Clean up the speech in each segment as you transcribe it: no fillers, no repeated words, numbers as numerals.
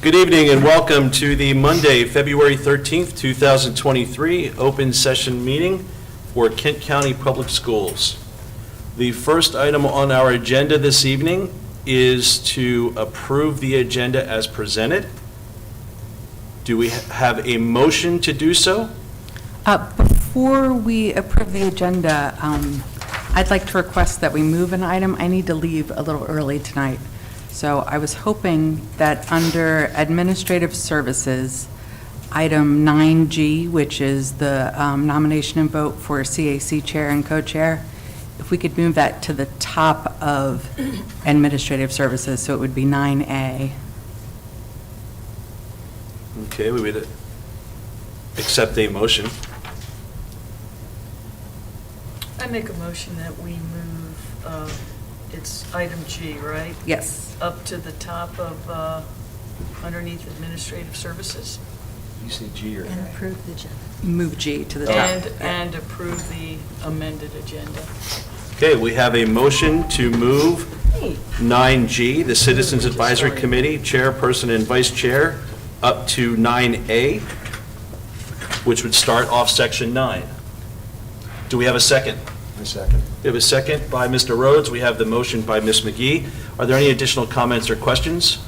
Good evening and welcome to the Monday, February 13th, 2023 open session meeting for Kent County Public Schools. The first item on our agenda this evening is to approve the agenda as presented. Do we have a motion to do so? Before we approve the agenda, I'd like to request that we move an item. I need to leave a little early tonight. So I was hoping that under Administrative Services, item 9G, which is the nomination and vote for CAC chair and co-chair, if we could move that to the top of Administrative Services, so it would be 9A. Okay, we would accept a motion. I make a motion that we move, it's item G, right? Yes. Up to the top of, underneath Administrative Services. You say G or And approve the agenda. Move G to the top. And approve the amended agenda. Okay, we have a motion to move 9G, the Citizens Advisory Committee, chairperson and vice chair, up to 9A, which would start off section 9. Do we have a second? A second. We have a second by Mr. Rhodes. We have the motion by Ms. McGee. Are there any additional comments or questions?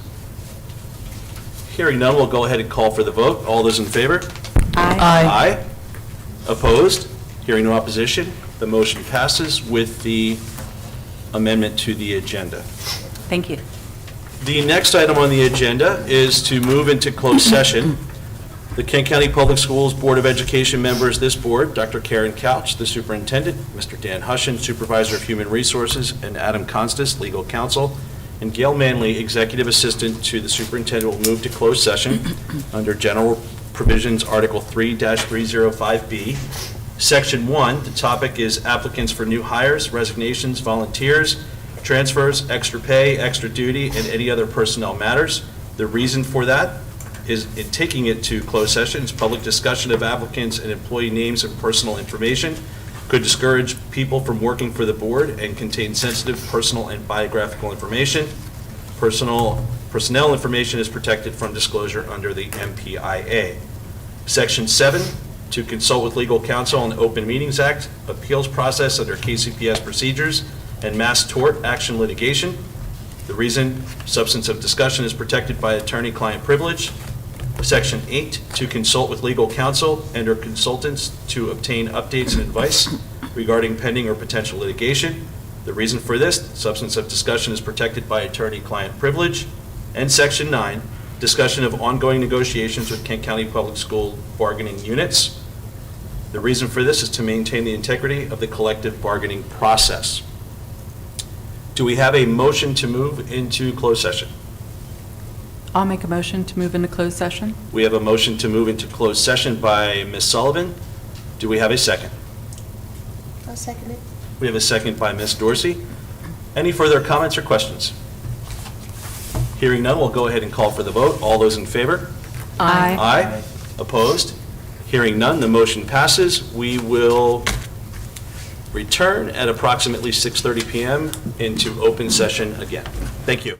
Hearing none, we'll go ahead and call for the vote. All those in favor? Aye. Aye. Opposed? Hearing no opposition, the motion passes with the amendment to the agenda. Thank you. The next item on the agenda is to move into closed session. The Kent County Public Schools Board of Education members, this board, Dr. Karen Couch, the superintendent, Mr. Dan Hushin, supervisor of human resources, and Adam Constas, legal counsel, and Gail Manley, executive assistant to the superintendent, will move to closed session under general provisions, Article 3-305B. Section 1, the topic is applicants for new hires, resignations, volunteers, transfers, extra pay, extra duty, and any other personnel matters. The reason for that is in taking it to closed sessions, public discussion of applicants and employee names and personal information could discourage people from working for the board and contain sensitive personal and biographical information. Personnel information is protected from disclosure under the MPIA. Section 7, to consult with legal counsel on the Open Meetings Act, appeals process under KCPS procedures, and mass tort action litigation. The reason, substance of discussion is protected by attorney-client privilege. Section 8, to consult with legal counsel and or consultants to obtain updates and advice regarding pending or potential litigation. The reason for this, substance of discussion is protected by attorney-client privilege. And Section 9, discussion of ongoing negotiations with Kent County Public School bargaining units. The reason for this is to maintain the integrity of the collective bargaining process. Do we have a motion to move into closed session? I'll make a motion to move into closed session. We have a motion to move into closed session by Ms. Sullivan. Do we have a second? I'll second it. We have a second by Ms. Dorsey. Any further comments or questions? Hearing none, we'll go ahead and call for the vote. All those in favor? Aye. Aye. Opposed? Hearing none, the motion passes. We will return at approximately 6:30 p.m. into open session again. Thank you.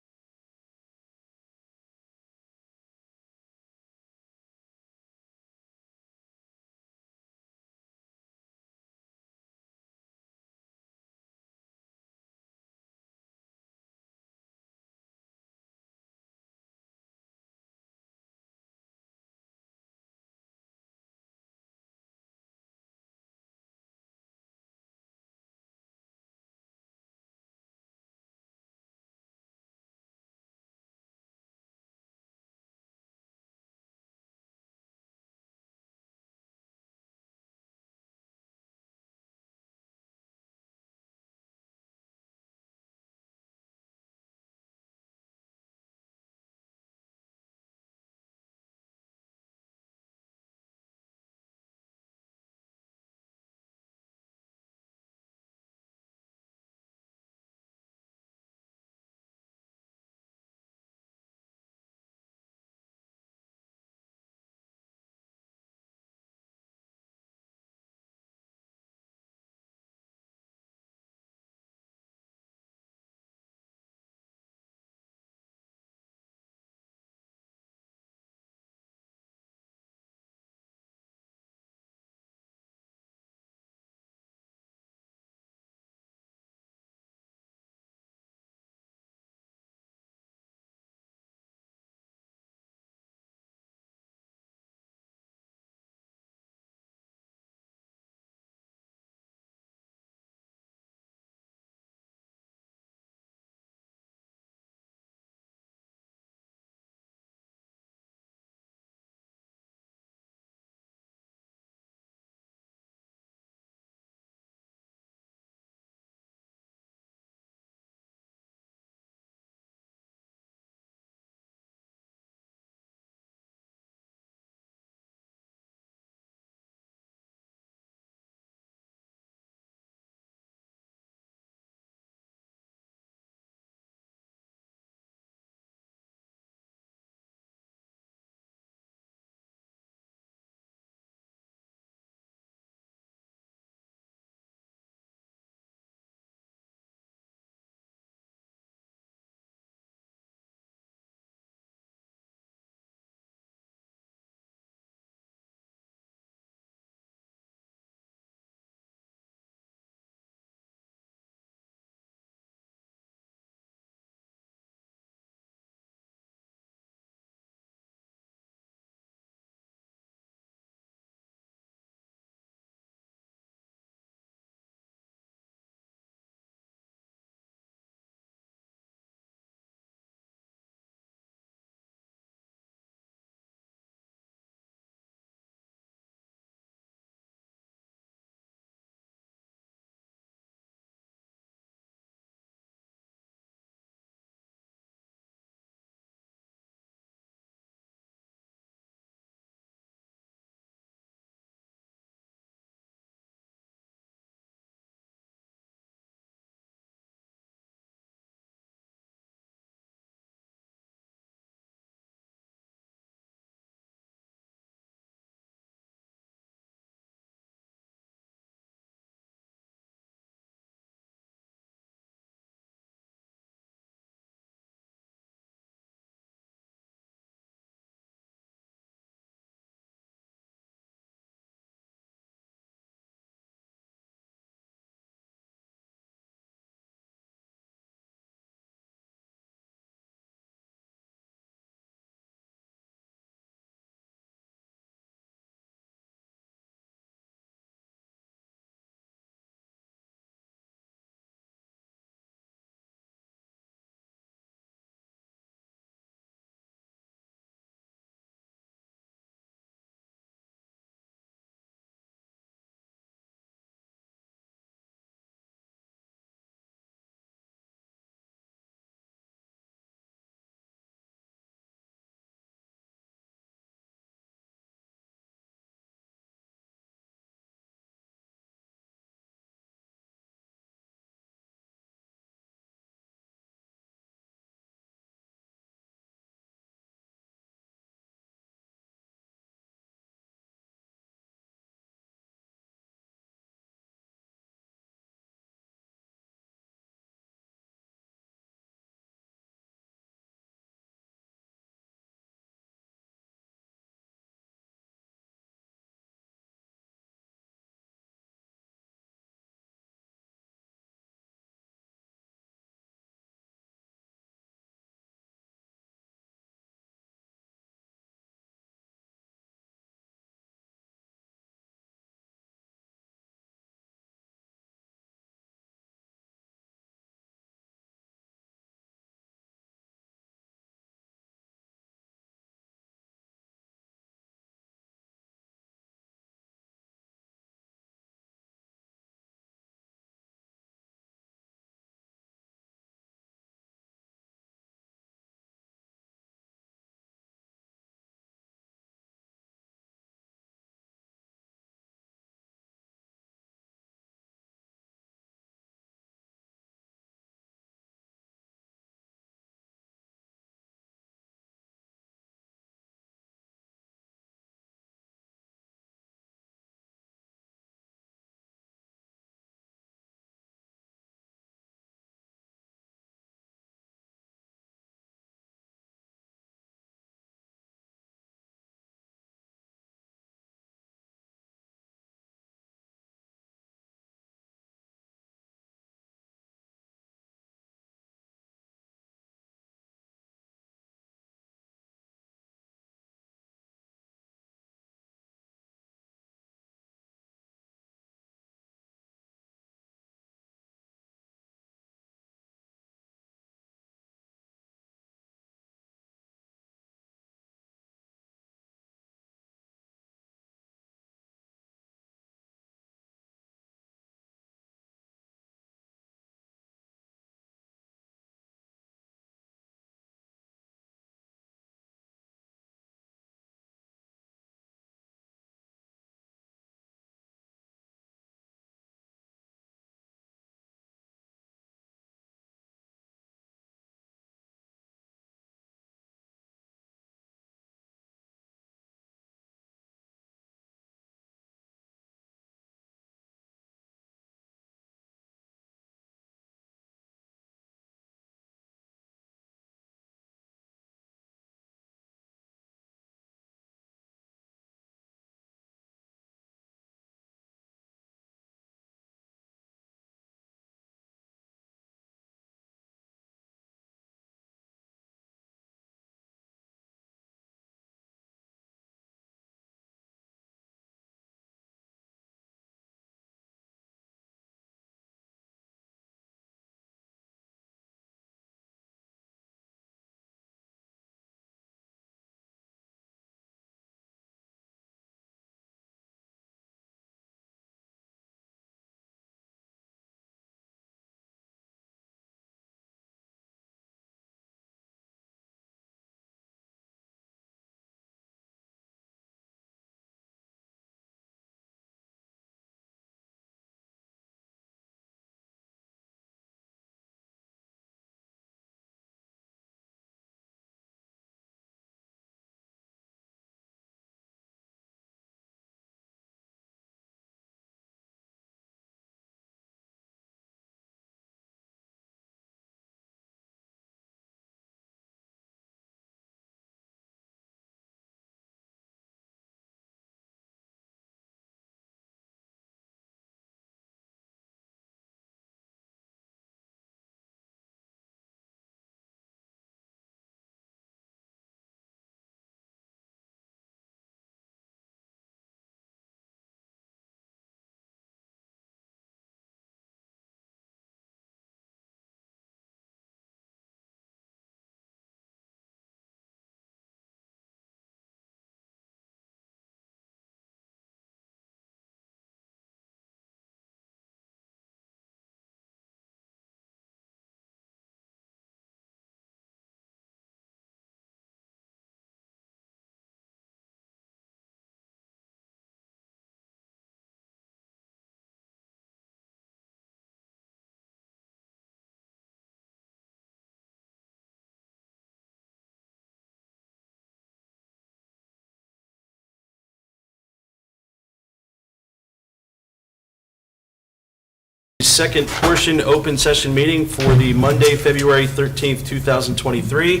Second portion open session meeting for the Monday, February 13th, 2023,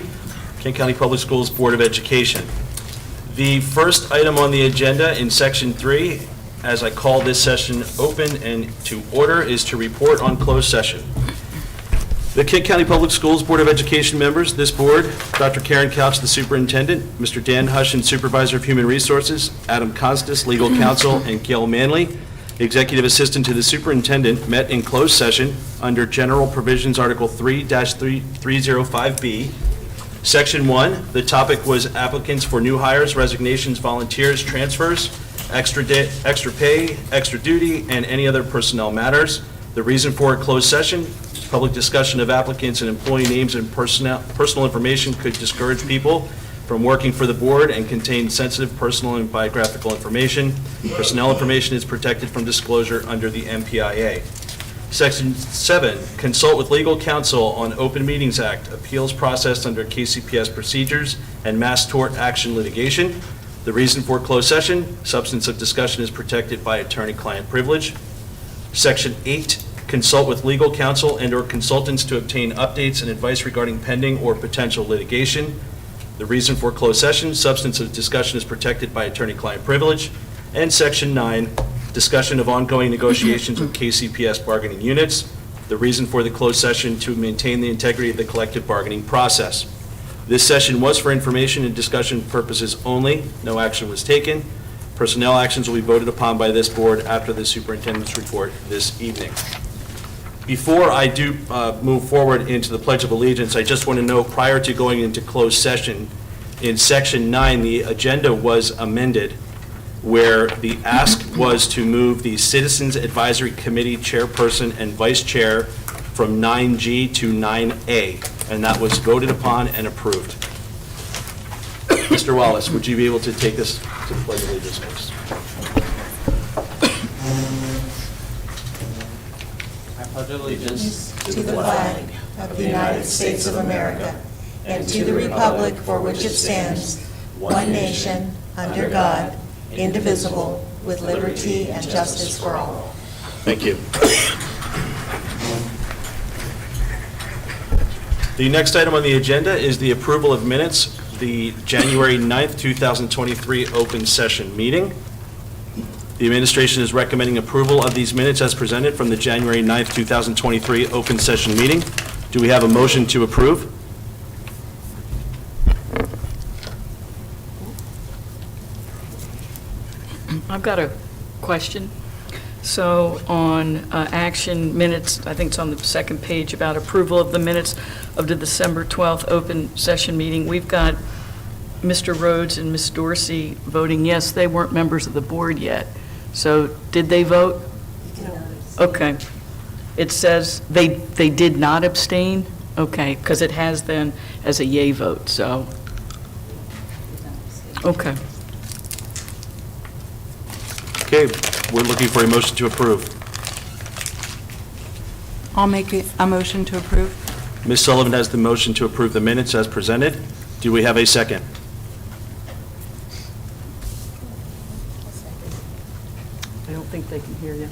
Kent County Public Schools Board of Education. The first item on the agenda in Section 3, as I call this session open and to order, is to report on closed session. The Kent County Public Schools Board of Education members, this board, Dr. Karen Couch, the superintendent, Mr. Dan Hushin, supervisor of human resources, Adam Constas, legal counsel, and Gail Manley, executive assistant to the superintendent, met in closed session under General Provisions Article 3-305B. Section 1, the topic was applicants for new hires, resignations, volunteers, transfers, extra pay, extra duty, and any other personnel matters. The reason for a closed session: public discussion of applicants and employee names and personal information could discourage people from working for the board and contain sensitive personal and biographical information. Personnel information is protected from disclosure under the MPIA. Section 7, consult with legal counsel on Open Meetings Act, appeals processed under KCPS procedures, and mass tort action litigation. The reason for closed session: substance of discussion is protected by attorney-client privilege. Section 8, consult with legal counsel and/or consultants to obtain updates and advice regarding pending or potential litigation. The reason for closed session: substance of discussion is protected by attorney-client privilege. And Section 9, discussion of ongoing negotiations with KCPS bargaining units. The reason for the closed session: to maintain the integrity of the collective bargaining process. This session was for information and discussion purposes only. No action was taken. Personnel actions will be voted upon by this board after the superintendent's report this evening. Before I do move forward into the Pledge of Allegiance, I just want to know, prior to going into closed session, in Section 9, the agenda was amended, where the ask was to move the Citizens Advisory Committee chairperson and vice chair from 9G to 9A, and that was voted upon and approved. Mr. Wallace, would you be able to take us to the Pledge of Allegiance, please? I pledge allegiance To the flag of the United States of America and to the republic for which it stands, one nation, under God, indivisible, with liberty and justice for all. Thank you. The next item on the agenda is the approval of minutes, the January 9th, 2023 open session meeting. The administration is recommending approval of these minutes as presented from the January 9th, 2023 open session meeting. Do we have a motion to approve? I've got a question. So on action minutes, I think it's on the second page about approval of the minutes of the December 12th open session meeting, we've got Mr. Rhodes and Ms. Dorsey voting yes. They weren't members of the board yet. So did they vote? Okay. It says they did not abstain? Okay, because it has then as a yay vote, so. Okay. Okay, we're looking for a motion to approve. I'll make a motion to approve. Ms. Sullivan has the motion to approve the minutes as presented. Do we have a second? I don't think they can hear you.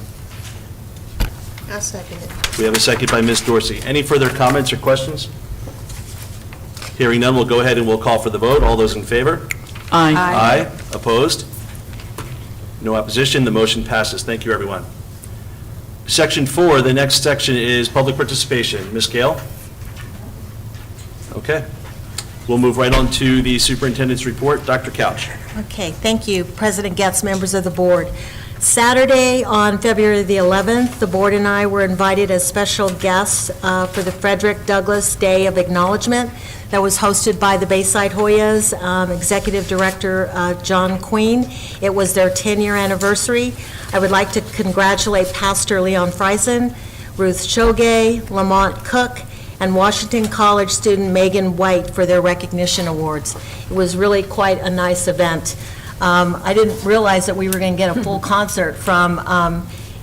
I'll second it. We have a second by Ms. Dorsey. Any further comments or questions? Hearing none, we'll go ahead and we'll call for the vote. All those in favor? Aye. Aye. Opposed? No opposition. The motion passes. Thank you, everyone. Section 4, the next section is public participation. Ms. Gale? Okay. We'll move right on to the superintendent's report. Dr. Couch. Okay, thank you, President Getz, members of the board. Saturday, on February the 11th, the board and I were invited as special guests for the Frederick Douglass Day of Acknowledgement that was hosted by the Bayside Hoyas, Executive Director John Queen. It was their 10-year anniversary. I would like to congratulate Pastor Leon Friesen, Ruth Shogay, Lamont Cook, and Washington College student Megan White for their recognition awards. It was really quite a nice event. I didn't realize that we were going to get a full concert from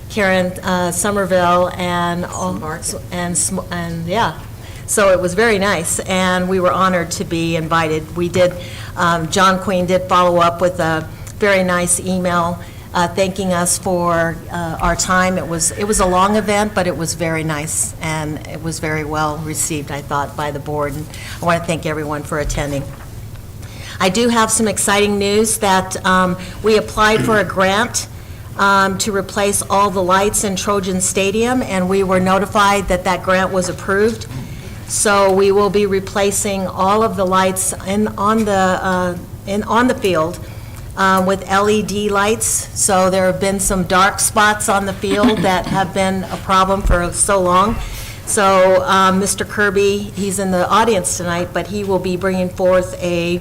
Karen Somerville and yeah, so it was very nice, and we were honored to be invited. We did, John Queen did follow up with a very nice email thanking us for our time. It was a long event, but it was very nice, and it was very well received, I thought, by the board. And I want to thank everyone for attending. I do have some exciting news that we applied for a grant to replace all the lights in Trojan Stadium, and we were notified that that grant was approved. So we will be replacing all of the lights on the field with LED lights. So there have been some dark spots on the field that have been a problem for so long. So Mr. Kirby, he's in the audience tonight, but he will be bringing forth a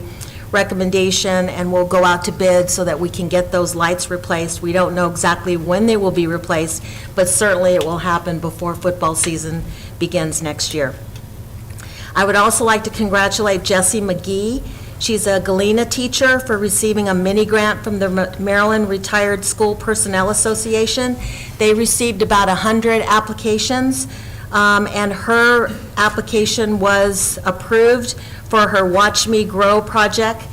recommendation, and we'll go out to bid so that we can get those lights replaced. We don't know exactly when they will be replaced, but certainly it will happen before football season begins next year. I would also like to congratulate Jessie McGee. She's a Galena teacher for receiving a mini grant from the Maryland Retired School Personnel Association. They received about 100 applications, and her application was approved for her Watch Me Grow project.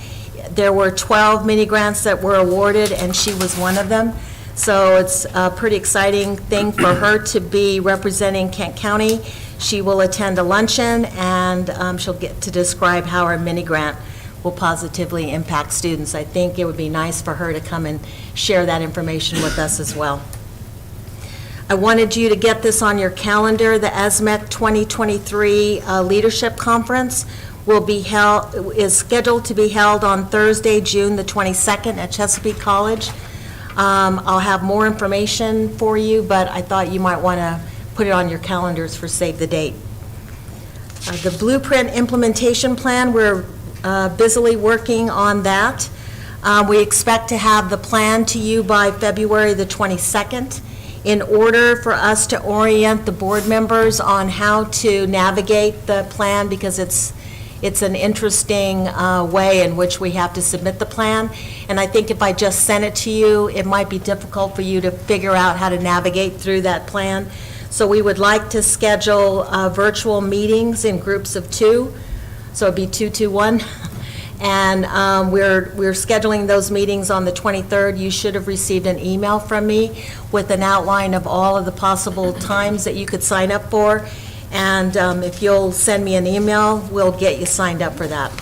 There were 12 mini grants that were awarded, and she was one of them. So it's a pretty exciting thing for her to be representing Kent County. She will attend a luncheon, and she'll get to describe how her mini grant will positively impact students. I think it would be nice for her to come and share that information with us as well. I wanted you to get this on your calendar. The ASMEC 2023 Leadership Conference is scheduled to be held on Thursday, June the 22nd at Chesapeake College. I'll have more information for you, but I thought you might want to put it on your calendars for save the date. The Blueprint Implementation Plan, we're busily working on that. We expect to have the plan to you by February the 22nd. In order for us to orient the board members on how to navigate the plan, because it's an interesting way in which we have to submit the plan. And I think if I just sent it to you, it might be difficult for you to figure out how to navigate through that plan. So we would like to schedule virtual meetings in groups of 2. So it'd be 2-2-1. And we're scheduling those meetings on the 23rd. You should have received an email from me with an outline of all of the possible times that you could sign up for. And if you'll send me an email, we'll get you signed up for that.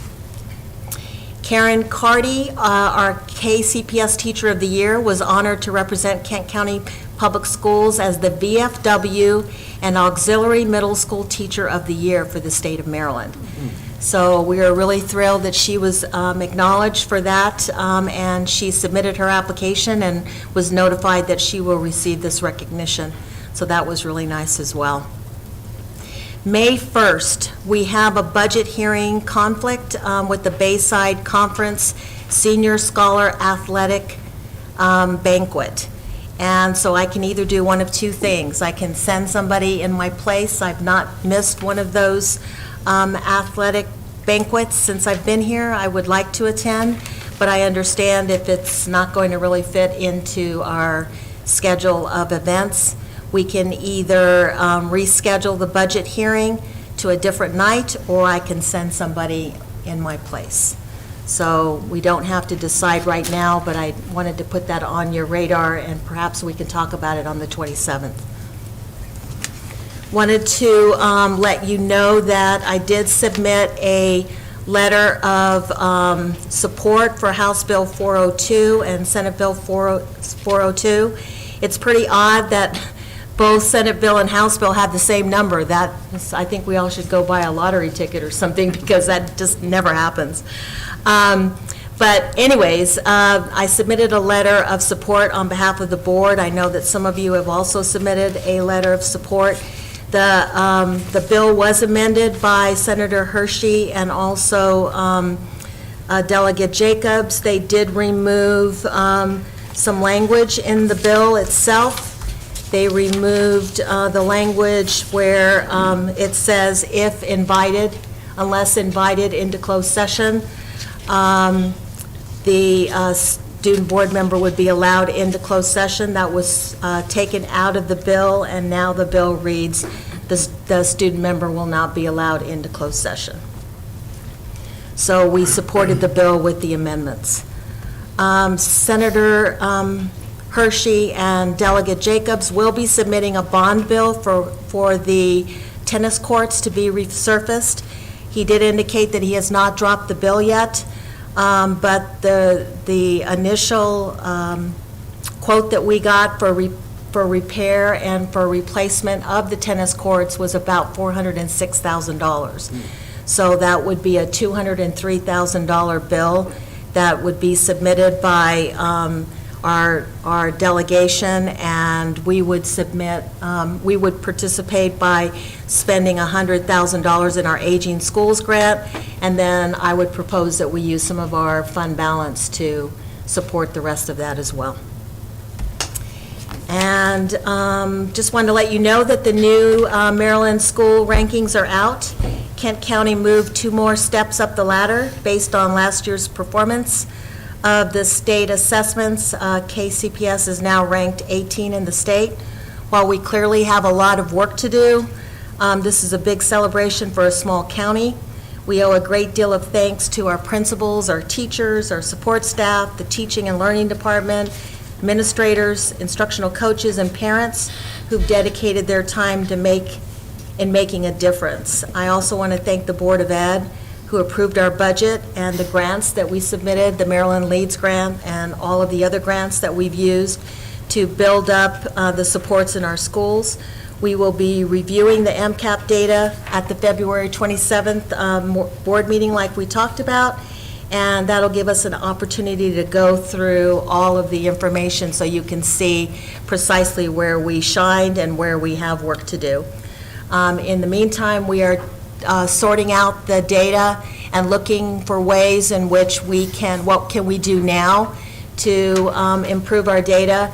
Karen Carty, our KCPS Teacher of the Year, was honored to represent Kent County Public Schools as the VFW and Auxiliary Middle School Teacher of the Year for the state of Maryland. So we are really thrilled that she was acknowledged for that, and she submitted her application and was notified that she will receive this recognition. So that was really nice as well. May 1st, we have a budget hearing conflict with the Bayside Conference Senior Scholar Athletic Banquet. And so I can either do one of two things. I can send somebody in my place. I've not missed one of those athletic banquets since I've been here. I would like to attend, but I understand if it's not going to really fit into our schedule of events. We can either reschedule the budget hearing to a different night, or I can send somebody in my place. So we don't have to decide right now, but I wanted to put that on your radar, and perhaps we can talk about it on the 27th. Wanted to let you know that I did submit a letter of support for House Bill 402 and Senate Bill 402. It's pretty odd that both Senate bill and House bill have the same number. I think we all should go buy a lottery ticket or something, because that just never happens. But anyways, I submitted a letter of support on behalf of the board. I know that some of you have also submitted a letter of support. The bill was amended by Senator Hershey and also Delegate Jacobs. They did remove some language in the bill itself. They removed the language where it says, if invited, unless invited into closed session, the student board member would be allowed into closed session. That was taken out of the bill, and now the bill reads, the student member will not be allowed into closed session. So we supported the bill with the amendments. Senator Hershey and Delegate Jacobs will be submitting a bond bill for the tennis courts to be resurfaced. He did indicate that he has not dropped the bill yet, but the initial quote that we got for repair and for replacement of the tennis courts was about $406,000. So that would be a $203,000 bill that would be submitted by our delegation, and we would we would participate by spending $100,000 in our Aging Schools grant, and then I would propose that we use some of our fund balance to support the rest of that as well. And just wanted to let you know that the new Maryland school rankings are out. Kent County moved 2 more steps up the ladder based on last year's performance of the state assessments. KCPS is now ranked 18 in the state. While we clearly have a lot of work to do, this is a big celebration for a small county. We owe a great deal of thanks to our principals, our teachers, our support staff, the teaching and learning department, administrators, instructional coaches, and parents who've dedicated their time to making a difference. I also want to thank the Board of Ed, who approved our budget and the grants that we submitted, the Maryland Leads Grant and all of the other grants that we've used to build up the supports in our schools. We will be reviewing the MCAP data at the February 27th board meeting like we talked about, and that'll give us an opportunity to go through all of the information so you can see precisely where we shined and where we have work to do. In the meantime, we are sorting out the data and looking for ways in which what can we do now to improve our data.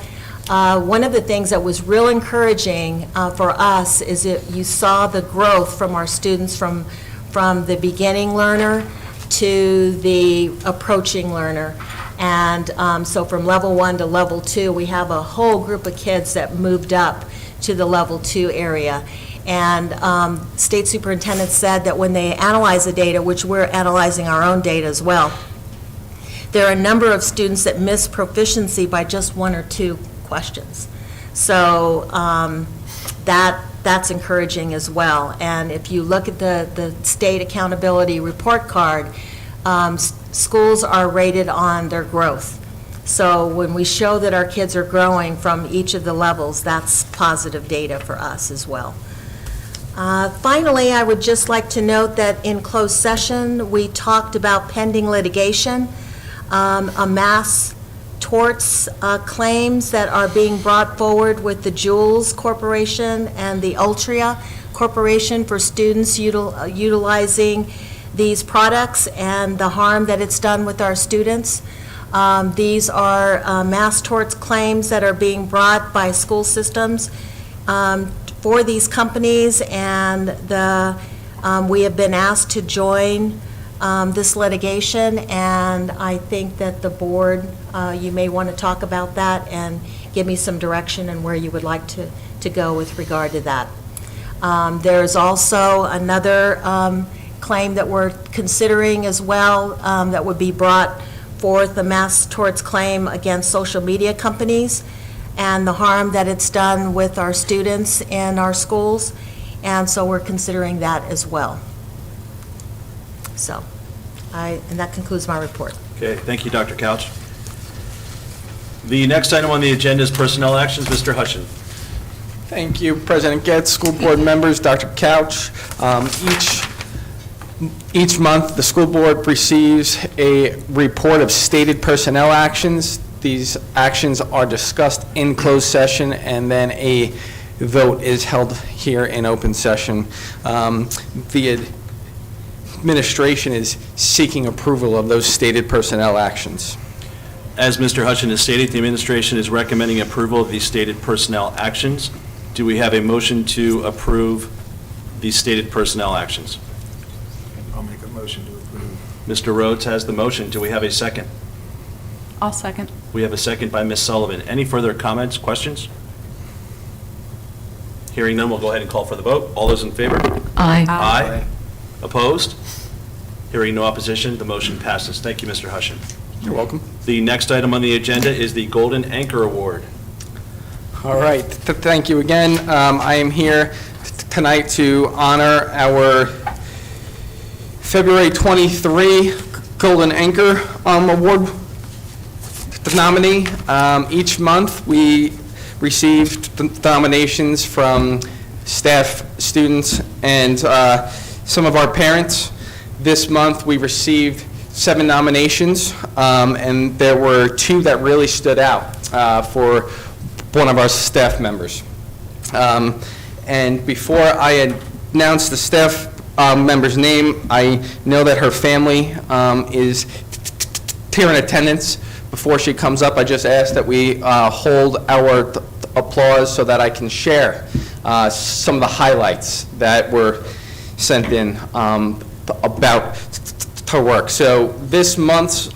One of the things that was real encouraging for us is that you saw the growth from our students from the beginning learner to the approaching learner. And so from level 1 to level 2, we have a whole group of kids that moved up to the level 2 area. And state superintendent said that when they analyze the data, which we're analyzing our own data as well, there are a number of students that miss proficiency by just 1 or 2 questions. So that's encouraging as well. And if you look at the state accountability report card, schools are rated on their growth. So when we show that our kids are growing from each of the levels, that's positive data for us as well. Finally, I would just like to note that in closed session, we talked about pending litigation, a mass torts claims that are being brought forward with the Jules Corporation and the Ultria Corporation for students utilizing these products and the harm that it's done with our students. These are mass torts claims that are being brought by school systems for these companies, and we have been asked to join this litigation, and I think that the board, you may want to talk about that and give me some direction on where you would like to go with regard to that. There's also another claim that we're considering as well that would be brought forth, a mass torts claim against social media companies and the harm that it's done with our students in our schools, and so we're considering that as well. So, and that concludes my report. Okay, thank you, Dr. Couch. The next item on the agenda is personnel actions. Mr. Hushin. Thank you, President Getz, school board members, Dr. Couch. Each month, the school board receives a report of stated personnel actions. These actions are discussed in closed session, and then a vote is held here in open session. The administration is seeking approval of those stated personnel actions. As Mr. Hushin has stated, the administration is recommending approval of these stated personnel actions. Do we have a motion to approve these stated personnel actions? I'll make a motion to approve. Mr. Rhodes has the motion. Do we have a second? I'll second. We have a second by Ms. Sullivan. Any further comments, questions? Hearing none, we'll go ahead and call for the vote. All those in favor? Aye. Aye. Opposed? Hearing no opposition, the motion passes. Thank you, Mr. Hushin. You're welcome. The next item on the agenda is the Golden Anchor Award. All right, thank you again. I am here tonight to honor our February 23 Golden Anchor Award nominee. Each month, we received nominations from staff, students, and some of our parents. This month, we received 7 nominations, and there were 2 that really stood out for one of our staff members. And before I announce the staff member's name, I know that her family is here in attendance. Before she comes up, I just ask that we hold our applause so that I can share some of the highlights that were sent in about her work. So this month's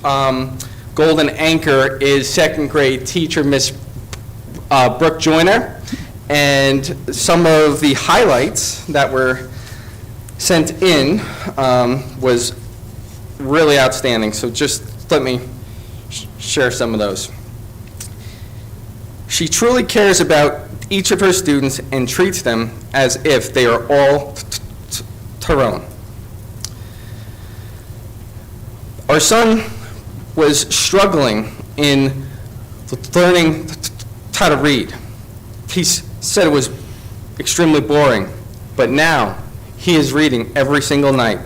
Golden Anchor is 2nd grade teacher, Miss Brooke Joyner, and some of the highlights that were sent in was really outstanding. So just let me share some of those. She truly cares about each of her students and treats them as if they are all her own. Our son was struggling in learning how to read. He said it was extremely boring, but now he is reading every single night.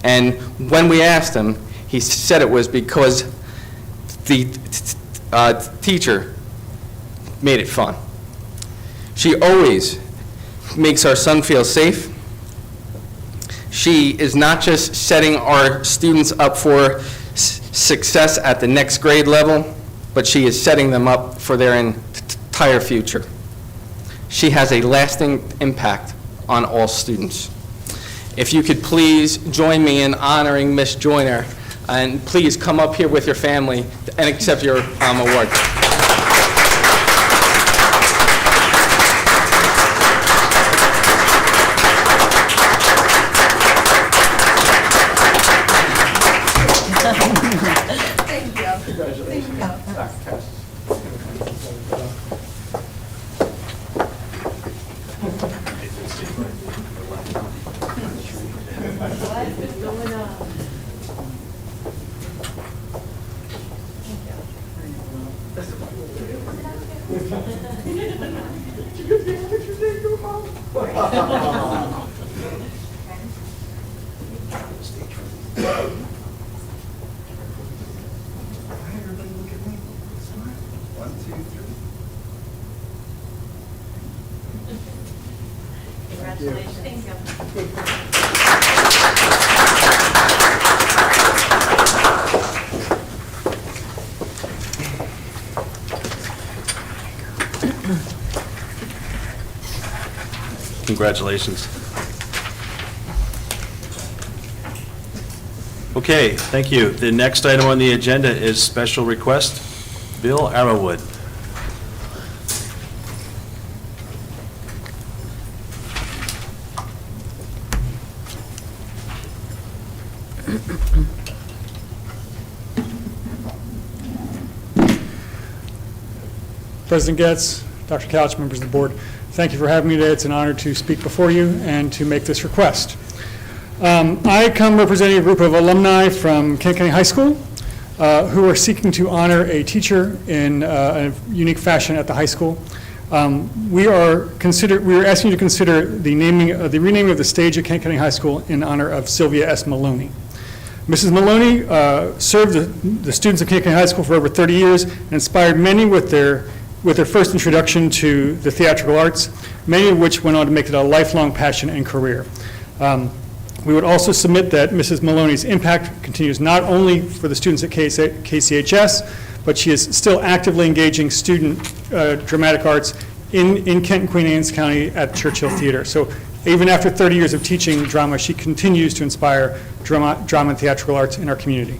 And when we asked him, he said it was because the teacher made it fun. She always makes our son feel safe. She is not just setting our students up for success at the next grade level, but she is setting them up for their entire future. She has a lasting impact on all students. If you could please join me in honoring Miss Joyner, and please come up here with your family and accept your award. Congratulations. Okay, thank you. The next item on the agenda is special request, Bill Arrowwood. President Getz, Dr. Couch, members of the board, thank you for having me today. It's an honor to speak before you and to make this request. I come representing a group of alumni from Kent County High School who are seeking to honor a teacher in a unique fashion at the high school. We are asking you to consider the renaming of the stage at Kent County High School in honor of Sylvia S. Maloney. Mrs. Maloney served the students of Kent County High School for over 30 years and inspired many with their first introduction to the theatrical arts, many of which went on to make it a lifelong passion and career. We would also submit that Mrs. Maloney's impact continues not only for the students at KCHS, but she is still actively engaging student dramatic arts in Kent and Queen Anne's County at Churchill Theater. So even after 30 years of teaching drama, she continues to inspire drama and theatrical arts in our community.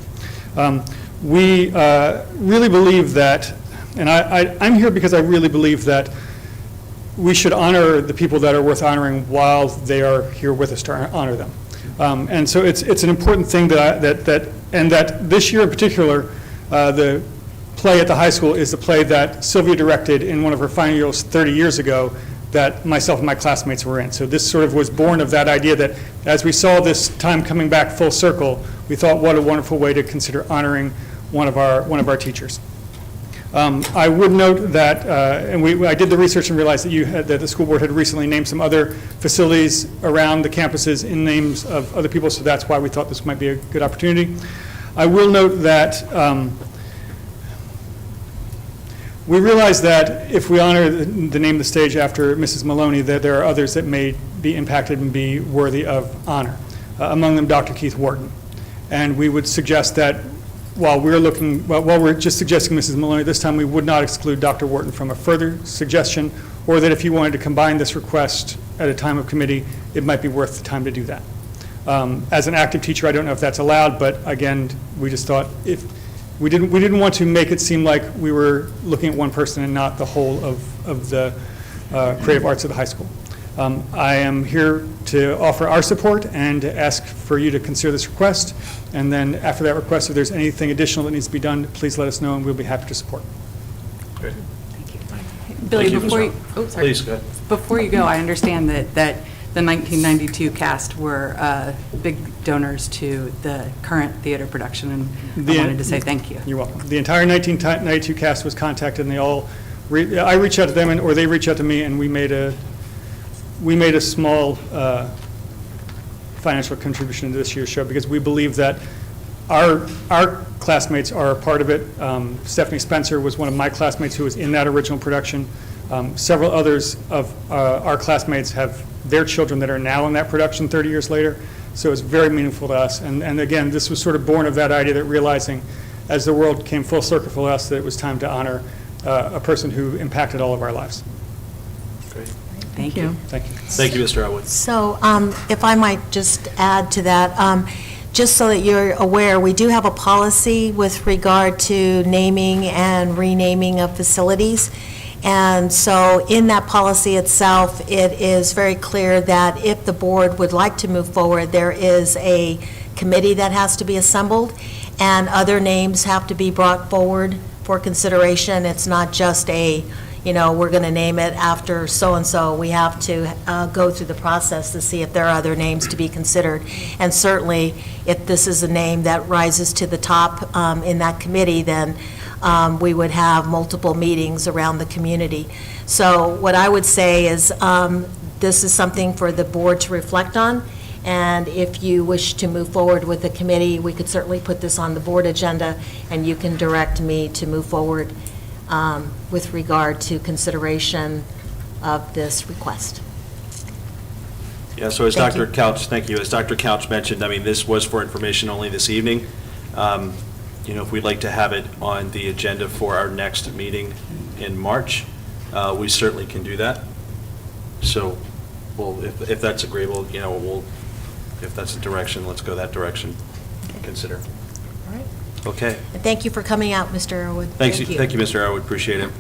We really believe that, and I'm here because I really believe that we should honor the people that are worth honoring while they are here with us to honor them. And so it's an important thing that this year in particular, The play at the high school is the play that Sylvia directed in one of her final years 30 years ago that myself and my classmates were in. So this sort of was born of that idea that as we saw this time coming back full circle, we thought what a wonderful way to consider honoring one of our teachers. I would note that, I did the research and realized that that the school board had recently named some other facilities around the campuses in names of other people, so that's why we thought this might be a good opportunity. I will note that we realize that if we honor the name of the stage after Mrs. Maloney, that there are others that may be impacted and be worthy of honor, among them Dr. Keith Wharton. And we would suggest that while we're just suggesting Mrs. Maloney, this time we would not exclude Dr. Wharton from a further suggestion, or that if you wanted to combine this request at a time of committee, it might be worth the time to do that. As an active teacher, I don't know if that's allowed, but again, we just thought if we didn't want to make it seem like we were looking at one person and not the whole of the creative arts of the high school. I am here to offer our support and to ask for you to consider this request. And then after that request, if there's anything additional that needs to be done, please let us know and we'll be happy to support. Great. Billy, Thank you, before Ms. you, sorry. Please, go ahead. Before you go, I understand that the 1992 cast were big donors to the current theater production, and I wanted to say thank you. You're welcome. The entire 1992 cast was contacted, and they all, I reached out to them, or they reached out to me, and we made a small financial contribution to this year's show because we believe that our classmates are a part of it. Stephanie Spencer was one of my classmates who was in that original production. Several others of our classmates have their children that are now in that production 30 years later. So it's very meaningful to us. And again, this was sort of born of that idea that realizing as the world came full circle for us that it was time to honor a person who impacted all of our lives. Great. Thank you. Thank you. Thank you, Mr. Elwood. So if I might just add to that, just so that you're aware, we do have a policy with regard to naming and renaming of facilities. And so in that policy itself, it is very clear that if the board would like to move forward, there is a committee that has to be assembled, and other names have to be brought forward for consideration. It's not just a, we're going to name it after so-and-so. We have to go through the process to see if there are other names to be considered. And certainly, if this is a name that rises to the top in that committee, then we would have multiple meetings around the community. So what I would say is this is something for the board to reflect on, and if you wish to move forward with the committee, we could certainly put this on the board agenda, and you can direct me to move forward with regard to consideration of this request. Yeah, so as Thank Dr. you. Couch, thank you. As Dr. Couch mentioned, I mean, this was for information only this evening. If we'd like to have it on the agenda for our next meeting in March, we certainly can do that. So, well, if that's agreeable, if that's the direction, let's go that direction. Consider. All right. Okay. And thank you for coming out, Mr. Irwood. Thank you, Mr. Arwood. Appreciate it.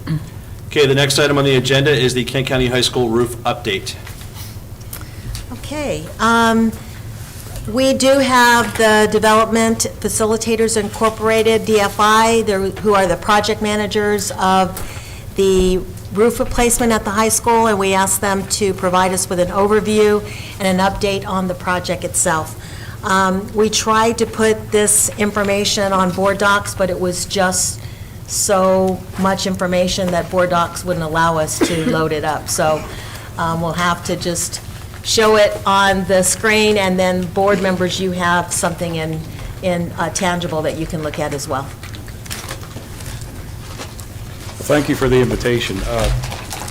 Okay, the next item on the agenda is the Kent County High School roof update. Okay. We do have the Development Facilitators Incorporated, DFI, who are the project managers of the roof replacement at the high school, and we asked them to provide us with an overview and an update on the project itself. We tried to put this information on board docs, but it was just so much information that board docs wouldn't allow us to load it up. So we'll have to just show it on the screen, and then board members, you have something in tangible that you can look at as well. Thank you for the invitation.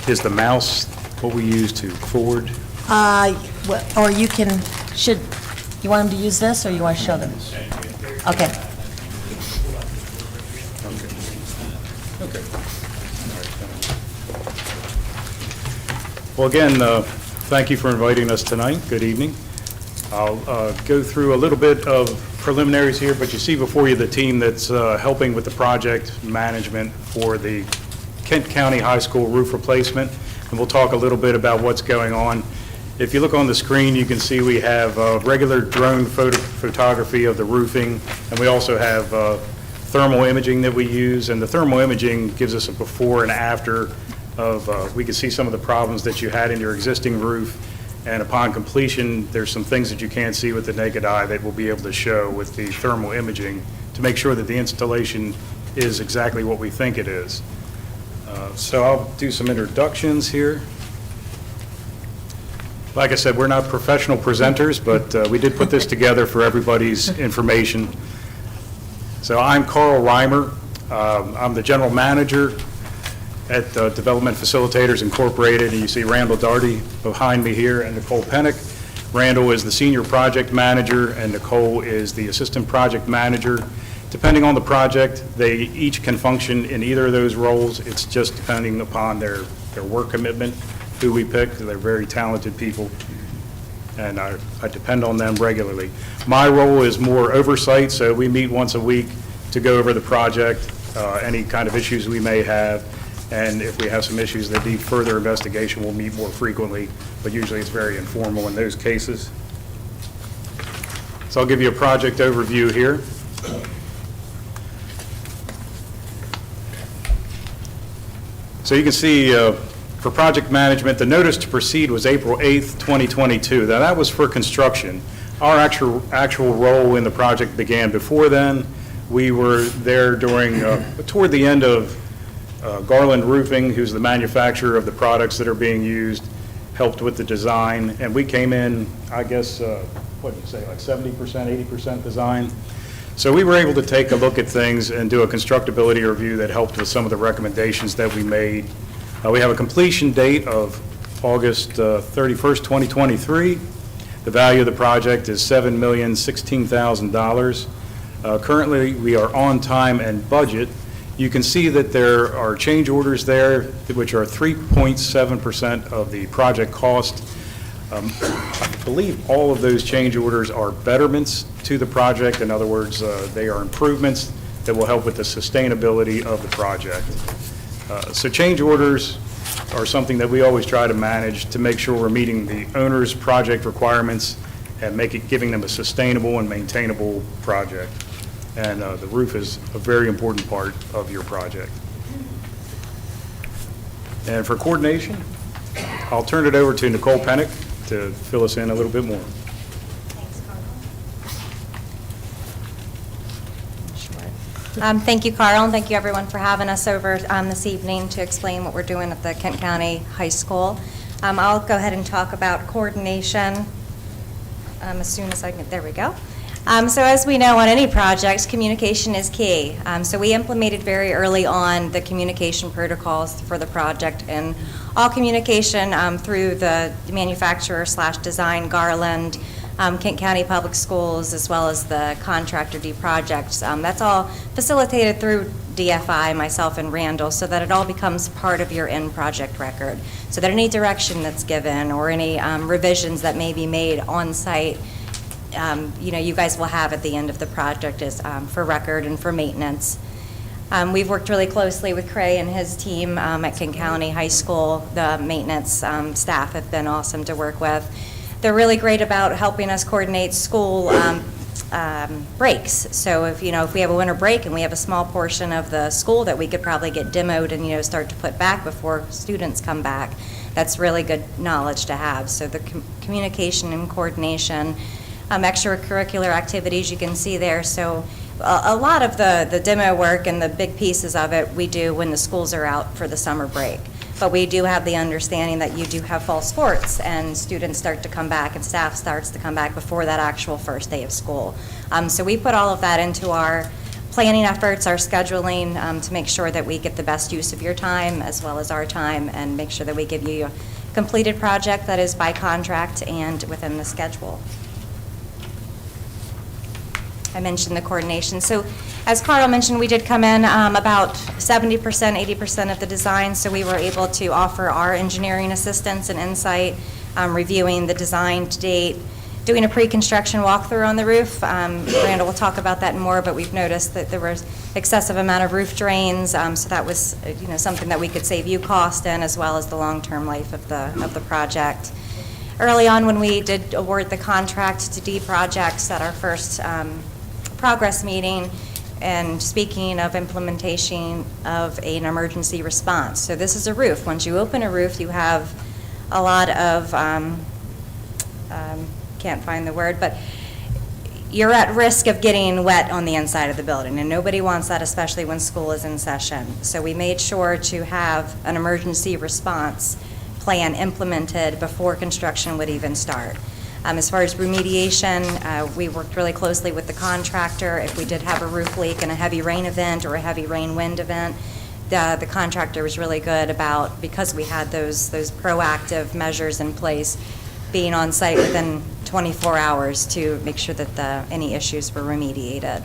Is the mouse what we use to forward? Or you you want them to use this, or you want to show them? Okay. Well, again, thank you for inviting us tonight. Good evening. I'll go through a little bit of preliminaries here, but you see before you the team that's helping with the project management for the Kent County High School roof replacement, and we'll talk a little bit about what's going on. If you look on the screen, you can see we have regular drone photography of the roofing, and we also have thermal imaging that we use, and the thermal imaging gives us a before and after of, we can see some of the problems that you had in your existing roof, and upon completion, there's some things that you can't see with the naked eye that we'll be able to show with the thermal imaging to make sure that the installation is exactly what we think it is. So I'll do some introductions here. Like I said, we're not professional presenters, but we did put this together for everybody's information. So I'm Carl Reimer. I'm the general manager at Development Facilitators Incorporated, and you see Randall Darty behind me here, and Nicole Pennick. Randall is the senior project manager, and Nicole is the assistant project manager. Depending on the project, they each can function in either of those roles. It's just depending upon their work commitment, who we pick. They're very talented people, and I depend on them regularly. My role is more oversight, so we meet once a week to go over the project, any kind of issues we may have, and if we have some issues that need further investigation, we'll meet more frequently, but usually it's very informal in those cases. So I'll give you a project overview here. So you can see for project management, the notice to proceed was April 8th, 2022. Now that was for construction. Our actual role in the project began before then. We were there during, toward the end of Garland Roofing, who's the manufacturer of the products that are being used, helped with the design, and we came in, I guess, what did you say, like 70%, 80% design? So we were able to take a look at things and do a constructability review that helped with some of the recommendations that we made. We have a completion date of August 31st, 2023. The value of the project is $7,016,000. Currently, we are on time and budget. You can see that there are change orders there, which are 3.7% of the project cost. I believe all of those change orders are betterments to the project. In other words, they are improvements that will help with the sustainability of the project. So change orders are something that we always try to manage to make sure we're meeting the owner's project requirements and giving them a sustainable and maintainable project. And the roof is a very important part of your project. And for coordination, I'll turn it over to Nicole Pennick to fill us in a little bit more. Thank you, Carl, and thank you, everyone, for having us over this evening to explain what we're doing at the Kent County High School. I'll go ahead and talk about coordination as soon as I can. There we go. So as we know, on any project, communication is key. So we implemented very early on the communication protocols for the project, and all communication through the manufacturer/design, Garland, Kent County Public Schools, as well as the contractor D projects. That's all facilitated through DFI, myself and Randall, so that it all becomes part of your end project record. So that any direction that's given or any revisions that may be made on site, you guys will have at the end of the project is for record and for maintenance. We've worked really closely with Cray and his team at Kent County High School. The maintenance staff have been awesome to work with. They're really great about helping us coordinate school breaks. So if we have a winter break and we have a small portion of the school that we could probably get demoed and start to put back before students come back, that's really good knowledge to have. So the communication and coordination, extracurricular activities you can see there. So a lot of the demo work and the big pieces of it we do when the schools are out for the summer break. But we do have the understanding that you do have fall sports and students start to come back and staff starts to come back before that actual first day of school. So we put all of that into our planning efforts, our scheduling, to make sure that we get the best use of your time as well as our time and make sure that we give you a completed project that is by contract and within the schedule. I mentioned the coordination. So as Carl mentioned, we did come in about 70%, 80% of the design, so we were able to offer our engineering assistance and insight, reviewing the design to date, doing a pre-construction walkthrough on the roof. Randall will talk about that more, but we've noticed that there was excessive amount of roof drains, so that was something that we could save you cost in, as well as the long-term life of the project. Early on, when we did award the contract to D projects at our first progress meeting, And speaking of implementation of an emergency response, so this is a roof. Once you open a roof, you have a lot of, can't find the word, but you're at risk of getting wet on the inside of the building, and nobody wants that, especially when school is in session. So we made sure to have an emergency response plan implemented before construction would even start. As far as remediation, we worked really closely with the contractor. If we did have a roof leak in a heavy rain event or a heavy rain-wind event, the contractor was really good about, because we had those proactive measures in place, being on site within 24 hours to make sure that any issues were remediated.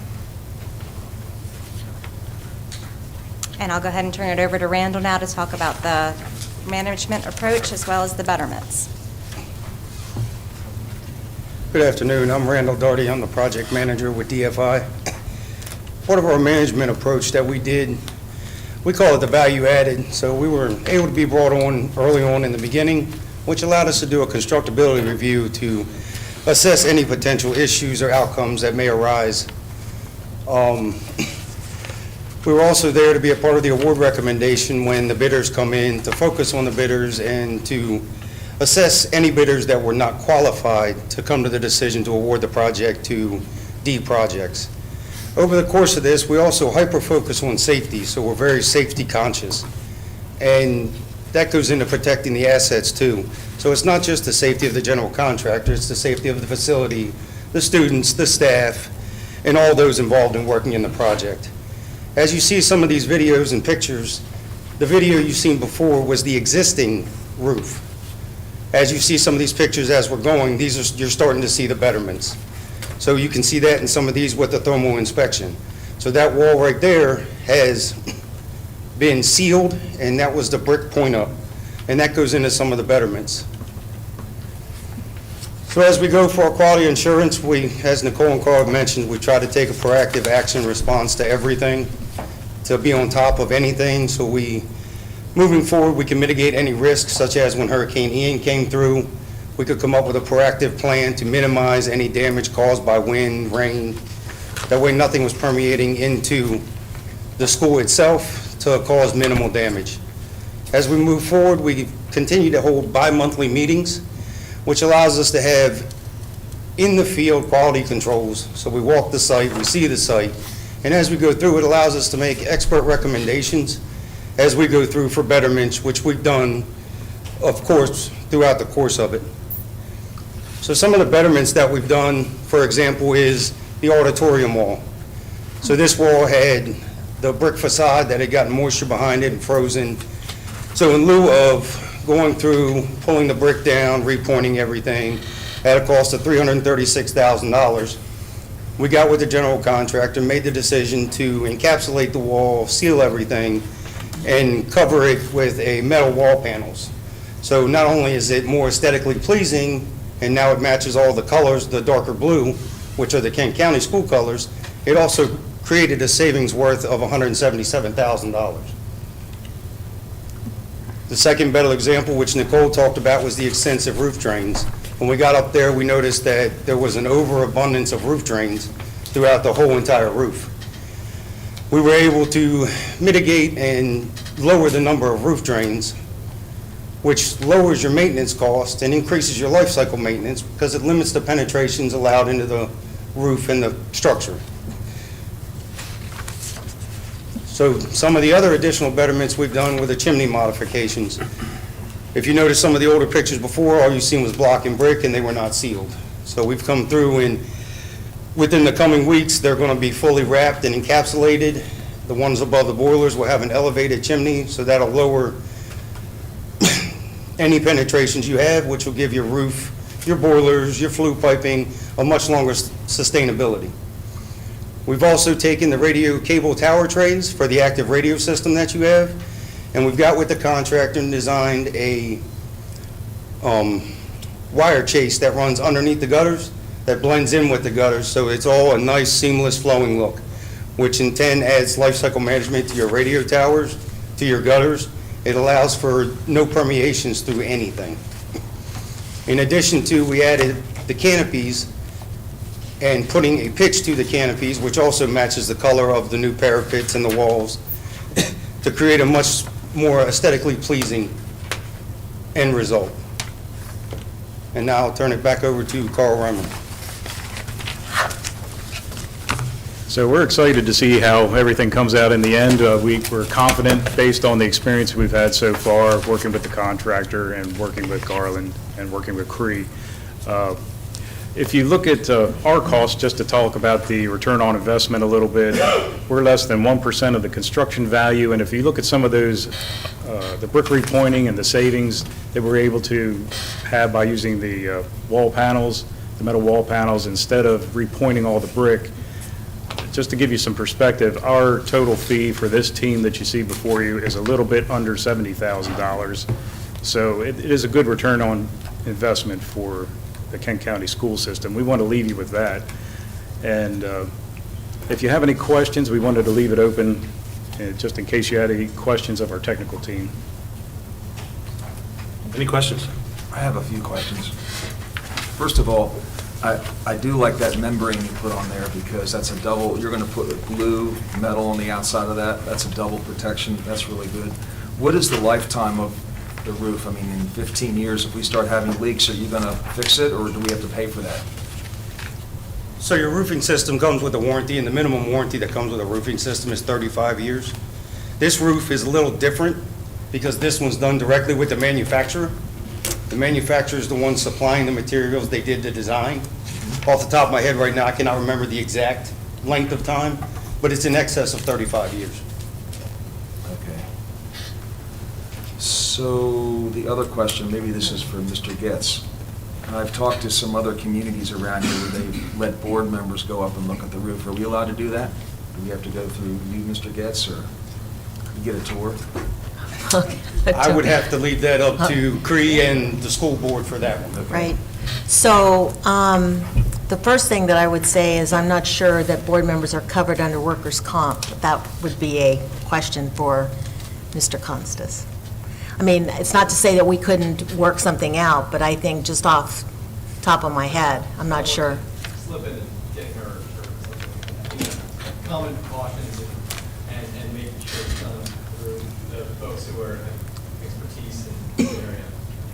And I'll go ahead and turn it over to Randall now to talk about the management approach as well as the betterments. Good afternoon. I'm Randall Darty. I'm the project manager with DFI. Part of our management approach that we did, we call it the value added. So we were able to be brought on early on in the beginning, which allowed us to do a constructability review to assess any potential issues or outcomes that may arise. We were also there to be a part of the award recommendation when the bidders come in, to focus on the bidders and to assess any bidders that were not qualified to come to the decision to award the project to D projects. Over the course of this, we also hyper-focus on safety, so we're very safety conscious. And that goes into protecting the assets too. So it's not just the safety of the general contractor, it's the safety of the facility, the students, the staff, and all those involved in working in the project. As you see some of these videos and pictures, the video you've seen before was the existing roof. As you see some of these pictures as we're going, you're starting to see the betterments. So you can see that in some of these with the thermal inspection. So that wall right there has been sealed, and that was the brick point up. And that goes into some of the betterments. So as we go for our quality assurance, as Nicole and Carl mentioned, we try to take a proactive action response to everything, to be on top of anything. So moving forward, we can mitigate any risks, such as when Hurricane Ian came through, we could come up with a proactive plan to minimize any damage caused by wind, rain. That way nothing was permeating into the school itself to cause minimal damage. As we move forward, we continue to hold bi-monthly meetings, which allows us to have in the field quality controls. So we walk the site, we see the site, and as we go through, it allows us to make expert recommendations as we go through for betterments, which we've done, of course, throughout the course of it. So some of the betterments that we've done, for example, is the auditorium wall. So this wall had the brick facade that had gotten moisture behind it and frozen. So in lieu of going through, pulling the brick down, repointing everything, at a cost of $336,000, we got with the general contractor, made the decision to encapsulate the wall, seal everything, and cover it with a metal wall panels. So not only is it more aesthetically pleasing, and now it matches all the colors, the darker blue, which are the Kent County school colors, it also created a savings worth of $177,000. The second better example, which Nicole talked about, was the extensive roof drains. When we got up there, we noticed that there was an overabundance of roof drains throughout the whole entire roof. We were able to mitigate and lower the number of roof drains, which lowers your maintenance cost and increases your life cycle maintenance because it limits the penetrations allowed into the roof and the structure. So some of the other additional betterments we've done were the chimney modifications. If you notice some of the older pictures before, all you've seen was block and brick and they were not sealed. So we've come through, and within the coming weeks, they're going to be fully wrapped and encapsulated. The ones above the boilers will have an elevated chimney, so that'll lower any penetrations you have, which will give your roof, your boilers, your flue piping a much longer sustainability. We've also taken the radio cable tower trays for the active radio system that you have, and we've got with the contractor and designed a wire chase that runs underneath the gutters that blends in with the gutters, so it's all a nice seamless flowing look, which in turn adds life cycle management to your radio towers, to your gutters. It allows for no permeations through anything. In addition to, we added the canopies and putting a pitch to the canopies, which also matches the color of the new parapets and the walls, to create a much more aesthetically pleasing end result. And now I'll turn it back over to Carl Reimer. So we're excited to see how everything comes out in the end. We're confident, based on the experience we've had so far, working with the contractor and working with Garland and working with Cree. If you look at our costs, just to talk about the return on investment a little bit, we're less than 1% of the construction value, and if you look at some of those, the brick repointing and the savings that we're able to have by using the wall panels, the metal wall panels, instead of repointing all the brick, just to give you some perspective, our total fee for this team that you see before you is a little bit under $70,000. So it is a good return on investment for the Kent County school system. We want to leave you with that. And if you have any questions, we wanted to leave it open just in case you had any questions of our technical team. Any questions? I have a few questions. First of all, I do like that membrane you put on there because that's a double, you're going to put glue, metal on the outside of that. That's a double protection. That's really good. What is the lifetime of the roof? I mean, in 15 years, if we start having leaks, are you going to fix it, or do we have to pay for that? So your roofing system comes with a warranty, and the minimum warranty that comes with a roofing system is 35 years. This roof is a little different because this one's done directly with the manufacturer. The manufacturer is the one supplying the materials. They did the design. Off the top of my head right now, I cannot remember the exact length of time, but it's in excess of 35 years. Okay. So the other question, maybe this is for Mr. Getz. I've talked to some other communities around here where they let board members go up and look at the roof. Are we allowed to do that? Do we have to go through you, Mr. Getz, or you get a tour? I would have to leave that up to Cree and the school board for that one. Okay. Right. So the first thing that I would say is I'm not sure that board members are covered under workers' comp. That would be a question for Mr. Constas. I mean, it's not to say that we couldn't work something out, but I think just off top of my head, I'm not sure. Slip in and getting her insurance. Common precautions and making sure it's done through the folks who are expertise in the area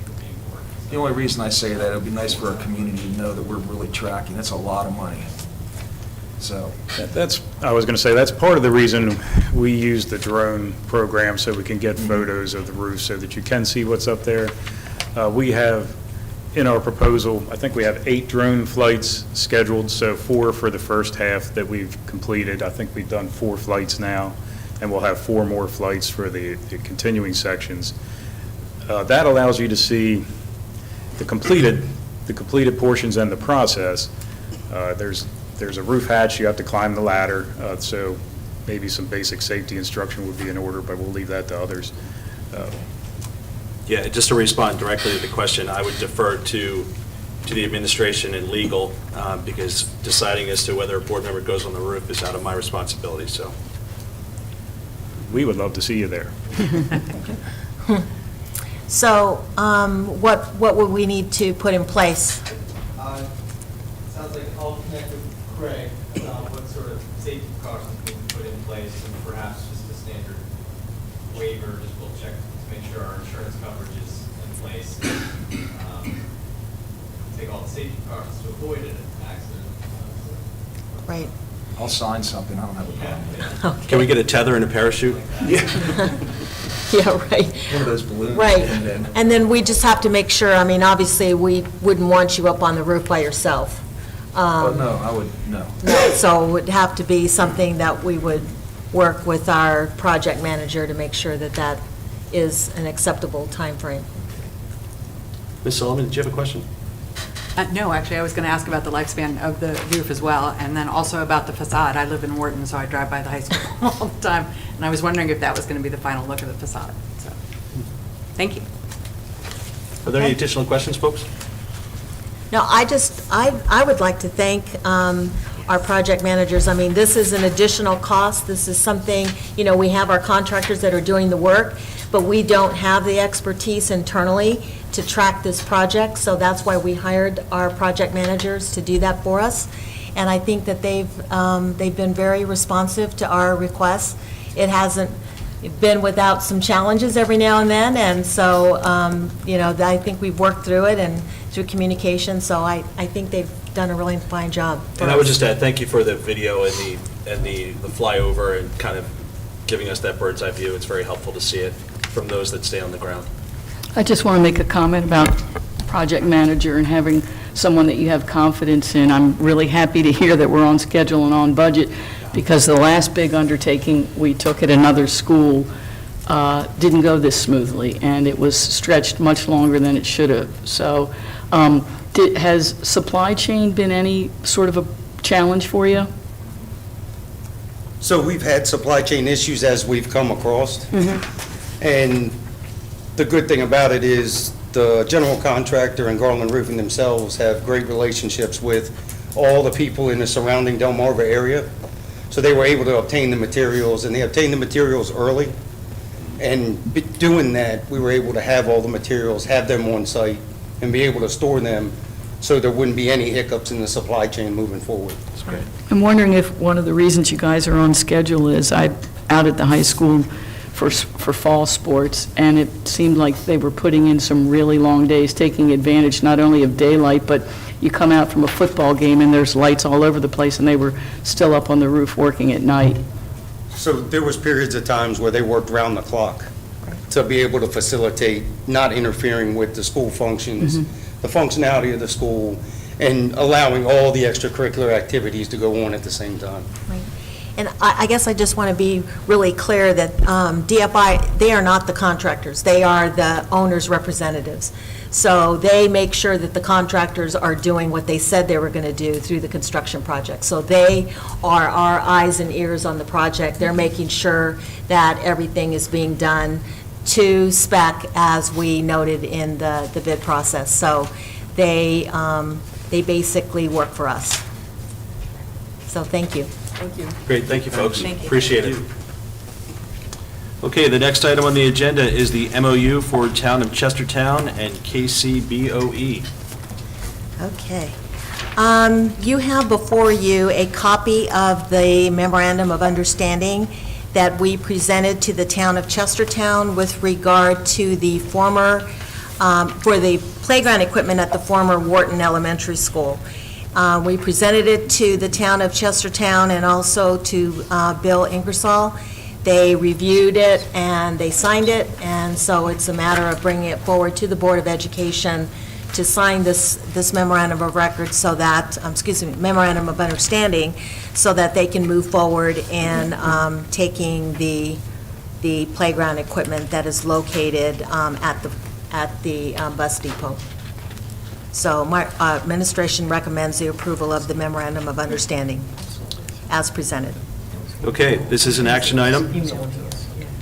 would be important. The only reason I say that, it would be nice for our community to know that we're really tracking. That's a lot of money. So, I was going to say, that's part of the reason we use the drone program, so we can get photos of the roof so that you can see what's up there. We have, in our proposal, I think we have 8 drone flights scheduled, so 4 for the first half that we've completed. I think we've done 4 flights now, and we'll have 4 more flights for the continuing sections. That allows you to see the completed portions and the process. There's a roof hatch, you have to climb the ladder, so maybe some basic safety instruction would be in order, but we'll leave that to others. Yeah, just to respond directly to the question, I would defer to the administration and legal, because deciding as to whether a board member goes on the roof is out of my responsibility, so. We would love to see you there. So what would we need to put in place? Sounds like I'll connect with Craig, what sort of safety precautions we can put in place, and perhaps just a standard waiver, just we'll check to make sure our insurance coverage is in place. Take all the safety precautions to avoid an accident. Right. I'll sign something, I don't have a problem. Can we get a tether and a parachute? Yeah, right. One of those balloons. Right. And then, And then we just have to make sure, I mean, obviously, we wouldn't want you up on the roof by yourself. oh, no, I would, no. So it would have to be something that we would work with our project manager to make sure that that is an acceptable timeframe. Ms. Sullivan, did you have a question? No, actually, I was going to ask about the lifespan of the roof as well, and then also about the facade. I live in Wharton, so I drive by the high school all the time, and I was wondering if that was going to be the final look of the facade. So, thank you. Are there any Okay. additional questions, folks? No, I would like to thank our project managers. I mean, this is an additional cost. This is something, you know, we have our contractors that are doing the work, but we don't have the expertise internally to track this project, so that's why we hired our project managers to do that for us. and I think that they've been very responsive to our requests. It hasn't been without some challenges every now and then, and so, I think we've worked through it and through communication, so I think they've done a really fine job. for And I would us. just add, thank you for the video and the flyover and kind of giving us that bird's eye view. It's very helpful to see it from those that stay on the ground. I just want to make a comment about project manager and having someone that you have confidence in. I'm really happy to hear that we're on schedule and on budget, because the last big undertaking we took at another school didn't go this smoothly, and it was stretched much longer than it should have. So has supply chain been any sort of a challenge for you? So we've had supply chain issues as we've come across. And the good thing about it is the general contractor and Garland Roofing themselves have great relationships with all the people in the surrounding Delmarva area. So they were able to obtain the materials, and they obtained the materials early. And doing that, we were able to have all the materials, have them on site, and be able to store them so there wouldn't be any hiccups in the supply chain moving forward. That's great. I'm wondering if one of the reasons you guys are on schedule is I'm out at the high school for fall sports, and it seemed like they were putting in some really long days, taking advantage not only of daylight, but you come out from a football game and there's lights all over the place, and they were still up on the roof working at night. So there was periods of times where they worked round the clock to be able to facilitate not interfering with the school functions, the functionality of the school, and allowing all the extracurricular activities to go on at the same time. Right. And I guess I just want to be really clear that DFI, they are not the contractors. They are the owner's representatives. So they make sure that the contractors are doing what they said they were going to do through the construction project. So they are our eyes and ears on the project. They're making sure that everything is being done to spec as we noted in the bid process. So they basically work for us. So thank you. Thank you. Great, thank you, folks. Thank you. Appreciate it. Okay, the next item on the agenda is the MOU for Town of Chestertown and KCBOE. Okay. You have before you a copy of the memorandum of understanding that we presented to the town of Chestertown with regard to the former, for the playground equipment at the former Wharton Elementary School. We presented it to the town of Chestertown and also to Bill Ingersoll. They reviewed it and they signed it, and so it's a matter of bringing it forward to the Board of Education to sign this memorandum of record so that, memorandum of understanding, so that they can move forward in taking the playground equipment that is located at the bus depot. So my administration recommends the approval of the memorandum of understanding as presented. Okay, this is an action item.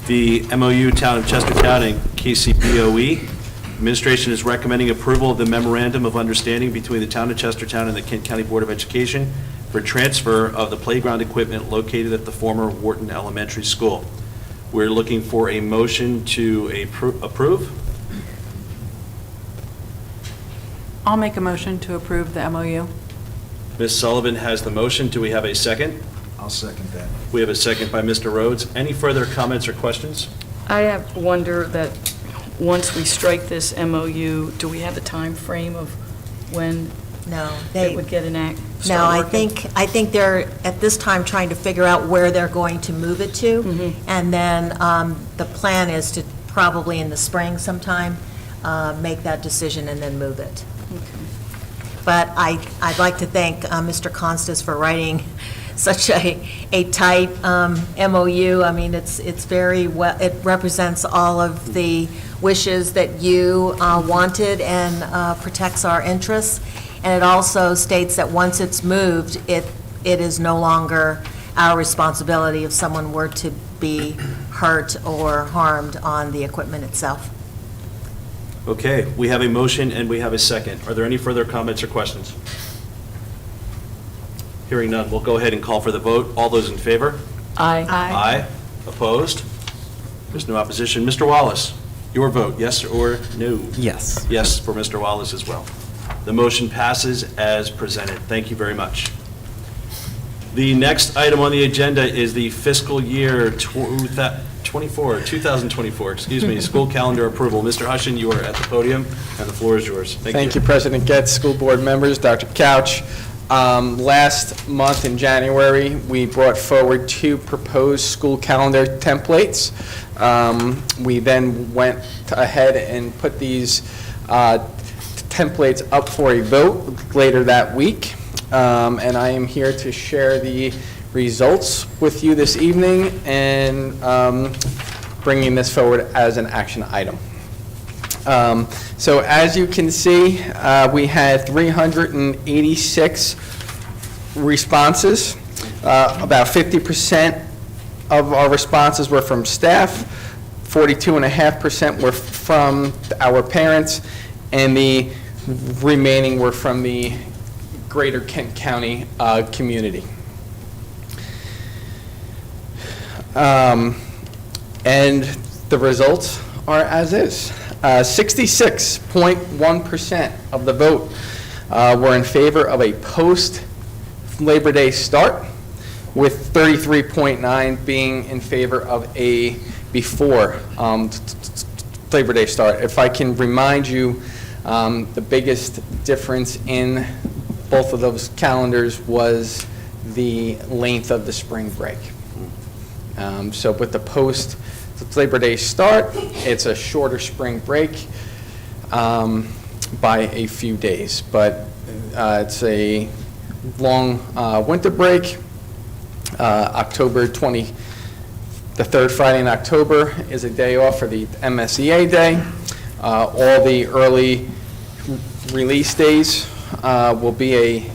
The MOU Town of Chestertown and KCBOE. Administration is recommending approval of the memorandum of understanding between the Town of Chestertown and the Kent County Board of Education for transfer of the playground equipment located at the former Wharton Elementary School. We're looking for a motion to approve. I'll make a motion to approve the MOU. Ms. Sullivan has the motion. Do we have a second? I'll second that. We have a second by Mr. Rhodes. Any further comments or questions? I wonder that once we strike this MOU, do we have a time frame of when No, it would get No, start I working? think they're, at this time, trying to figure out where they're going to move it to. And then the plan is to probably in the spring sometime, make that decision and then move it. But I'd like to thank Mr. Constas for writing such a tight MOU. I mean, it's very well, it represents all of the wishes that you wanted and protects our interests. And it also states that once it's moved, it is no longer our responsibility if someone were to be hurt or harmed on the equipment itself. Okay, we have a motion and we have a second. Are there any further comments or questions? Hearing none, we'll go ahead and call for the vote. All those in favor? Aye. Aye. Opposed? There's no opposition. Mr. Wallace, your vote, yes or no? Yes. Yes for Mr. Wallace as well. The motion passes as presented. Thank you very much. The next item on the agenda is the fiscal year 2024, excuse me, school calendar approval. Mr. Hushin, you are at the podium, and the floor is yours. Thank you, President Getz, school board members, Dr. Couch. Last month in January, we brought forward 2 proposed school calendar templates. We then went ahead and put these templates up for a vote later that week. And I am here to share the results with you this evening and bringing this forward as an action item. So as you can see, we had 386 responses. About 50% of our responses were from staff, 42.5% were from our parents, and the remaining were from the greater Kent County community. And the results are as is. 66.1% of the vote were in favor of a post-Labor Day start, with 33.9% being in favor of a before Labor Day start. If I can remind you, the biggest difference in both of those calendars was the length of the spring break. So with the post-Labor Day start, it's a shorter spring break by a few days, but it's a long winter break. October 20, the third Friday in October is a day off for the MSEA Day. All the early release days will be a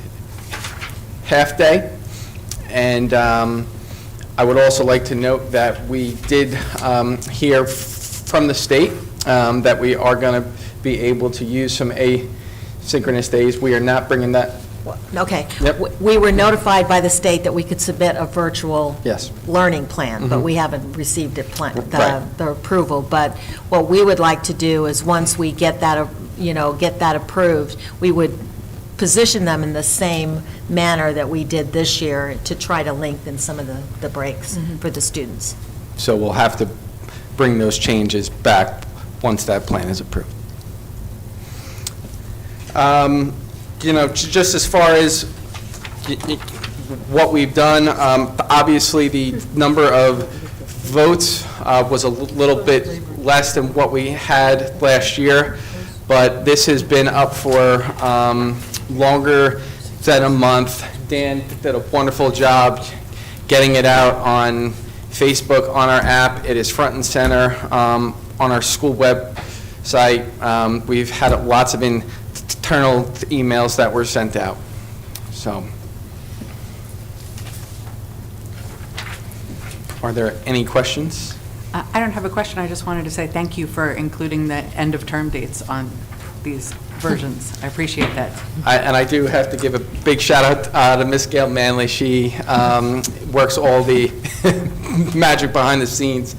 half day. And I would also like to note that we did hear from the state that we are going to be able to use some asynchronous days. We are not bringing that. Okay. Yep. We were notified by the state that we could submit a virtual Yes. learning plan, but Mhm. we haven't received it, Right. the approval. But what we would like to do is, once we get that, get that approved, we would position them in the same manner that we did this year to try to lengthen some of the breaks for the students. So we'll have to bring those changes back once that plan is approved. Just as far as what we've done, obviously the number of votes was a little bit less than what we had last year, but this has been up for longer than a month. Dan did a wonderful job getting it out on Facebook, on our app. It is front and center on our school website. We've had lots of internal emails that were sent out. So, are there any questions? I don't have a question. I just wanted to say thank you for including the end-of-term dates on these versions. I appreciate that. And I do have to give a big shout out to Miss Gail Manley. She works all the magic behind the scenes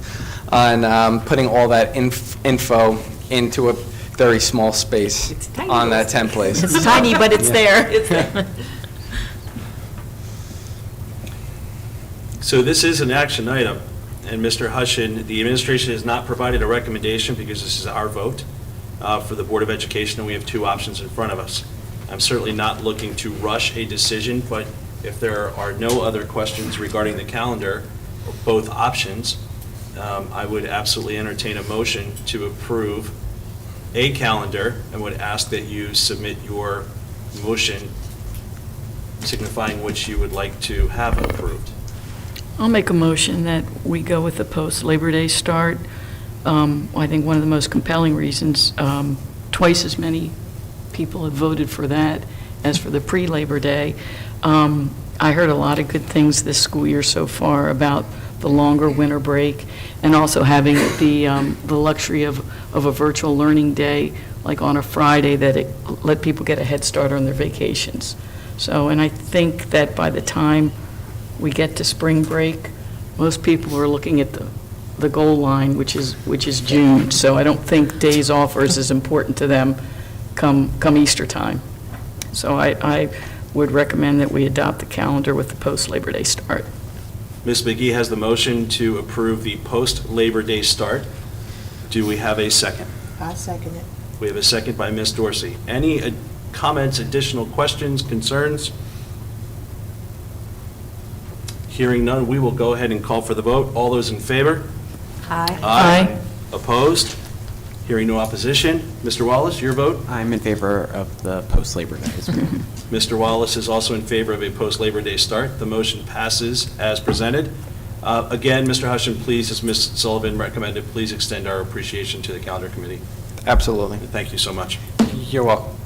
on putting all that info into a very small space on that template. It's tiny, but it's there. So this is an action item, and Mr. Hushin, the administration has not provided a recommendation because this is our vote for the Board of Education, and we have 2 options in front of us. I'm certainly not looking to rush a decision, but if there are no other questions regarding the calendar, or both options, I would absolutely entertain a motion to approve a calendar and would ask that you submit your motion signifying which you would like to have approved. I'll make a motion that we go with the post-Labor Day start. I think one of the most compelling reasons, twice as many people have voted for that as for the pre-Labor Day. I heard a lot of good things this school year so far about the longer winter break, and also having the luxury of a virtual learning day, like on a Friday, that it let people get a head start on their vacations. So, and I think that by the time we get to spring break, most people are looking at the goal line, which is June. So I don't think days off are as important to them come Easter time. So I would recommend that we adopt the calendar with the post-Labor Day start. Ms. McGee has the motion to approve the post-Labor Day start. Do we have a second? I second it. We have a second by Ms. Dorsey. Any comments, additional questions, concerns? Hearing none, we will go ahead and call for the vote. All those in favor? Aye. Aye. Opposed? Hearing no opposition. Mr. Wallace, your vote? I'm in favor of the post-Labor Day as well. Mr. Wallace is also in favor of a post-Labor Day start. The motion passes as presented. Again, Mr. Hushin, please, as Ms. Sullivan recommended, please extend our appreciation to the calendar committee. Absolutely. Thank you so much. You're welcome.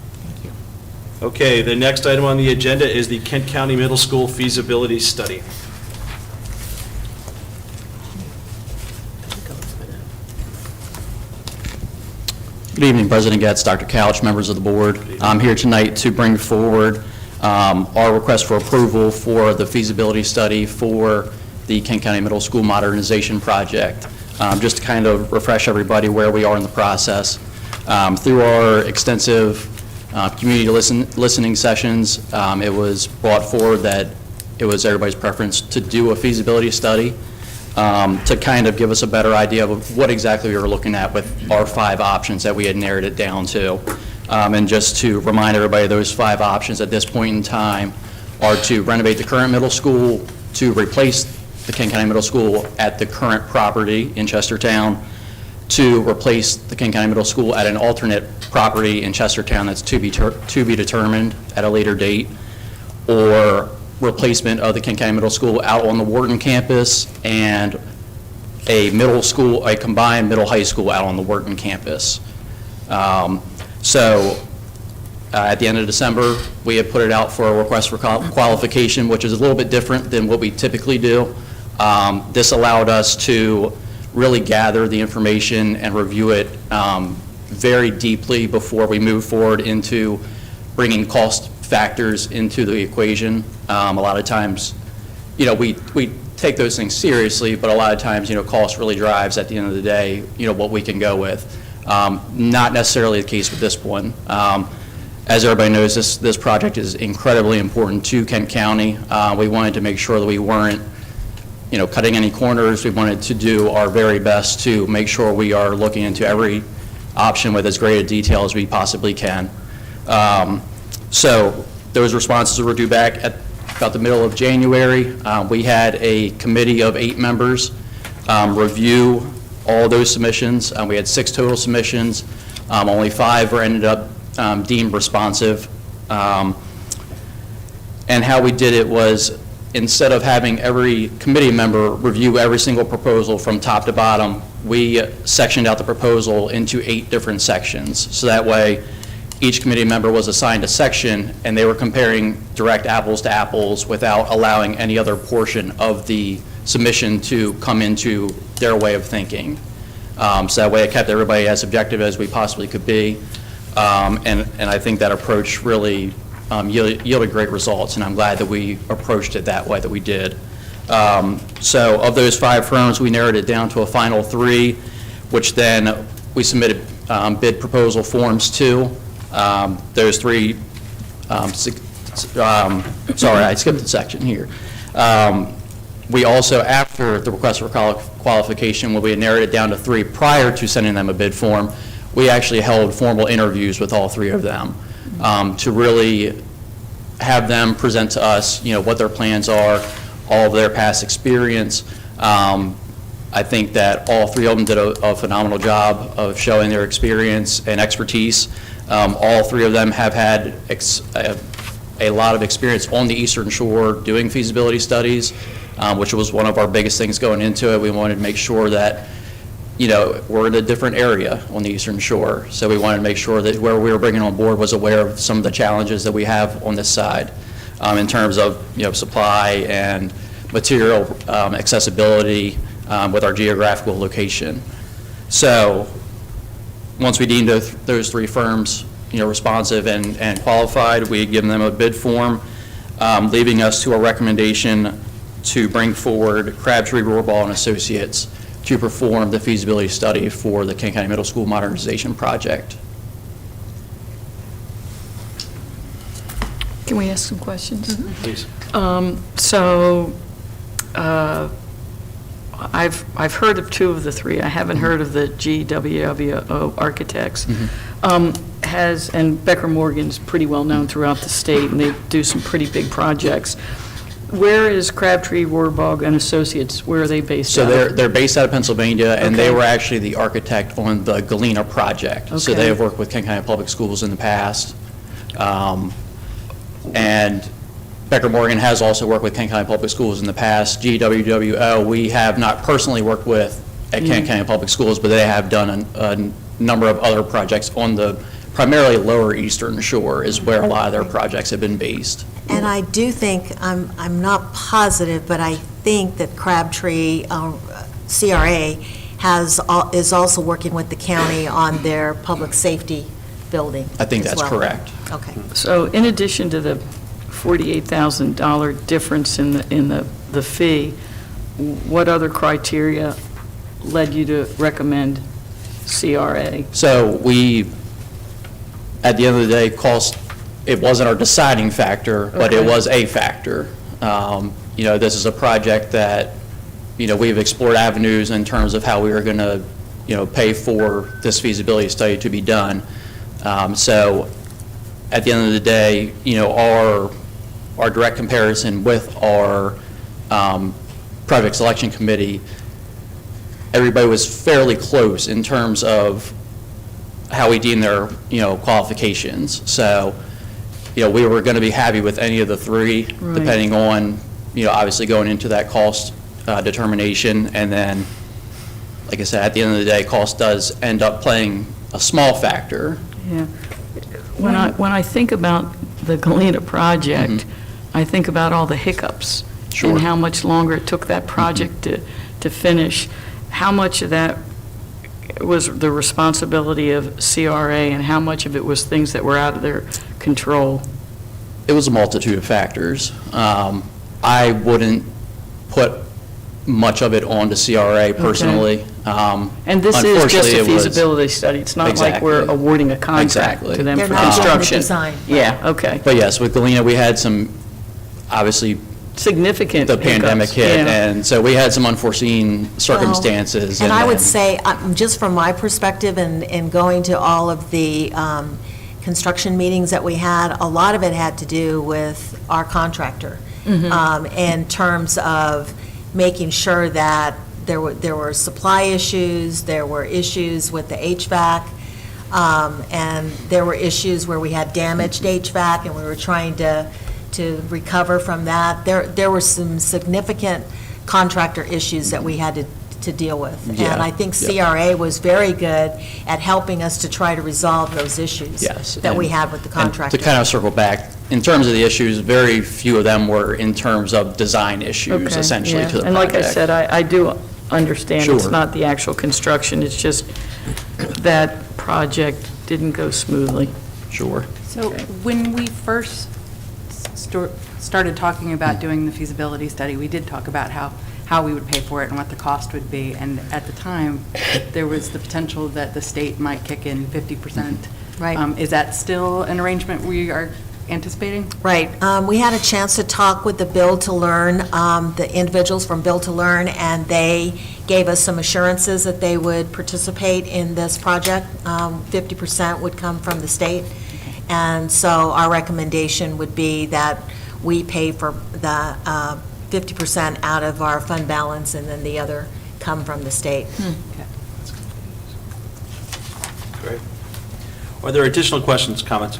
Okay, the next item on the agenda is the Kent County Middle School feasibility study. Good evening, President Getz, Dr. Couch, members of the board. I'm here tonight to bring forward our request for approval for the feasibility study for the Kent County Middle School Modernization Project. Just to kind of refresh everybody where we are in the process. Through our extensive community listening sessions, it was brought forward that it was everybody's preference to do a feasibility study to kind of give us a better idea of what exactly we were looking at with our 5 options that we had narrowed it down to. And just to remind everybody, those 5 options at this point in time are to renovate the current middle school, to replace the Kent County Middle School at the current property in Chestertown, to replace the Kent County Middle School at an alternate property in Chestertown that's to be determined at a later date, or replacement of the Kent County Middle School out on the Wharton campus and a middle school, a combined middle high school out on the Wharton campus. At the end of December, we had put it out for a request for qualification, which is a little bit different than what we typically do. This allowed us to really gather the information and review it very deeply before we move forward into bringing cost factors into the equation. A lot of times, we take those things seriously, but a lot of times, cost really drives at the end of the day, what we can go with. Not necessarily the case with this one. As everybody knows, this project is incredibly important to Kent County. We wanted to make sure that we weren't, cutting any corners. We wanted to do our very best to make sure we are looking into every option with as great a detail as we possibly can. So those responses were due back at about the middle of January. We had a committee of 8 members review all those submissions. We had 6 total submissions. Only 5 were ended up deemed responsive. And how we did it was, instead of having every committee member review every single proposal from top to bottom, we sectioned out the proposal into 8 different sections. So that way, each committee member was assigned a section, and they were comparing direct apples to apples without allowing any other portion of the submission to come into their way of thinking. So that way, it kept everybody as objective as we possibly could be. And I think that approach really yielded great results, and I'm glad that we approached it that way that we did. So of those 5 firms, we narrowed it down to a final 3, which then we submitted bid proposal forms to. Those 3, sorry, I skipped a section here. We also, after the request for qualification, when we had narrowed it down to 3 prior to sending them a bid form, we actually held formal interviews with all 3 of them to really have them present to us, what their plans are, all of their past experience. I think that all 3 of them did a phenomenal job of showing their experience and expertise. All 3 of them have had a lot of experience on the Eastern Shore doing feasibility studies, which was one of our biggest things going into it. We wanted to make sure that, we're in a different area on the Eastern Shore. So we wanted to make sure that whoever we were bringing on board was aware of some of the challenges that we have on this side in terms of, supply and material accessibility with our geographical location. So once we deemed those 3 firms, responsive and qualified, we had given them a bid form, leaving us to a recommendation to bring forward Crabtree, Rohrball, and Associates to perform the feasibility study for the Kent County Middle School Modernization Project. Can we ask some questions? Please. So, I've heard of two of the three. I haven't heard of the GWO Architects. And Becker Morgan's pretty well known throughout the state, and they do some pretty big projects. Where is Crabtree, Rohrbach and Associates? Where are they based So out of? they're based out of Pennsylvania, and they Okay. were actually the architect on the Galena project. So Okay. they have worked with Kent County Public Schools in the past. And Becker Morgan has also worked with Kent County Public Schools in the past. GWWO, we have not personally worked with at Kent County Public Schools, but they have done a number of other projects on the primarily lower eastern shore is where a lot of their projects have been based. And I do think, I'm not positive, but I think that Crabtree, CRA, is also working with the county on their public safety building I think as that's well. correct. Okay. So in addition to the $48,000 difference in the fee, what other criteria led you to recommend CRA? So we, at the end of the day, cost, it wasn't our deciding factor, but it Okay. was a factor. This is a project that, we've explored avenues in terms of how we were going to, pay for this feasibility study to be done. So at the end of the day, our direct comparison with our project selection committee, everybody was fairly close in terms of how we deem their, qualifications. So, we were going to be happy with any of the three, Right. depending on, obviously going into that cost determination. And then, like I said, at the end of the day, cost does end up playing a small factor. Yeah. When I think about the Galena project, I think about all the hiccups. Sure. And how much longer it took that project to finish. How much of that was the responsibility of CRA, and how much of it was things that were out of their control? It was a multitude of factors. I wouldn't put much of it onto CRA personally. And this is just Unfortunately, a it was- feasibility study. It's not like we're Exactly. awarding a contract Exactly. to them They're for not doing the construction. design. Yeah, okay. But yes, with Galena, we had some, obviously, Significant the pandemic hiccups, hit, yeah. and so we had some unforeseen circumstances. And I would then- say, just from my perspective and going to all of the construction meetings that we had, a lot of it had to do with our contractor, in terms of making sure that there were supply issues, there were issues with the HVAC, and there were issues where we had damaged HVAC, and we were trying to recover from that. There were some significant contractor issues that we had to deal with. Yeah, And I think yeah. CRA was very good at helping us to try to resolve those issues Yes. that we and- had with the and contractor. To kind of circle back, in terms of the issues, very few of them were in terms of design issues, Okay, essentially, yeah. to the And like I project. said, I do understand it's Sure. not the actual construction, it's just that project didn't go smoothly. Sure. So when we first started talking about doing the feasibility study, we did talk about how we would pay for it and what the cost would be. And at the time, there was the potential that the state might kick in 50%. Right. Is that still an arrangement we are anticipating? Right. We had a chance to talk with the Build to Learn, the individuals from Build to Learn, and they gave us some assurances that they would participate in this project. 50% would come from the state. And so our recommendation would be that we pay for the 50% out of our fund balance, and then the other come from the state. Great. Are there additional questions, comments?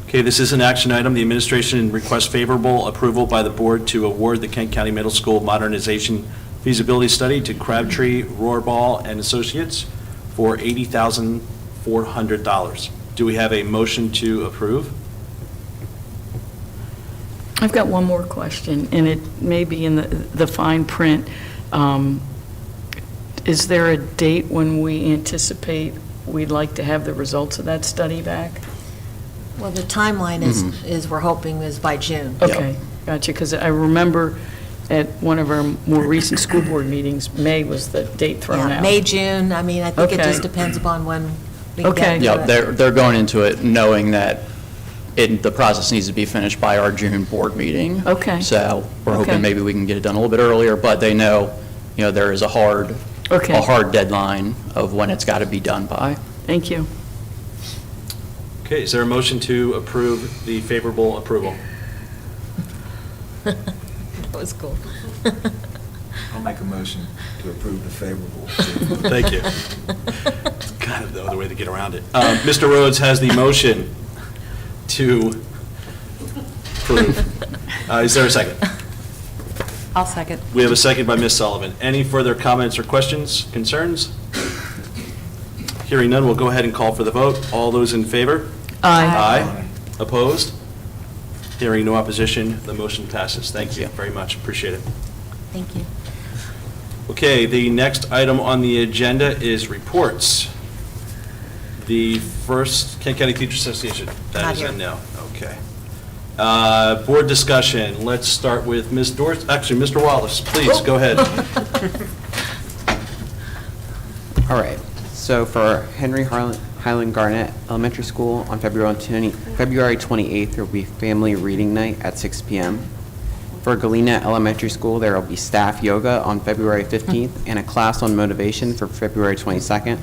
Okay, this is an action item. The administration requests favorable approval by the board to award the Kent County Middle School Modernization Feasibility Study to Crabtree, Rohrbach and Associates for $80,400. Do we have a motion to approve? I've got one more question, and it may be in the fine print. Is there a date when we anticipate we'd like to have the results of that study back? Well, the timeline is we're hoping is by June. Okay, gotcha, because I remember at one of our more recent school board meetings, May was the date thrown Yeah, out. May, June, I think it Okay. just depends upon when we can Okay. get Yeah, to it. they're going into it knowing that the process needs to be finished by our June board meeting. Okay. So we're Okay. hoping maybe we can get it done a little bit earlier, but they know, there is a hard deadline of when it's got to be done by. Thank you. Okay, is there a motion to approve the favorable approval? That was cool. I'll make a motion to approve the favorable. Thank you. Kind of the other way to get around it. Mr. Rhodes has the motion to approve. Is there a second? I'll second. We have a second by Ms. Sullivan. Any further comments or questions, concerns? Hearing none, we'll go ahead and call for the vote. All those in favor? Aye. Opposed? Hearing no opposition, the motion passes. Thank you very much. Appreciate it. Thank you. Okay, the next item on the agenda is reports. The first, Kent County Teachers Association. That Not is here. a no. Okay. Board discussion. Let's start with Ms. Actually, Mr. Wallace, please, go ahead. All right, so for Henry Highland Garnett Elementary School on February 28th, there will be family reading night at 6 p.m. For Galena Elementary School, there will be staff yoga on February 15th and a class on motivation for February 22nd.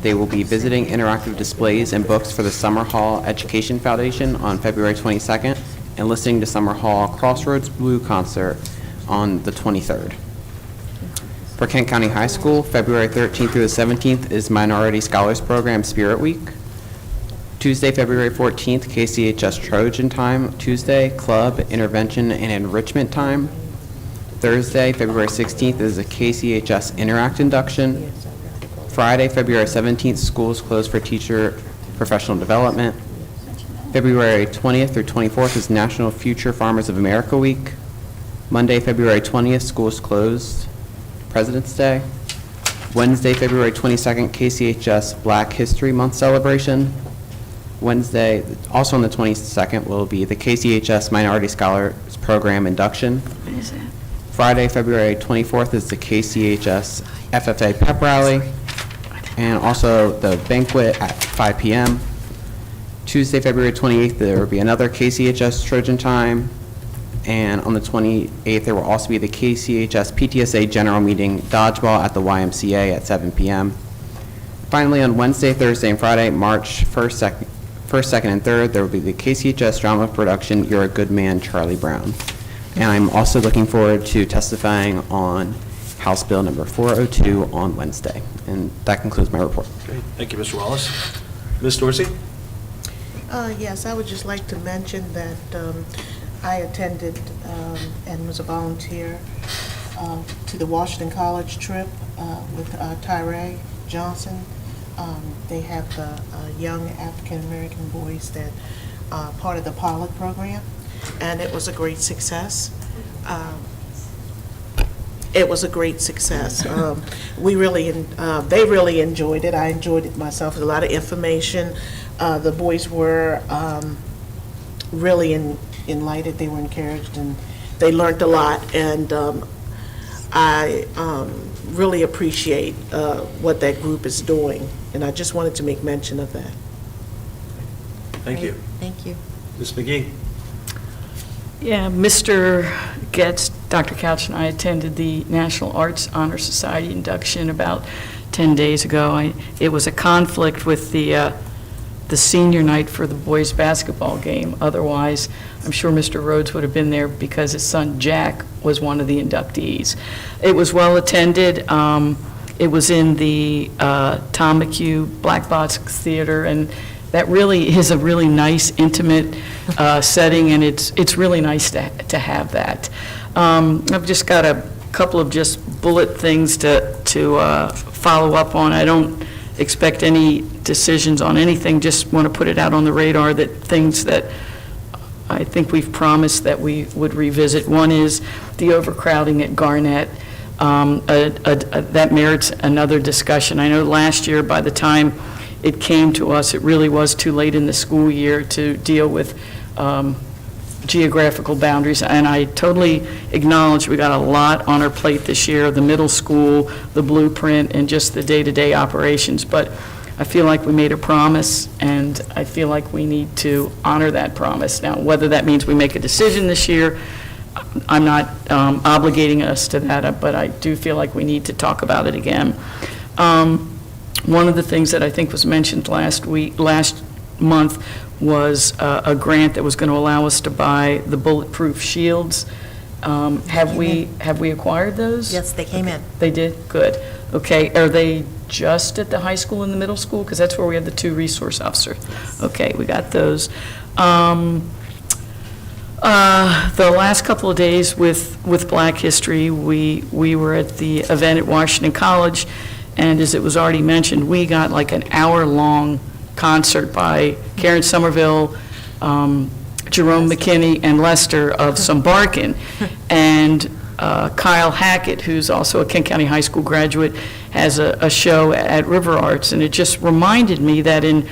They will be visiting interactive displays and books for the Summer Hall Education Foundation on February 22nd and listening to Summer Hall Crossroads Blue concert on the 23rd. For Kent County High School, February 13th through the 17th is Minority Scholars Program Spirit Week. Tuesday, February 14th, KCHS Trojan Time. Tuesday, Club, Intervention, and Enrichment Time. Thursday, February 16th is a KCHS Interact Induction. Friday, February 17th, schools closed for teacher professional development. February 20th through 24th is National Future Farmers of America Week. Monday, February 20th, schools closed. President's Day. Wednesday, February 22nd, KCHS Black History Month celebration. Wednesday, also on the 22nd, will be the KCHS Minority Scholars Program induction. What is that? Friday, February 24th is the KCHS FFA Pep Rally, and also the banquet at 5 p.m. Tuesday, February 28th, there will be another KCHS Trojan Time, and on the 28th, there will also be the KCHS PTSA General Meeting Dodgeball at the YMCA at 7 p.m. Finally, on Wednesday, Thursday, and Friday, March 1st, 2nd, and 3rd, there will be the KCHS drama production, You're a Good Man, Charlie Brown. And I'm also looking forward to testifying on House Bill number 402 on Wednesday. And that concludes my report. Great. Thank you, Mr. Wallace. Ms. Dorsey? Yes, I would just like to mention that I attended and was a volunteer to the Washington College trip with Tyree Johnson. They have young African-American boys that are part of the pilot program, and it was a great success. It was a great success. They really enjoyed it. I enjoyed it myself. There's a lot of information. The boys were really enlightened. They were encouraged, and they learned a lot. And I really appreciate what that group is doing, and I just wanted to make mention of that. Thank you. Thank you. Ms. McGee? Yeah, Mr. Getz, Dr. Couch, and I attended the National Arts Honor Society induction about 10 days ago. It was a conflict with the senior night for the boys' basketball game. Otherwise, I'm sure Mr. Rhodes would have been there because his son Jack was one of the inductees. It was well attended. It was in the Tom McHugh Black Box Theater, and that really is a really nice, intimate setting, and it's really nice to have that. I've just got a couple of just bullet things to follow up on. I don't expect any decisions on anything, just want to put it out on the radar that things that I think we've promised that we would revisit. One is the overcrowding at Garnett. That merits another discussion. I know last year, by the time it came to us, it really was too late in the school year to deal with geographical boundaries, and I totally acknowledge we got a lot on our plate this year, the middle school, the blueprint, and just the day-to-day operations. But I feel like we made a promise, and I feel like we need to honor that promise. Now, whether that means we make a decision this year, I'm not obligating us to that, but I do feel like we need to talk about it again. One of the things that I think was mentioned last month was a grant that was going to allow us to buy the bulletproof shields. Have we acquired those? Yes, they came in. They did? Good. Okay, are they just at the high school and the middle school? Because that's where we have the 2 resource officers. Okay, we got those. The last couple of days with Black History, we were at the event at Washington College, and as it was already mentioned, we got like an hour-long concert by Karen Somerville, Jerome McKinney, and Lester of Sumbarkan. And Kyle Hackett, who's also a Kent County High School graduate, has a show at River Arts, and it just reminded me that in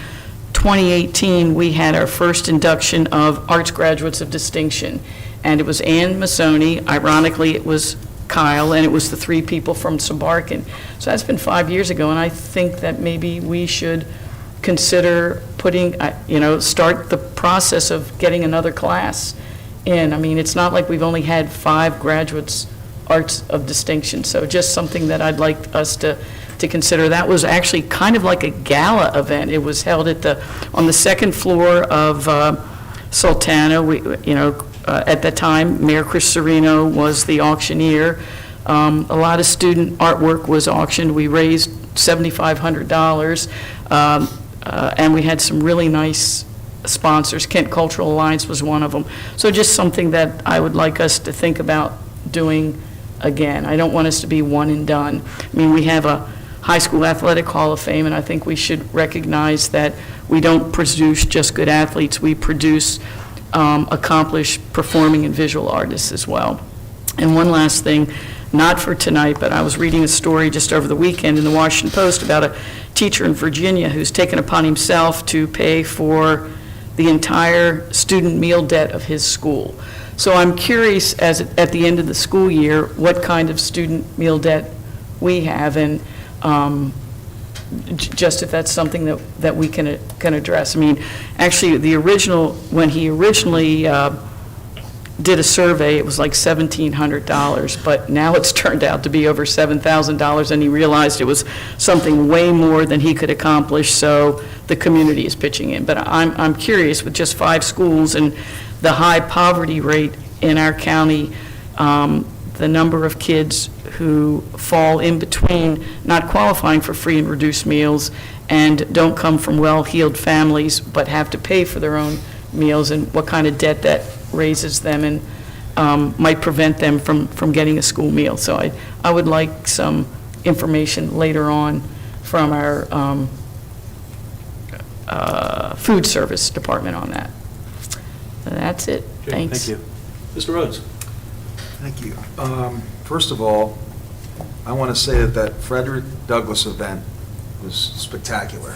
2018, we had our first induction of Arts Graduates of Distinction, and it was Ann Massoni, ironically, it was Kyle, and it was the 3 people from Sumbarkan. So that's been 5 years ago, and I think that maybe we should consider putting, start the process of getting another class in. I mean, it's not like we've only had 5 graduates Arts of Distinction, so just something that I'd like us to consider. That was actually kind of like a gala event. It was held on the 2nd floor of Sultana. At that time, Mayor Chris Serino was the auctioneer. A lot of student artwork was auctioned. We raised $7,500, and we had some really nice sponsors. Kent Cultural Alliance was one of them. So just something that I would like us to think about doing again. I don't want us to be one and done. I mean, we have a High School Athletic Hall of Fame, and I think we should recognize that we don't produce just good athletes. We produce accomplished performing and visual artists as well. And one last thing, not for tonight, but I was reading a story just over the weekend in the Washington Post about a teacher in Virginia who's taken upon himself to pay for the entire student meal debt of his school. So I'm curious, at the end of the school year, what kind of student meal debt we have, and just if that's something that we can address. I mean, actually, when he originally did a survey, it was like $1,700, but now it's turned out to be over $7,000, and he realized it was something way more than he could accomplish, so the community is pitching in. But I'm curious, with just 5 schools and the high poverty rate in our county, the number of kids who fall in between not qualifying for free and reduced meals and don't come from well-heeled families but have to pay for their own meals, and what kind of debt that raises them and might prevent them from getting a school meal. So I would like some information later on from our food service department on that. That's it. Okay, Thanks. Thank you. Mr. Rhodes? Thank you. First of all, I want to say that Frederick Douglass event was spectacular.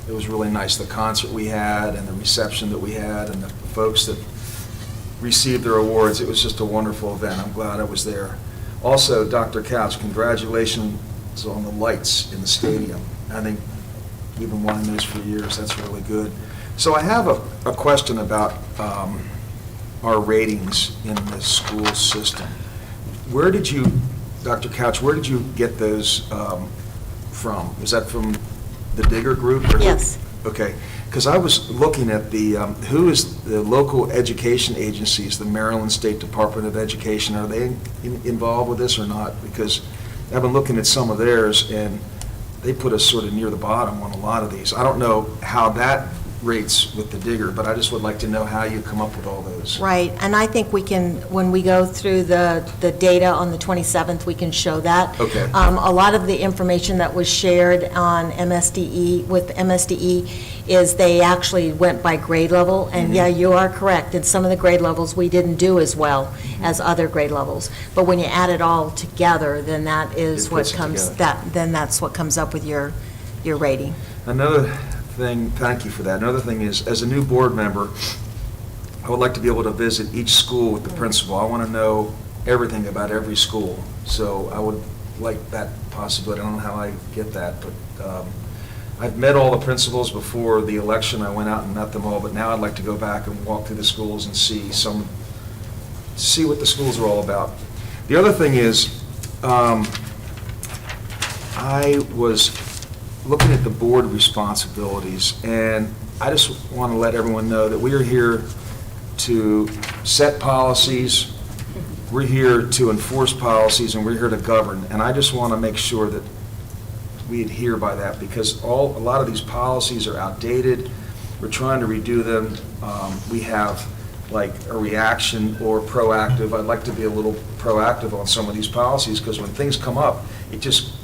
It was really nice, the concert we had and the reception that we had and the folks that received their awards. It was just a wonderful event. I'm glad I was there. Also, Dr. Couch, congratulations on the lights in the stadium. I think we've been wanting those for years. That's really good. So I have a question about our ratings in the school system. Where did you, Dr. Couch, where did you get those from? Was that from the Digger Group? Or Yes. Okay, because I was looking at the, who is the local education agencies, the Maryland State Department of Education, are they involved with this or not? Because I've been looking at some of theirs, and they put us sort of near the bottom on a lot of these. I don't know how that rates with the Digger, but I just would like to know how you come up with all those. Right, and I think we can, when we go through the data on the 27th, we can show that. Okay. A lot of the information that was shared on MSDE, with MSDE, is they actually went by grade level, and yeah, you are correct, in some of the grade levels, we didn't do as well as other grade levels. But when you add it all together, then that is It what puts it comes, together. then that's what comes up with your rating. Another thing, thank you for that. Another thing is, as a new board member, I would like to be able to visit each school with the principal. I want to know everything about every school. So I would like that possibility. I don't know how I get that, but I've met all the principals before the election. I went out and met them all, but now I'd like to go back and walk through the schools and see what the schools are all about. The other thing is, I was looking at the board responsibilities, and I just want to let everyone know that we are here to set policies, we're here to enforce policies, and we're here to govern. And I just want to make sure that we adhere by that, because a lot of these policies are outdated. We're trying to redo them. We have like a reaction or proactive. I'd like to be a little proactive on some of these policies, because when things come up, it just,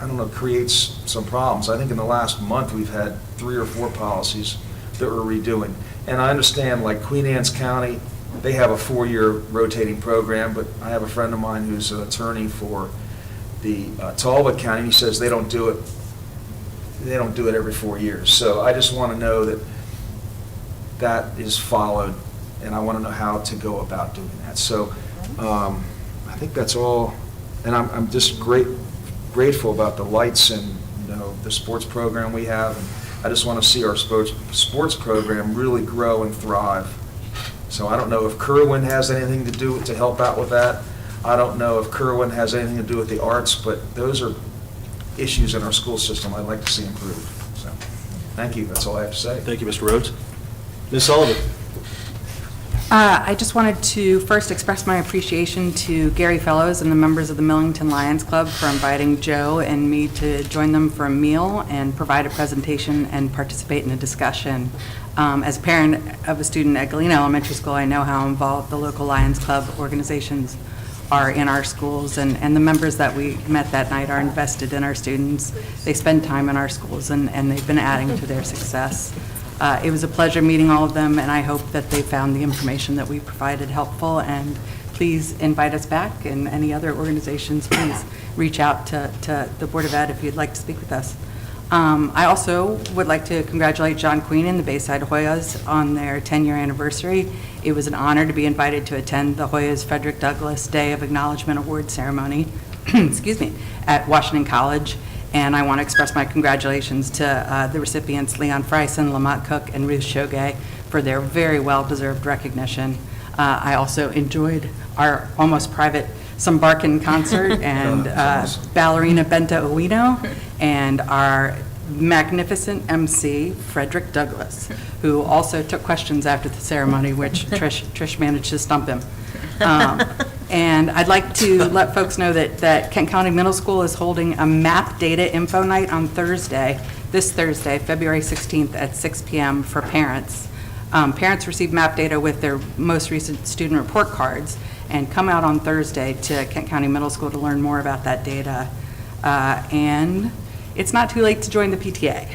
I don't know, creates some problems. I think in the last month, we've had 3 or 4 policies that we're redoing. And I understand, like Queen Anne's County, they have a 4-year rotating program, but I have a friend of mine who's an attorney for the Talbot County. He says they don't do it every 4 years. So I just want to know that that is followed, and I want to know how to go about doing that. So I think that's all, and I'm just grateful about the lights and, the sports program we have. And I just want to see our sports program really grow and thrive. So I don't know if Kerwin has anything to do to help out with that. I don't know if Kerwin has anything to do with the arts, but those are issues in our school system I'd like to see improved. So, thank you. That's all I have to say. Thank you, Mr. Rhodes. Ms. Sullivan? I just wanted to first express my appreciation to Gary Fellows and the members of the Millington Lions Club for inviting Joe and me to join them for a meal and provide a presentation and participate in a discussion. As a parent of a student at Galena Elementary School, I know how involved the local Lions Club organizations are in our schools, and the members that we met that night are invested in our students. They spend time in our schools, and they've been adding to their success. It was a pleasure meeting all of them, and I hope that they found the information that we provided helpful, and please invite us back, and any other organizations, please reach out to the Board of Ed if you'd like to speak with us. I also would like to congratulate John Queen and the Bayside Hoyas on their 10-year anniversary. It was an honor to be invited to attend the Hoyas Frederick Douglass Day of Acknowledgement Award ceremony excuse me, at Washington College. And I want to express my congratulations to the recipients, Leon Freisen, Lamont Cook, and Ruth Shogay, for their very well-deserved recognition. I also enjoyed our almost private Sumbarkan concert and ballerina Benta Owino, and our magnificent MC, Frederick Douglass, who also took questions after the ceremony, which Trish managed to stump him. And I'd like to let folks know that Kent County Middle School is holding a MAP Data Info Night on this Thursday, February 16th at 6 p.m. for parents. Parents receive MAP data with their most recent student report cards, and come out on Thursday to Kent County Middle School to learn more about that data. And it's not too late to join the PTA.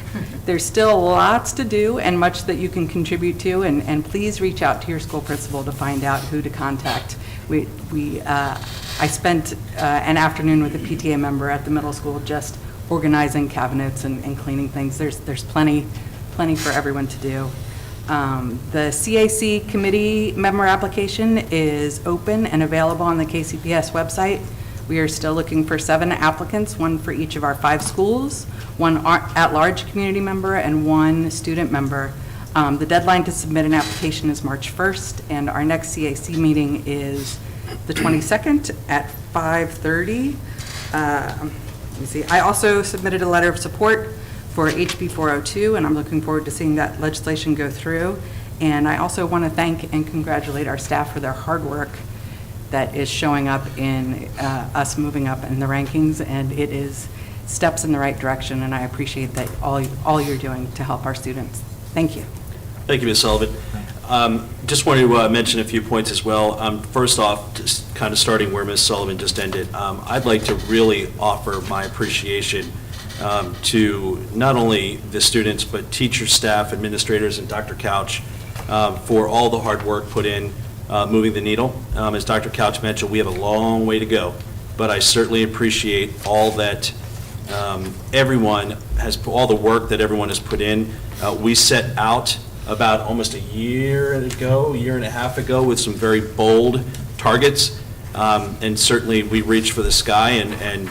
There's still lots to do and much that you can contribute to, and please reach out to your school principal to find out who to contact. I spent an afternoon with a PTA member at the middle school just organizing cabinets and cleaning things. There's plenty for everyone to do. The CAC committee member application is open and available on the KCPS website. We are still looking for 7 applicants, 1 for each of our 5 schools, 1 at-large community member, and 1 student member. The deadline to submit an application is March 1st, and our next CAC meeting is the 22nd at 5:30. Let me see. I also submitted a letter of support for HB 402, and I'm looking forward to seeing that legislation go through. And I also want to thank and congratulate our staff for their hard work that is showing up in us moving up in the rankings, and it is steps in the right direction, and I appreciate that all you're doing to help our students. Thank you. Thank you, Ms. Sullivan. Just want to mention a few points as well. First off, just kind of starting where Ms. Sullivan just ended, I'd like to really offer my appreciation to not only the students, but teachers, staff, administrators, and Dr. Couch for all the hard work put in moving the needle. As Dr. Couch mentioned, we have a long way to go, but I certainly appreciate all that everyone has, all the work that everyone has put in. We set out about almost a year and a half ago, with some very bold targets, and certainly we reached for the sky, and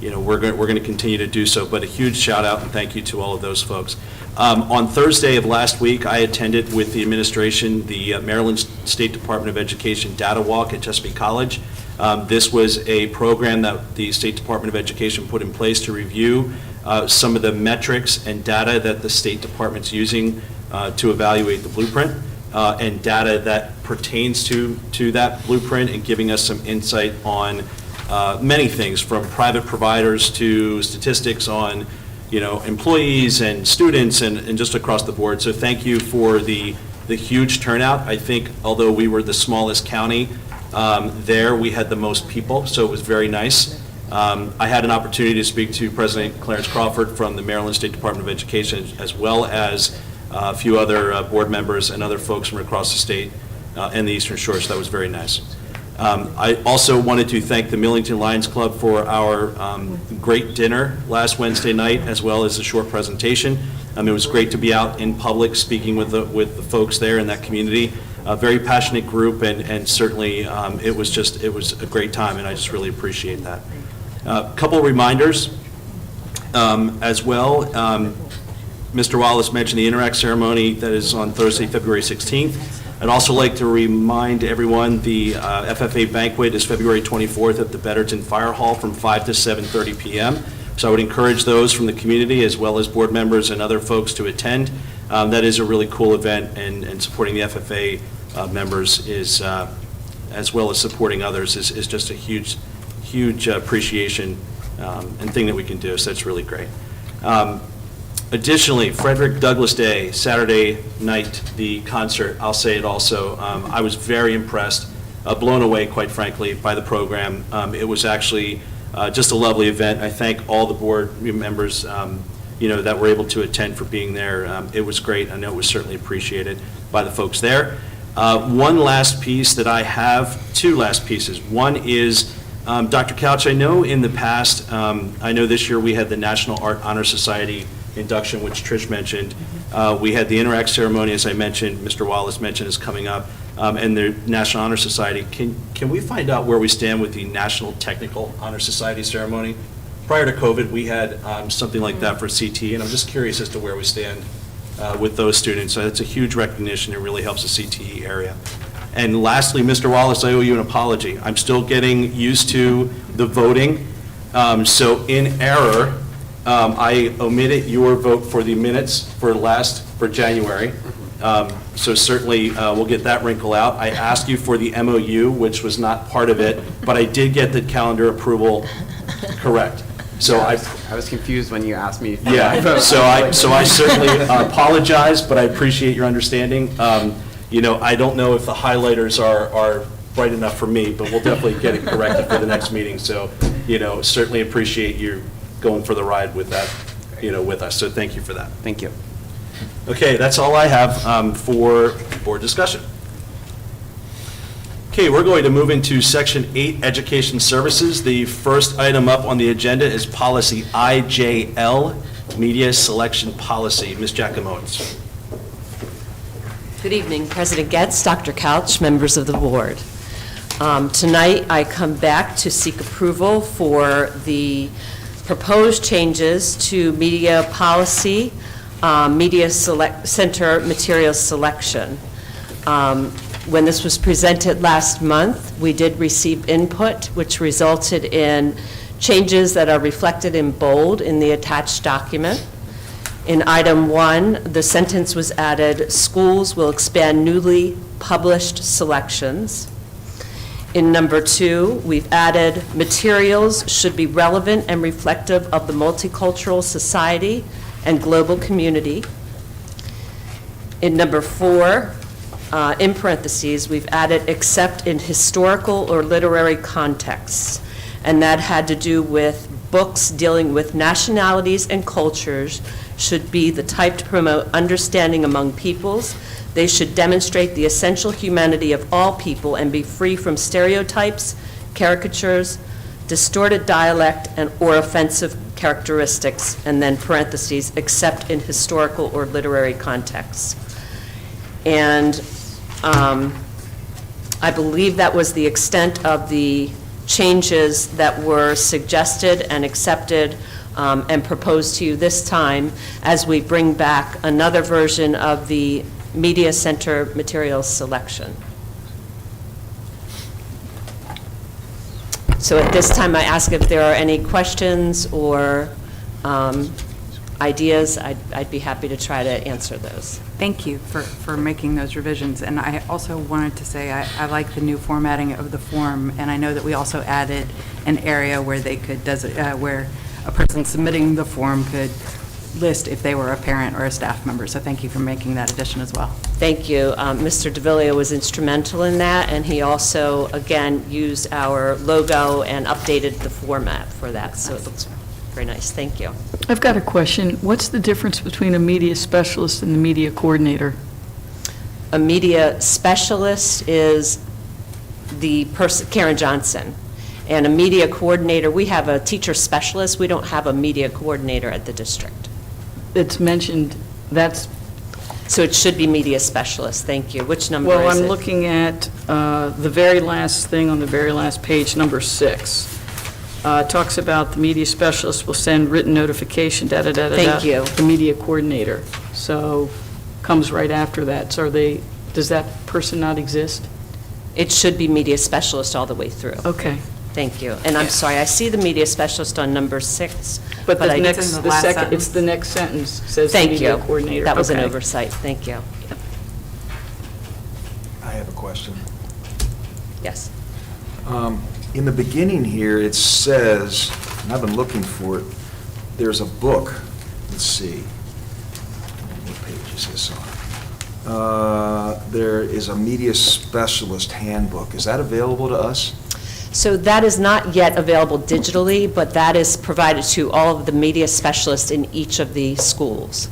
we're going to continue to do so. But a huge shout out and thank you to all of those folks. On Thursday of last week, I attended with the administration the Maryland State Department of Education Data Walk at Chesapeake College. This was a program that the State Department of Education put in place to review some of the metrics and data that the State Department's using to evaluate the blueprint, and data that pertains to that blueprint, and giving us some insight on many things, from private providers to statistics on, employees and students and just across the board. So thank you for the huge turnout. I think although we were the smallest county, there we had the most people, so it was very nice. I had an opportunity to speak to President Clarence Crawford from the Maryland State Department of Education, as well as a few other board members and other folks from across the state and the Eastern Shore, so that was very nice. I also wanted to thank the Millington Lions Club for our great dinner last Wednesday night, as well as a short presentation. It was great to be out in public speaking with the folks there in that community. A very passionate group, and certainly it was a great time, and I just really appreciate that. A couple of reminders as well. Mr. Wallace mentioned the Interact ceremony that is on Thursday, February 16th. I'd also like to remind everyone the FFA banquet is February 24th at the Betterton Fire Hall from 5 to 7:30 p.m. So I would encourage those from the community, as well as board members and other folks, to attend. That is a really cool event, and supporting the FFA members is, as well as supporting others, is just a huge appreciation and thing that we can do, so that's really great. Additionally, Frederick Douglass Day, Saturday night, the concert, I'll say it also, I was very impressed, blown away, quite frankly, by the program. It was actually just a lovely event. I thank all the board members that were able to attend for being there. It was great. I know it was certainly appreciated by the folks there. One last piece that I have, two last pieces. One is, Dr. Couch, I know in the past, I know this year we had the National Art Honor Society induction, which Trish mentioned. We had the Interact ceremony, as I mentioned, Mr. Wallace mentioned, is coming up, and the National Honor Society. Can we find out where we stand with the National Technical Honor Society ceremony? Prior to COVID, we had something like that for CT, and I'm just curious as to where we stand with those students. So it's a huge recognition. It really helps the CTE area. And lastly, Mr. Wallace, I owe you an apology. I'm still getting used to the voting. So in error, I omitted your vote for the minutes for January. So certainly we'll get that wrinkle out. I asked you for the MOU, which was not part of it, but I did get the calendar approval correct. So I was confused when you asked me. Yeah, so I certainly apologize, but I appreciate your understanding. I don't know if the highlighters are bright enough for me, but we'll definitely get it corrected for the next meeting. So, certainly appreciate you going for the ride with that, with us. So thank you for that. Thank you. Okay, that's all I have for board discussion. Okay, we're going to move into Section 8, Education Services. The first item up on the agenda is Policy IJL, Media Selection Policy. Ms. Jacomowitz. Good evening, President Getz, Dr. Couch, members of the board. Tonight, I come back to seek approval for the proposed changes to media policy, media center material selection. When this was presented last month, we did receive input, which resulted in changes that are reflected in bold in the attached document. In item 1, the sentence was added, "Schools will expand newly published selections." In number 2, we've added, "Materials should be relevant and reflective of the multicultural society and global community." In number 4, in parentheses, we've added, "except in historical or literary contexts." And that had to do with books dealing with nationalities and cultures should be the type to promote understanding among peoples. They should demonstrate the essential humanity of all people and be free from stereotypes, caricatures, distorted dialect, or offensive characteristics, and then parentheses, "except in historical or literary contexts." And I believe that was the extent of the changes that were suggested and accepted and proposed to you this time as we bring back another version of the Media Center materials selection. So at this time, I ask if there are any questions or ideas. I'd be happy to try to answer those. Thank you for making those revisions. And I also wanted to say I like the new formatting of the form, and I know that we also added an area where they could, where a person submitting the form could list if they were a parent or a staff member. So thank you for making that addition as well. Thank you. Mr. DeVillio was instrumental in that, and he also, again, used our logo and updated the format for that, so it looks very nice. Thank you. I've got a question. What's the difference between a media specialist and the media coordinator? A media specialist is the person, Karen Johnson, and a media coordinator, we have a teacher specialist. We don't have a media coordinator at the district. It's mentioned, that's... So it should be media specialist. Thank you. Which number is it? Well, I'm looking at the very last thing on the very last page, number 6. It talks about the media specialist will send written notification, da-da-da-da-da. Thank you. The media coordinator. So comes right after that. So does that person not exist? It should be media specialist all the way through. Okay. Thank you. And I'm sorry, I see the media specialist on number 6. But the I- next, It's in the the last second, sentence. it's the next sentence, says the Thank media you. coordinator. That was an Okay. oversight. Thank you. I have a question. Yes. In the beginning here, it says, and I've been looking for it, there's a book. Let's see. What page is this on? There is a media specialist handbook. Is that available to us? So that is not yet available digitally, but that is provided to all of the media specialists in each of the schools.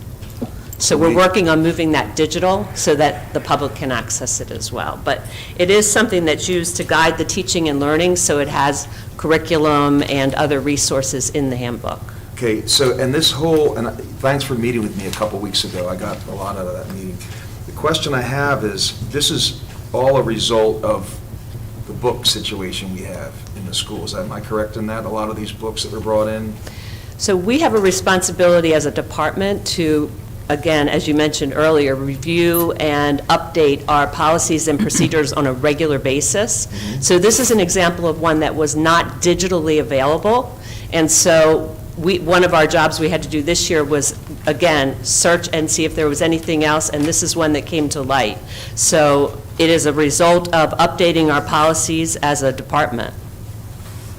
So we're working on moving that digital so that the public can access it as well. But it is something that's used to guide the teaching and learning, so it has curriculum and other resources in the handbook. Okay, so, and this whole, and thanks for meeting with me a couple weeks ago. I got a lot out of that meeting. The question I have is, this is all a result of the book situation we have in the schools. Am I correct in that? A lot of these books that were brought in? So we have a responsibility as a department to, again, as you mentioned earlier, review and update our policies and procedures on a regular basis. So this is an example of one that was not digitally available. And so one of our jobs we had to do this year was, again, search and see if there was anything else, and this is one that came to light. So it is a result of updating our policies as a department.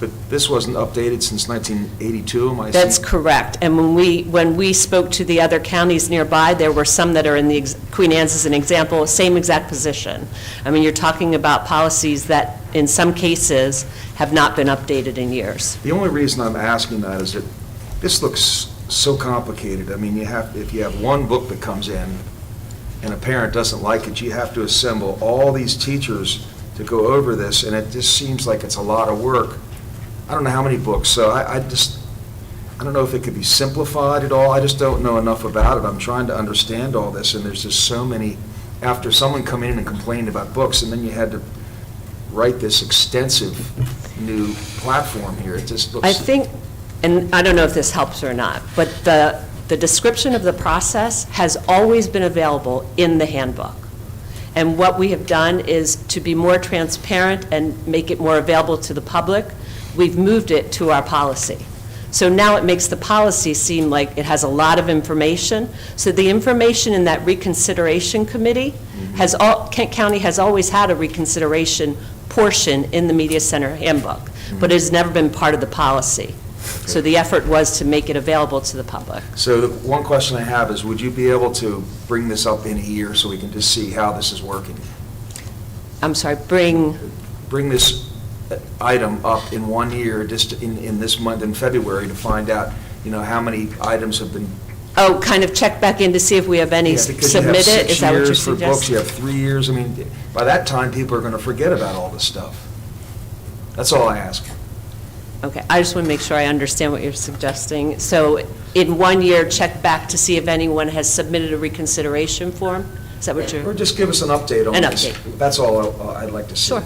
But this wasn't updated since 1982, am I That's seeing? correct. And when we spoke to the other counties nearby, there were some that are in the, Queen Anne's is an example, same exact position. I mean, you're talking about policies that, in some cases, have not been updated in years. The only reason I'm asking that is that this looks so complicated. I mean, if you have one book that comes in and a parent doesn't like it, you have to assemble all these teachers to go over this, and it just seems like it's a lot of work. I don't know how many books, so I don't know if it could be simplified at all. I just don't know enough about it. I'm trying to understand all this, and there's just so many, after someone come in and complained about books, and then you had to write this extensive new platform here. It just looks... I think, and I don't know if this helps or not, but the description of the process has always been available in the handbook. And what we have done is to be more transparent and make it more available to the public, we've moved it to our policy. So now it makes the policy seem like it has a lot of information. So the information in that reconsideration committee Kent County has always had a reconsideration portion in the Media Center handbook, but it has never been part of the policy. So the effort was to make it available to the public. So the one question I have is, would you be able to bring this up in a year so we can just see how this is working? I'm sorry, bring this item up in 1 year, just in this month, in February, to find out, how many items have been... Oh, kind of check back in to see if we have any submitted? Is that what you're Because you have 6 years for books, suggesting? you have 3 years. I mean, by that time, people are going to forget about all this stuff. That's all I ask. Okay, I just want to make sure I understand what you're suggesting. So in 1 year, check back to see if anyone has submitted a reconsideration form? Is that what you're... Or just give us an update on An this. update. That's all I'd like to see. Sure.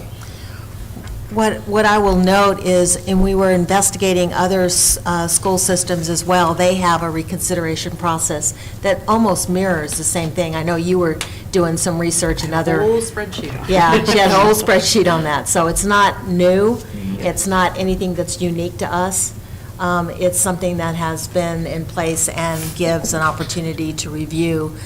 What I will note is, and we were investigating other school systems as well, they have a reconsideration process that almost mirrors the same thing. I know you were doing some research in other... Whole spreadsheet. Yeah, she had a whole spreadsheet on that. So it's not new, it's not anything that's unique to us. It's something that has been in place and gives an opportunity to review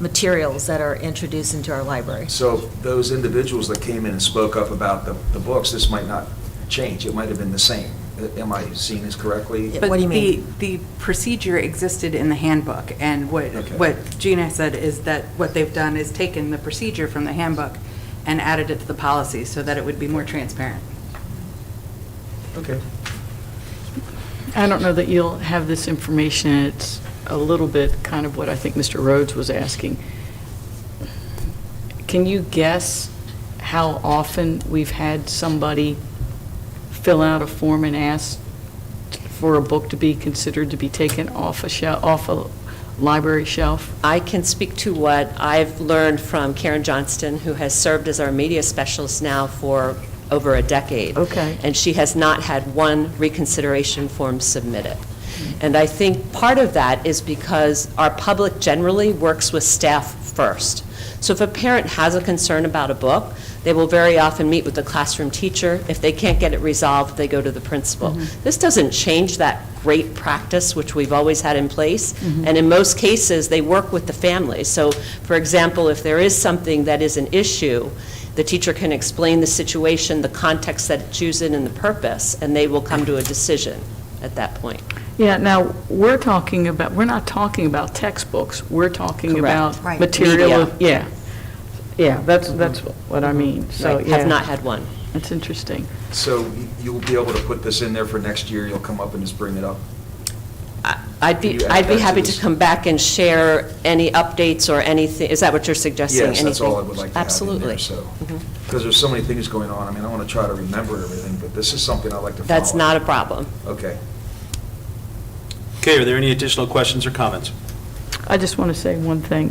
materials that are introduced into our library. So those individuals that came in and spoke up about the books, this might not change, it might have been the same. Am I seeing this correctly? What do you mean? The procedure existed in the handbook, and what Gina said is that what they've done is taken the procedure from the handbook and added it to the policy so that it would be more transparent. Okay. I don't know that you'll have this information. It's a little bit kind of what I think Mr. Rhodes was asking. Can you guess how often we've had somebody fill out a form and ask for a book to be considered to be taken off a library shelf? I can speak to what I've learned from Karen Johnston, who has served as our media specialist now for over a decade. Okay. And she has not had one reconsideration form submitted. And I think part of that is because our public generally works with staff first. So if a parent has a concern about a book, they will very often meet with the classroom teacher. If they can't get it resolved, they go to the principal. This doesn't change that great practice, which we've always had in place. And in most cases, they work with the family. So, for example, if there is something that is an issue, the teacher can explain the situation, the context that it's used in, and the purpose, and they will come to a decision at that point. Yeah, now, we're not talking about textbooks. We're talking Correct. about Right. material. Media. Yeah, that's what I mean. So, Right, yeah. have not had one. That's interesting. So you'll be able to put this in there for next year, you'll come up and just bring it up? I'd Can be you add that to happy this? to come back and share any updates or anything. Is that what you're suggesting? Yes, that's all I would like to have in Absolutely. there, so. Because there's so many things going on, I mean, I want to try to remember everything, but this is something I'd like to follow. That's not a problem. Okay. Okay, are there any additional questions or comments? I just want to say one thing,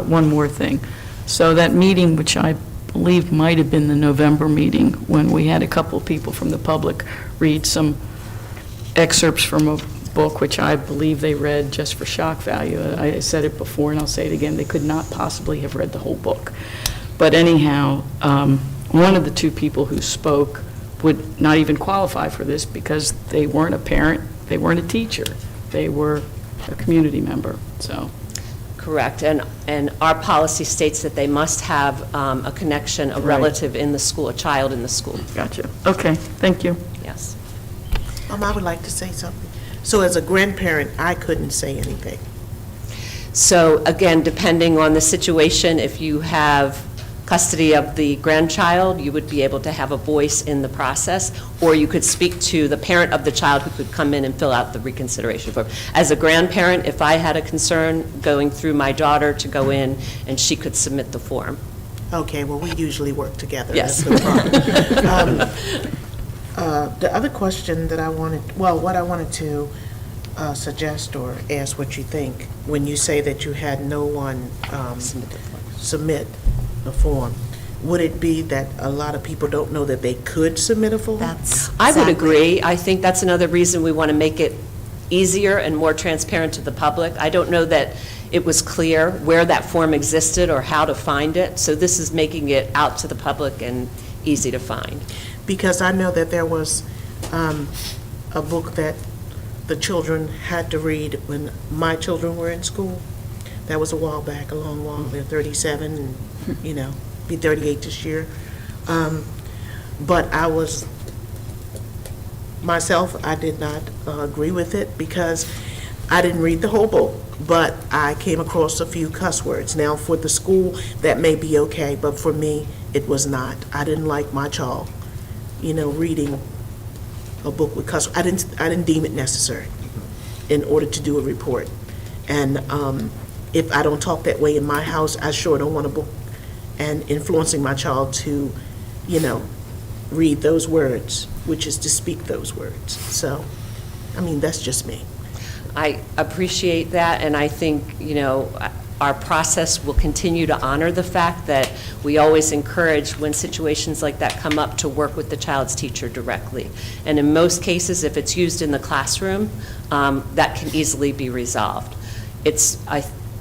one more thing. So that meeting, which I believe might have been the November meeting, when we had a couple of people from the public read some excerpts from a book, which I believe they read just for shock value. I said it before, and I'll say it again, they could not possibly have read the whole book. But anyhow, one of the two people who spoke would not even qualify for this because they weren't a parent, they weren't a teacher, they were a community member, so. Correct. And our policy states that they must have a connection, a Right. relative in the school, a child in the school. Gotcha. Okay, thank you. Yes. I would like to say something. So as a grandparent, I couldn't say anything. So again, depending on the situation, if you have custody of the grandchild, you would be able to have a voice in the process, or you could speak to the parent of the child who could come in and fill out the reconsideration form. As a grandparent, if I had a concern going through my daughter to go in, and she could submit the form. Okay, well, we usually work together. Yes. That's the problem. The other question that what I wanted to suggest or ask what you think, when you say that you had no one submit a form, would it be that a lot of people don't know that they could submit a form? I would agree. I think that's another reason we want to make it easier and more transparent to the public. I don't know that it was clear where that form existed or how to find it, so this is making it out to the public and easy to find. Because I know that there was a book that the children had to read when my children were in school. That was a while back, a long while. They're 37 and, be 38 this year. But I did not agree with it because I didn't read the whole book, but I came across a few cuss words. Now, for the school, that may be okay, but for me, it was not. I didn't like my child, reading a book with cuss. I didn't deem it necessary in order to do a report. And if I don't talk that way in my house, I sure don't want a book and influencing my child to, read those words, which is to speak those words. So, that's just me. I appreciate that, and I think, our process will continue to honor the fact that we always encourage, when situations like that come up, to work with the child's teacher directly. And in most cases, if it's used in the classroom, that can easily be resolved.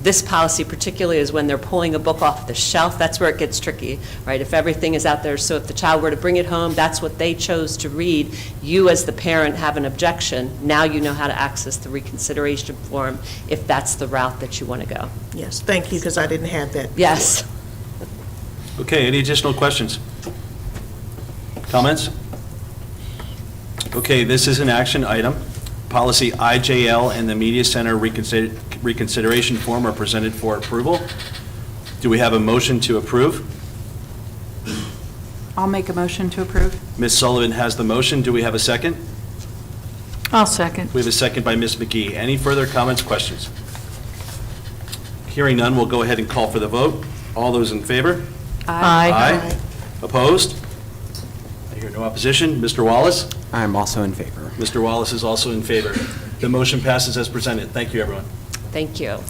This policy particularly is when they're pulling a book off the shelf, that's where it gets tricky, right? If everything is out there, so if the child were to bring it home, that's what they chose to read, you as the parent have an objection, now you know how to access the reconsideration form if that's the route that you want to go. Yes, thank you, because I didn't have that. Yes. Okay, any additional questions? Comments? Okay, this is an action item. Policy IJL and the Media Center reconsideration form are presented for approval. Do we have a motion to approve? I'll make a motion to approve. Ms. Sullivan has the motion. Do we have a second? I'll second. We have a second by Ms. McGee. Any further comments, questions? Hearing none, we'll go ahead and call for the vote. All those in favor? Aye. Opposed? I hear no opposition. Mr. Wallace? I'm also in favor. Mr. Wallace is also in favor. The motion passes as presented. Thank you, everyone. Thank you.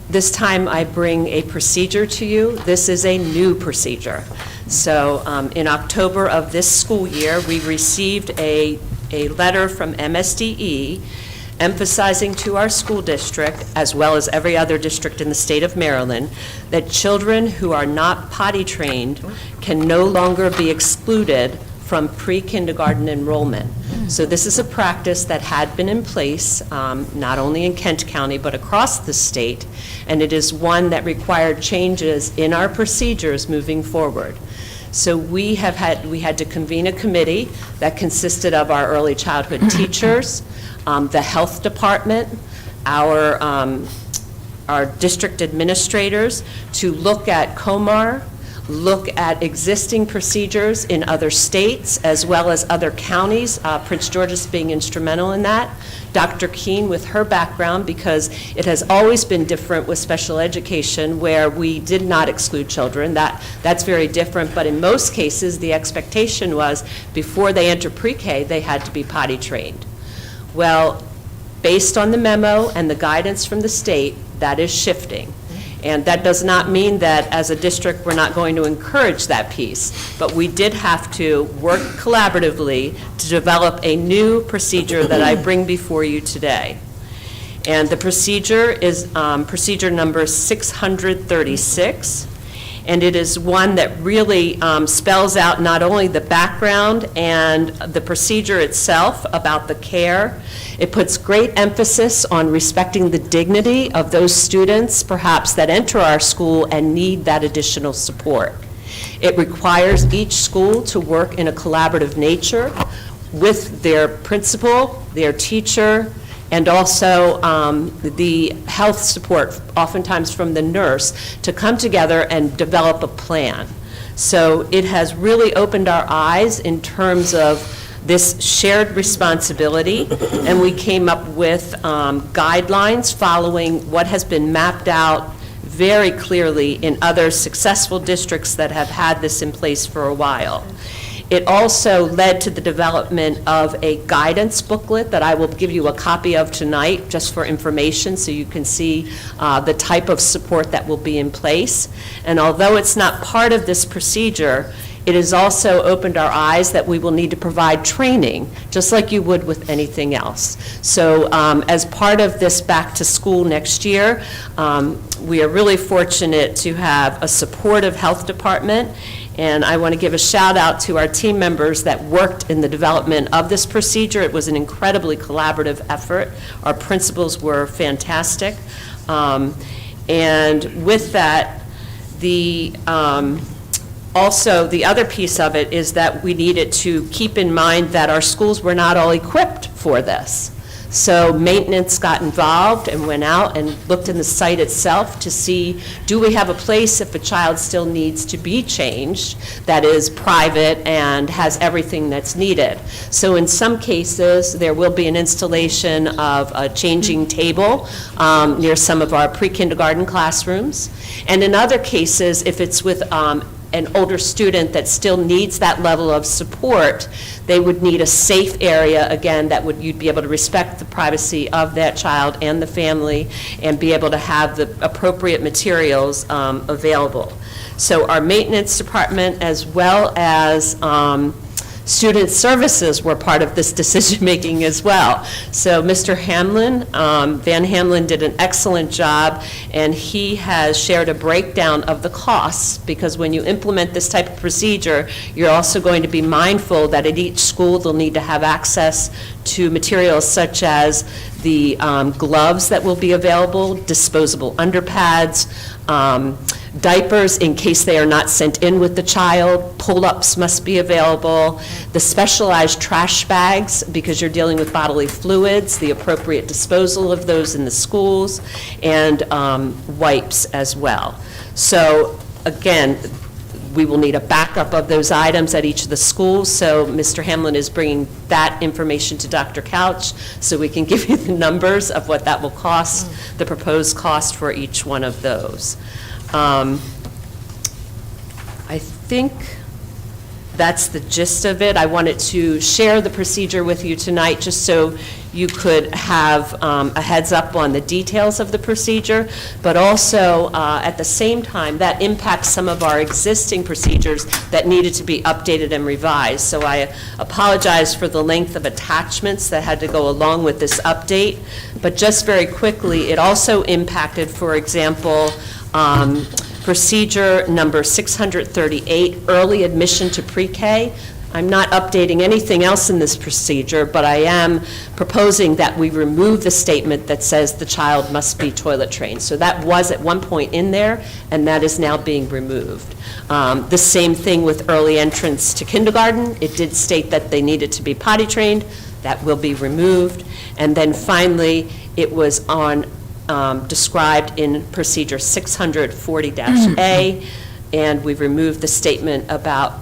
This time I bring a procedure to you. This is a new procedure. So in October of this school year, we received a letter from MSDE emphasizing to our school district, as well as every other district in the state of Maryland, that children who are not potty trained can no longer be excluded from pre-kindergarten enrollment. So this is a practice that had been in place, not only in Kent County, but across the state, and it is one that required changes in our procedures moving forward. So we had to convene a committee that consisted of our early childhood teachers, the health department, our district administrators, to look at COMAR, look at existing procedures in other states as well as other counties, Prince George's being instrumental in that. Dr. Keene with her background, because it has always been different with special education where we did not exclude children. That's very different, but in most cases the expectation was before they enter pre-K they had to be potty trained. Well, based on the memo and the guidance from the state, that is shifting. And that does not mean that as a district we're not going to encourage that piece, but we did have to work collaboratively to develop a new procedure that I bring before you today. And the procedure is procedure number 636, and it is one that really spells out not only the background and the procedure itself about the care. It puts great emphasis on respecting the dignity of those students, perhaps, that enter our school and need that additional support. It requires each school to work in a collaborative nature with their principal, their teacher, and also the health support, oftentimes from the nurse, to come together and develop a plan. So it has really opened our eyes in terms of this shared responsibility, and we came up with guidelines following what has been mapped out very clearly in other successful districts that have had this in place for a while. It also led to the development of a guidance booklet that I will give you a copy of tonight, just for information, so you can see the type of support that will be in place. And although it's not part of this procedure, it has also opened our eyes that we will need to provide training, just like you would with anything else. So as part of this back to school next year, we are really fortunate to have a supportive health department, and I want to give a shout out to our team members that worked in the development of this procedure. It was an incredibly collaborative effort. Our principals were fantastic. And with that, also, the other piece of it is that we needed to keep in mind that our schools were not all equipped for this. So maintenance got involved and went out and looked in the site itself to see, do we have a place if a child still needs to be changed that is private and has everything that's needed. So in some cases, there will be an installation of a changing table near some of our pre-kindergarten classrooms. And in other cases, if it's with an older student that still needs that level of support, they would need a safe area, again, that would, you'd be able to respect the privacy of that child and the family, and be able to have the appropriate materials available. So our maintenance department, as well as student services, were part of this decision-making as well. So Mr. Hamlin, Van Hamlin, did an excellent job, and he has shared a breakdown of the costs, because when you implement this type of procedure, you're also going to be mindful that at each school they'll need to have access to materials such as the gloves that will be available, disposable underpads, diapers in case they are not sent in with the child, pull-ups must be available, the specialized trash bags, because you're dealing with bodily fluids, the appropriate disposal of those in the schools, and wipes as well. So again, we will need a backup of those items at each of the schools, so Mr. Hamlin is bringing that information to Dr. Couch, so we can give you the numbers of what that will cost, the proposed cost for each one of those. I think that's the gist of it. I wanted to share the procedure with you tonight, just so you could have a heads up on the details of the procedure, but also at the same time, that impacts some of our existing procedures that needed to be updated and revised. So I apologize for the length of attachments that had to go along with this update, but just very quickly, it also impacted, for example, procedure number 638, early admission to pre-K. I'm not updating anything else in this procedure, but I am proposing that we remove the statement that says the child must be toilet trained. So that was at one point in there, and that is now being removed. The same thing with early entrance to kindergarten. It did state that they needed to be potty trained. That will be removed. And then finally, it was on described in procedure 640-A, and we've removed the statement about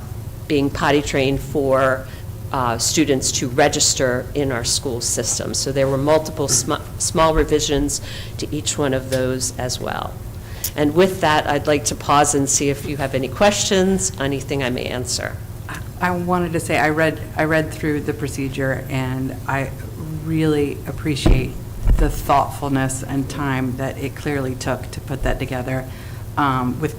being potty trained for students to register in our school system. So there were multiple small revisions to each one of those as well. And with that, I'd like to pause and see if you have any questions, anything I may answer. I wanted to say, I read through the procedure, and I really appreciate the thoughtfulness and time that it clearly took to put that together, with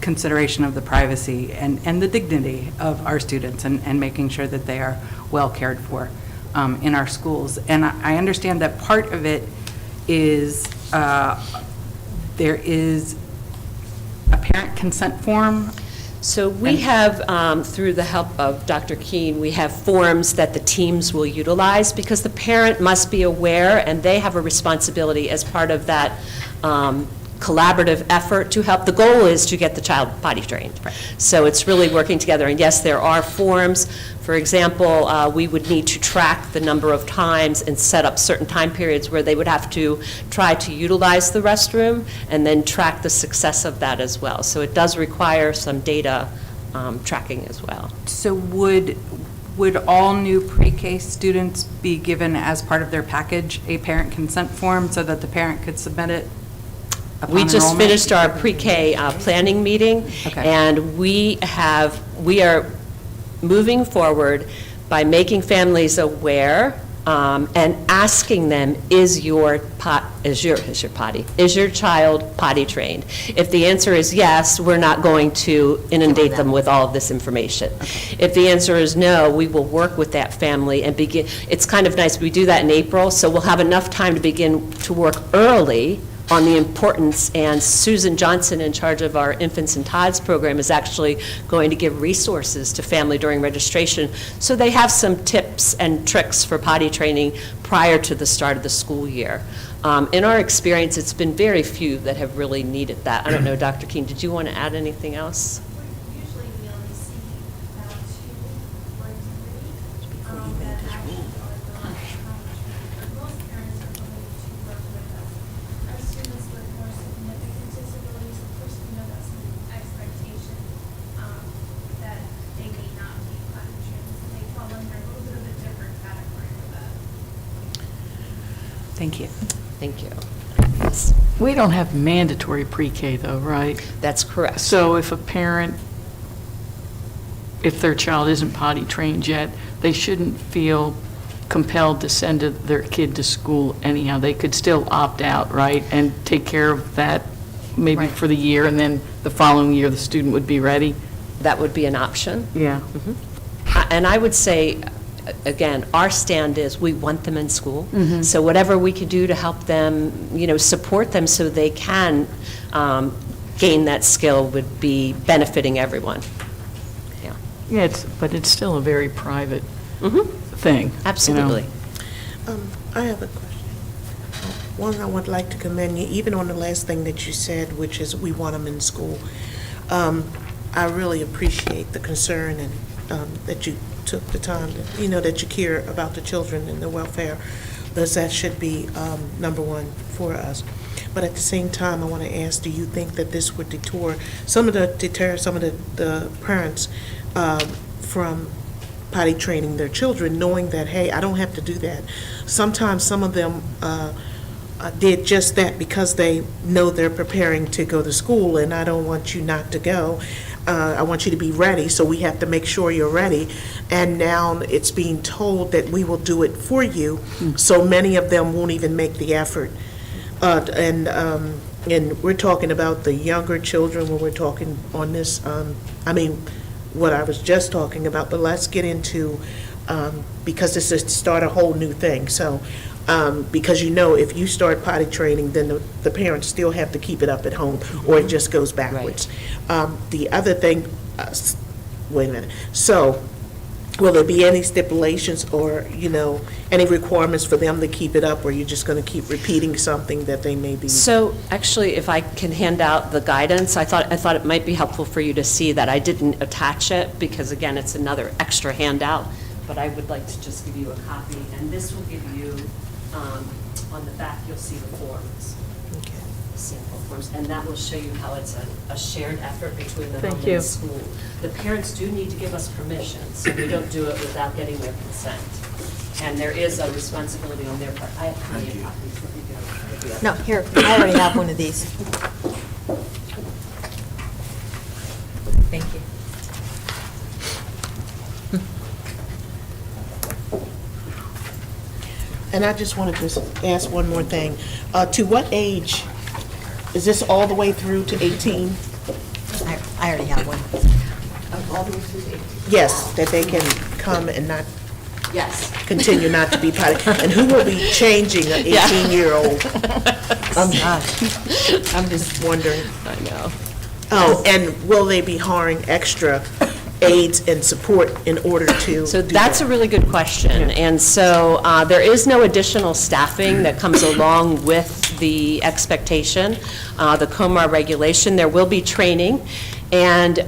consideration of the privacy and the dignity of our students, and making sure that they are well cared for in our schools. And I understand that part of it is there is a parent consent form. So we have, through the help of Dr. Keene, we have forms that the teams will utilize, because the parent must be aware, and they have a responsibility as part of that collaborative effort to help. The goal is to get the child potty trained. Right. So it's really working together. And yes, there are forms. For example, we would need to track the number of times and set up certain time periods where they would have to try to utilize the restroom, and then track the success of that as well. So it does require some data tracking as well. So would all new pre-K students be given, as part of their package, a parent consent form so that the parent could submit it upon We just enrollment? finished our pre-K planning meeting, Okay. and we are moving forward by making families aware and asking them, is your child potty trained? If the answer is yes, we're not going to inundate them with all of this information. If the answer is no, we will work with that family and begin. It's kind of nice, we do that in April, so we'll have enough time to begin to work early on the importance, and Susan Johnson, in charge of our Infants and Tots program, is actually going to give resources to family during registration, so they have some tips and tricks for potty training prior to the start of the school year. In our experience, it's been very few that have really needed that. I don't know, Dr. King, did you want to add anything else? Usually we only see about 2 or 3 that actually are the most parents are going to work with us. Our students with more significant disabilities, of course, we know that's an expectation that they may not be potty trained. They fall under a little bit of a different category for that. Thank you. Thank you. We don't have mandatory pre-K though, right? That's correct. So if a parent if their child isn't potty trained yet, they shouldn't feel compelled to send their kid to school anyhow. They could still opt out, right, and take care of that maybe Right. for the year, and then the following year, the student would be ready? That would be an option. Yeah. And I would say, again, our stand is we want them in school. So whatever we could do to help them, support them so they can gain that skill would be benefiting everyone. Yeah, but it's still a very private thing. you know? Absolutely. I have a question. One, I would like to commend you, even on the last thing that you said, which is we want them in school. I really appreciate the concern and that you took the time, that you care about the children and their welfare, because that should be number one for us. But at the same time, I want to ask, do you think that this would deter some of the parents from potty training their children, knowing that, hey, I don't have to do that? Sometimes some of them did just that because they know they're preparing to go to school, and I don't want you not to go. I want you to be ready, so we have to make sure you're ready. And now it's being told that we will do it for you, so many of them won't even make the effort. And we're talking about the younger children when we're talking on this, what I was just talking about, but let's get into, because this is to start a whole new thing, so, because if you start potty training, then the parents still have to keep it up at home, or it just goes backwards. The other thing, wait a minute, so, will there be any stipulations or, any requirements for them to keep it up, or you're just going to keep repeating something that they may be? So actually, if I can hand out the guidance, I thought it might be helpful for you to see that. I didn't attach it because, again, it's another extra handout, but I would like to just give you a copy. And this will give you, on the back, you'll see the forms, sample forms, and that will show you how it's a shared effort between the home and the school. The parents do need to give us permission, so we don't do it without getting their consent. And there is a responsibility on their part. I have plenty of copies. Let me go get the other. No, here, I already have one of these. Thank you. And I just wanted to ask one more thing. To what age, is this all the way through to 18? I already have one. All the way through the 18. Yes, that they can come and not Yes. continue not to be potty. And who will be changing an 18-year-old? I'm just wondering. I know. Oh, and will they be hiring extra aides and support in order to So do that's that? a really good question. And so there is no additional staffing that comes along with the expectation, the COMAR regulation. There will be training, and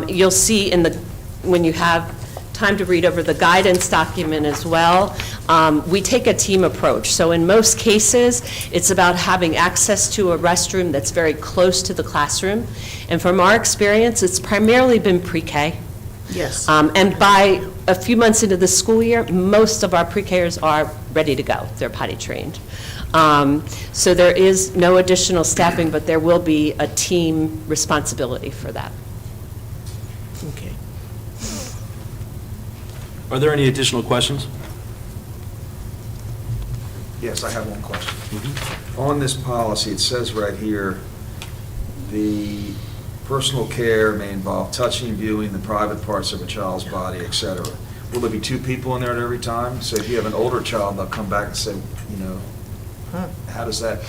you'll see when you have time to read over the guidance document as well, we take a team approach. So in most cases, it's about having access to a restroom that's very close to the classroom. And from our experience, it's primarily been pre-K. Yes. And by a few months into the school year, most of our pre-Kers are ready to go. They're potty trained. So there is no additional staffing, but there will be a team responsibility for that. Okay. Are there any additional questions? Yes, I have one question. On this policy, it says right here, the personal care may involve touching, viewing the private parts of a child's body, et cetera. Will there be two people in there at every time? So if you have an older child, they'll come back and say, how does that?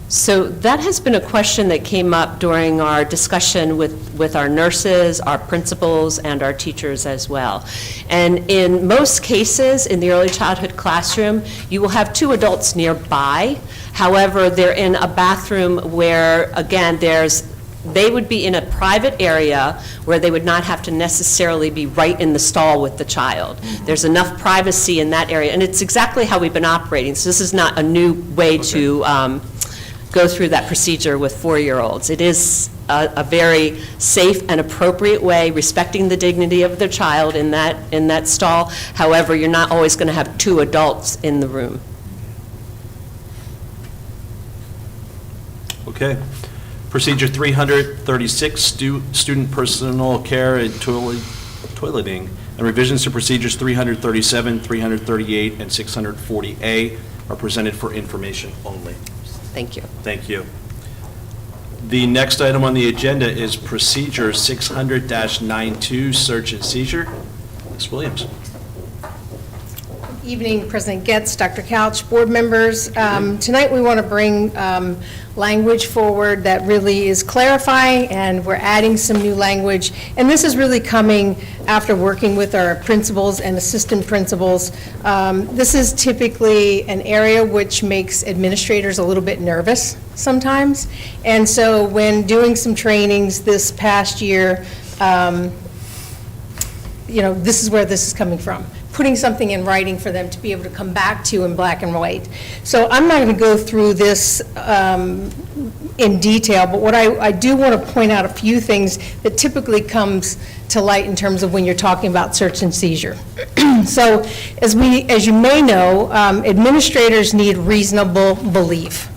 So that has been a question that came up during our discussion with our nurses, our principals, and our teachers as well. And in most cases, in the early childhood classroom, you will have two adults nearby. However, they're in a bathroom where, again, they would be in a private area where they would not have to necessarily be right in the stall with the child. There's enough privacy in that area, and it's exactly how we've been operating. So this is not a new way to go through that procedure with 4-year-olds. It is a very safe and appropriate way, respecting the dignity of the child in that stall. However, you're not always going to have two adults in the room. Okay. Procedure 336, student personal care and toileting, and revisions to procedures 337, 338, and 640A are presented for information only. Thank you. Thank you. The next item on the agenda is procedure 600-92, search and seizure. Ms. Williams. Evening, President Getz, Dr. Couch, board members. Tonight, we want to bring language forward that really is clarifying, and we're adding some new language. And this is really coming after working with our principals and assistant principals. This is typically an area which makes administrators a little bit nervous sometimes. And so when doing some trainings this past year, this is where this is coming from. Putting something in writing for them to be able to come back to in black and white. So I'm not going to go through this in detail, but what I do want to point out a few things that typically comes to light in terms of when you're talking about search and seizure. So as you may know, administrators need reasonable belief,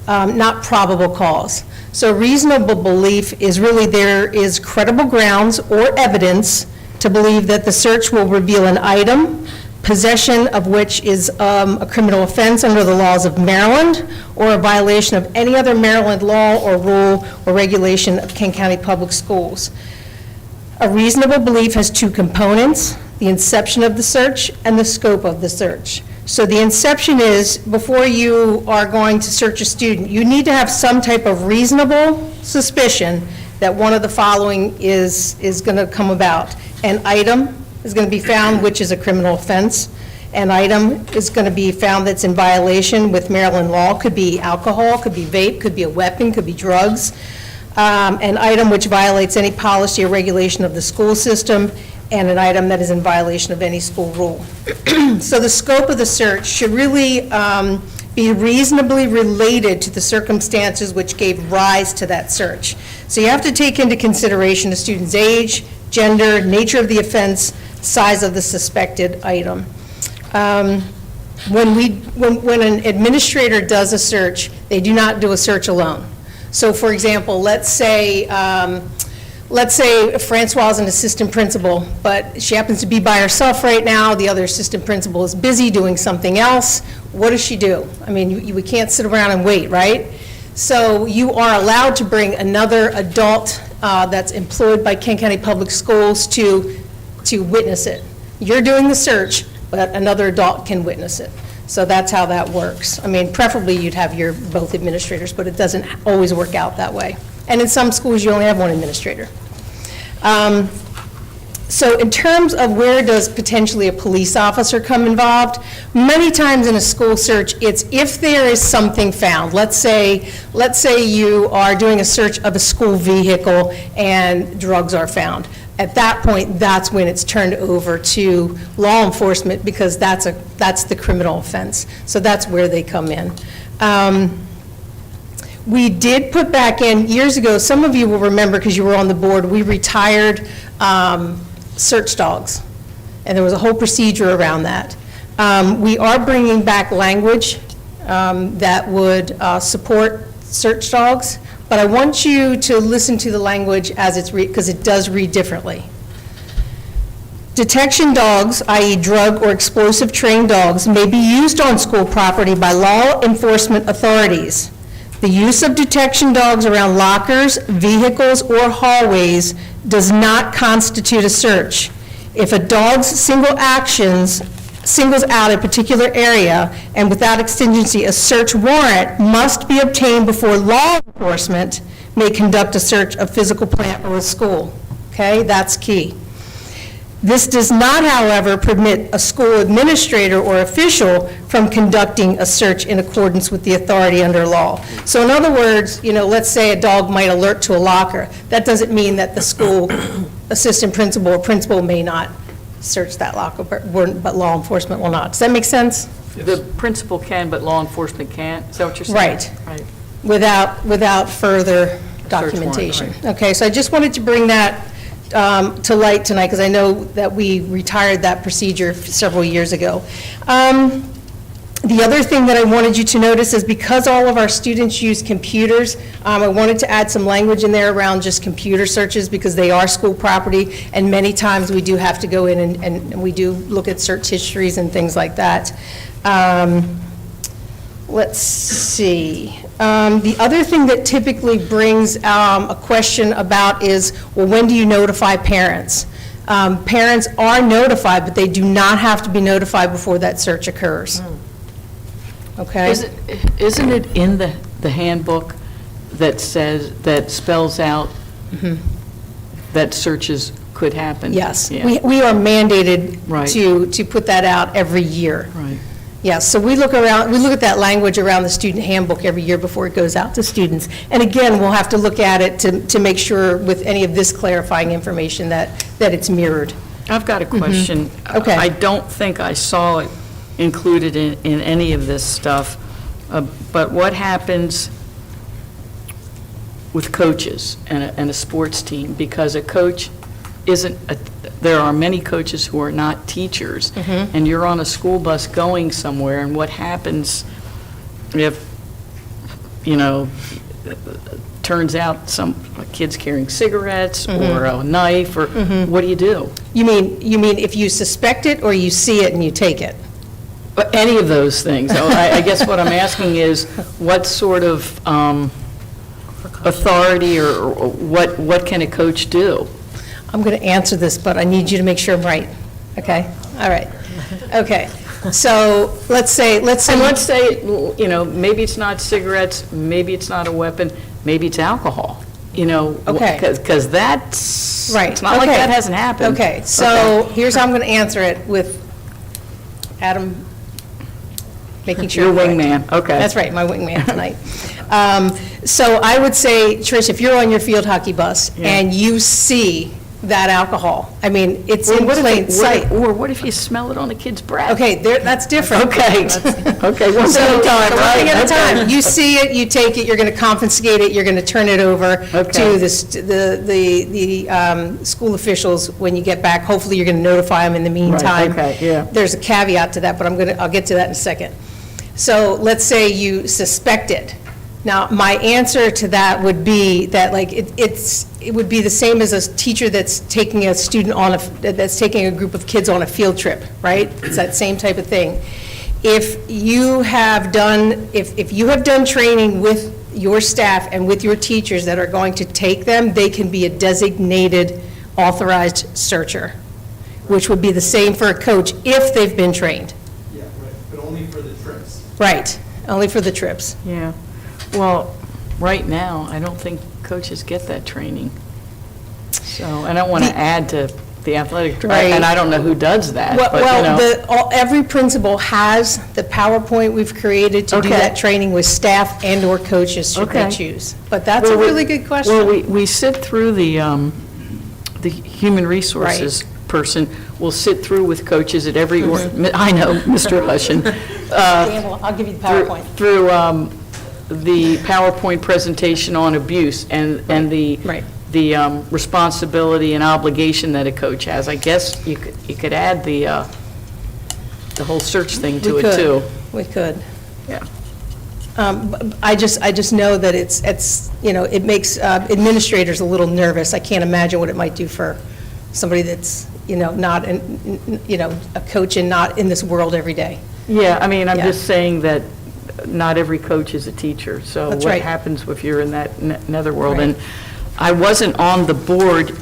not probable cause. So reasonable belief is really there is credible grounds or evidence to believe that the search will reveal an item, possession of which is a criminal offense under the laws of Maryland, or a violation of any other Maryland law or rule or regulation of Kent County Public Schools. A reasonable belief has two components: the inception of the search and the scope of the search. So the inception is, before you are going to search a student, you need to have some type of reasonable suspicion that one of the following is going to come about. An item is going to be found which is a criminal offense. An item is going to be found that's in violation with Maryland law. Could be alcohol, could be vape, could be a weapon, could be drugs. An item which violates any policy or regulation of the school system, and an item that is in violation of any school rule. So the scope of the search should really be reasonably related to the circumstances which gave rise to that search. So you have to take into consideration the student's age, gender, nature of the offense, size of the suspected item. When an administrator does a search, they do not do a search alone. So for example, let's say Francois is an assistant principal, but she happens to be by herself right now. The other assistant principal is busy doing something else. What does she do? I mean, we can't sit around and wait, right? So you are allowed to bring another adult that's employed by Kent County Public Schools to witness it. You're doing the search, but another adult can witness it. So that's how that works. I mean, preferably you'd have both administrators, but it doesn't always work out that way. And in some schools, you only have one administrator. So in terms of where does potentially a police officer come involved, many times in a school search, it's if there is something found. Let's say you are doing a search of a school vehicle and drugs are found. At that point, that's when it's turned over to law enforcement, because that's the criminal offense. So that's where they come in. We did put back in, years ago, some of you will remember because you were on the board, we retired search dogs, and there was a whole procedure around that. We are bringing back language that would support search dogs, but I want you to listen to the language as it's because it does read differently. Detection dogs, i.e. drug or explosive trained dogs, may be used on school property by law enforcement authorities. The use of detection dogs around lockers, vehicles, or hallways does not constitute a search. If a dog's singles out a particular area and without exigency, a search warrant must be obtained before law enforcement may conduct a search of physical plant or a school. Okay, that's key. This does not, however, permit a school administrator or official from conducting a search in accordance with the authority under law. So in other words, let's say a dog might alert to a locker. That doesn't mean that the school assistant principal or principal may not search that locker, but law enforcement will not. Does that make sense? The principal can, but law enforcement can't? Is that what you're saying? Right. Right. Without further documentation. Warrant, Okay, so I just wanted to bring that to light tonight, because I know that we retired that procedure several years ago. The other thing that I wanted you to notice is because all of our students use computers, I wanted to add some language in there around just computer searches because they are school property, and many times we do have to go in and we do look at search histories and things like that. Let's see. The other thing that typically brings a question about is, well, when do you notify parents? Parents are notified, but they do not have to be notified before that search occurs. Okay? Isn't it in the handbook that says, that spells out that searches could happen? Yes. Yeah. We are mandated Right. to put that out every year. Right. Yes, so we look at that language around the student handbook every year before it goes out to students. And again, we'll have to look at it to make sure with any of this clarifying information that it's mirrored. I've got a question. Okay. I don't think I saw it included in any of this stuff, but what happens with coaches and a sports team? Because a coach there are many coaches who are not teachers, and you're on a school bus going somewhere, and what happens if, turns out some kid's carrying cigarettes or a knife, or what do you do? You mean if you suspect it or you see it and you take it? But any of those things. So I guess what I'm asking is, what sort of authority or what can a coach do? I'm going to answer this, but I need you to make sure I'm right. Okay? All right. Okay. So let's say. And let's say, maybe it's not cigarettes, maybe it's not a weapon, maybe it's alcohol, Okay. Because that's, Right. it's not like that hasn't happened. Okay, so here's how I'm going to answer it with Adam making sure. Your I'm right. wingman, okay. That's right, my wingman tonight. So I would say, Trish, if you're on your field hockey bus and you see that alcohol, I mean, it's in plain sight. Or what if you smell it on a kid's breath? Okay, that's different. Okay, okay, one So, thing at a time, one thing right? at a Okay. time. You see it, you take it, you're going to confiscate it, you're going to turn it over to the school officials when you get back. Hopefully, you're going to notify them in the meantime. okay, yeah. There's a caveat to that, but I'll get to that in a second. So let's say you suspect it. Now, my answer to that would be that, like, it would be the same as a teacher that's taking a student that's taking a group of kids on a field trip, right? It's that same type of thing. If you have done training with your staff and with your teachers that are going to take them, they can be a designated authorized searcher, which would be the same for a coach if they've been trained. Yeah, right, but only for the trips. Right, only for the trips. Yeah, well, right now, I don't think coaches get that training. So, I don't want to add to the athletic, Right. and I don't know who does that, but, Every principal has the PowerPoint we've created to do Okay. that training with staff and/or coaches should they Okay. choose. But that's a Well, really good question. Well, we sit through the human resources person will sit through with coaches at every, I know, Mr. Hushin. Dan, I'll give you the PowerPoint. Through the PowerPoint presentation on abuse and the responsibility and obligation that a coach has. I guess you could add the whole search thing to it, too. We could. Yeah. I just know that it makes administrators a little nervous. I can't imagine what it might do for somebody that's, not, a coach and not in this world every day. Yeah, I mean, I'm Yeah. just saying that not every coach is a teacher, so That's what right. happens if you're in that netherworld? Right. And I wasn't on the board,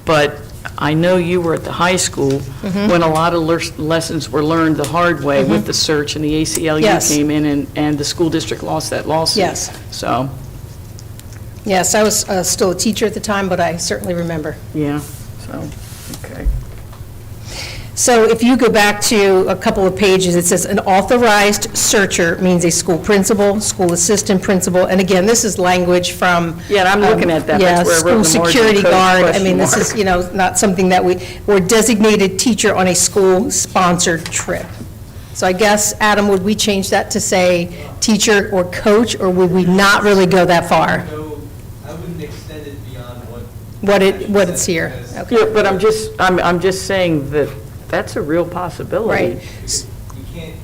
but I know you were at the high school when a lot of lessons were learned the hard way with the search, and the ACLU Yes. came in, and the school district lost that lawsuit. Yes. So, Yes, I was still a teacher at the time, but I certainly remember. yeah, so, okay. So if you go back to a couple of pages, it says an authorized searcher means a school principal, school assistant principal, and again, this is language from. Yeah, and I'm looking at that. Yeah, That's where I wrote in the school margin security code guard. I question mean, this is, not something that or designated teacher on a school-sponsored trip. So I guess, Adam, would we change that to say teacher or coach, or would we not really go that far? No, I wouldn't extend it beyond What it's here? Okay. Yeah, but I'm just saying that that's a real possibility. Right. You can't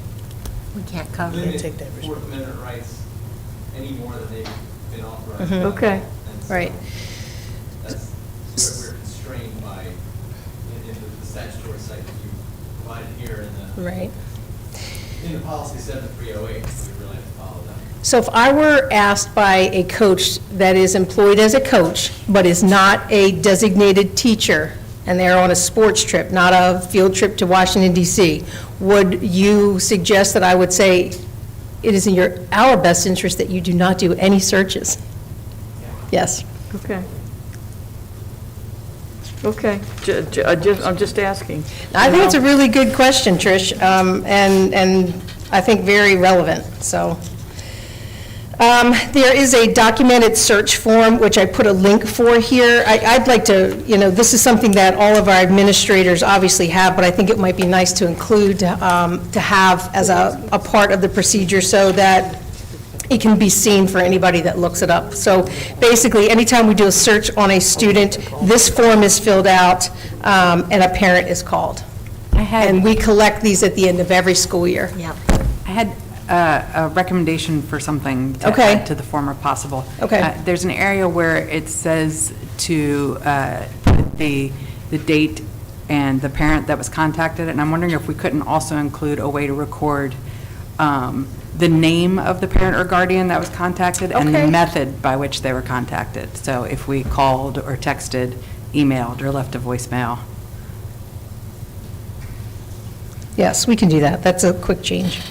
We can't cover it. Limit Take that Fourth Amendment rights any more than they've been authorized. Mhm. Okay. And so Right. we're constrained by, in the statutory site that you provided here Right. in the policy 7308, so we really have to follow that. So if I were asked by a coach that is employed as a coach, but is not a designated teacher, and they're on a sports trip, not a field trip to Washington DC, would you suggest that I would say, it is in our best interest that you do not do any searches? Yes. Okay. Okay, I'm just asking. I think it's a really good question, Trish, and I think very relevant, so. There is a documented search form, which I put a link for here. I'd like to, this is something that all of our administrators obviously have, but I think it might be nice to include, to have as a part of the procedure so that it can be seen for anybody that looks it up. So basically, anytime we do a search on a student, this form is filled out, and a parent is called. And we collect these at the end of every school year. Yeah. I had a recommendation for something to Okay. add to the form if possible. Okay. There's an area where it says to put the date and the parent that was contacted, and I'm wondering if we couldn't also include a way to record the name of the parent or guardian that was contacted and the Okay. method by which they were contacted. So if we called or texted, emailed, or left a voicemail. Yes, we can do that. That's a quick change.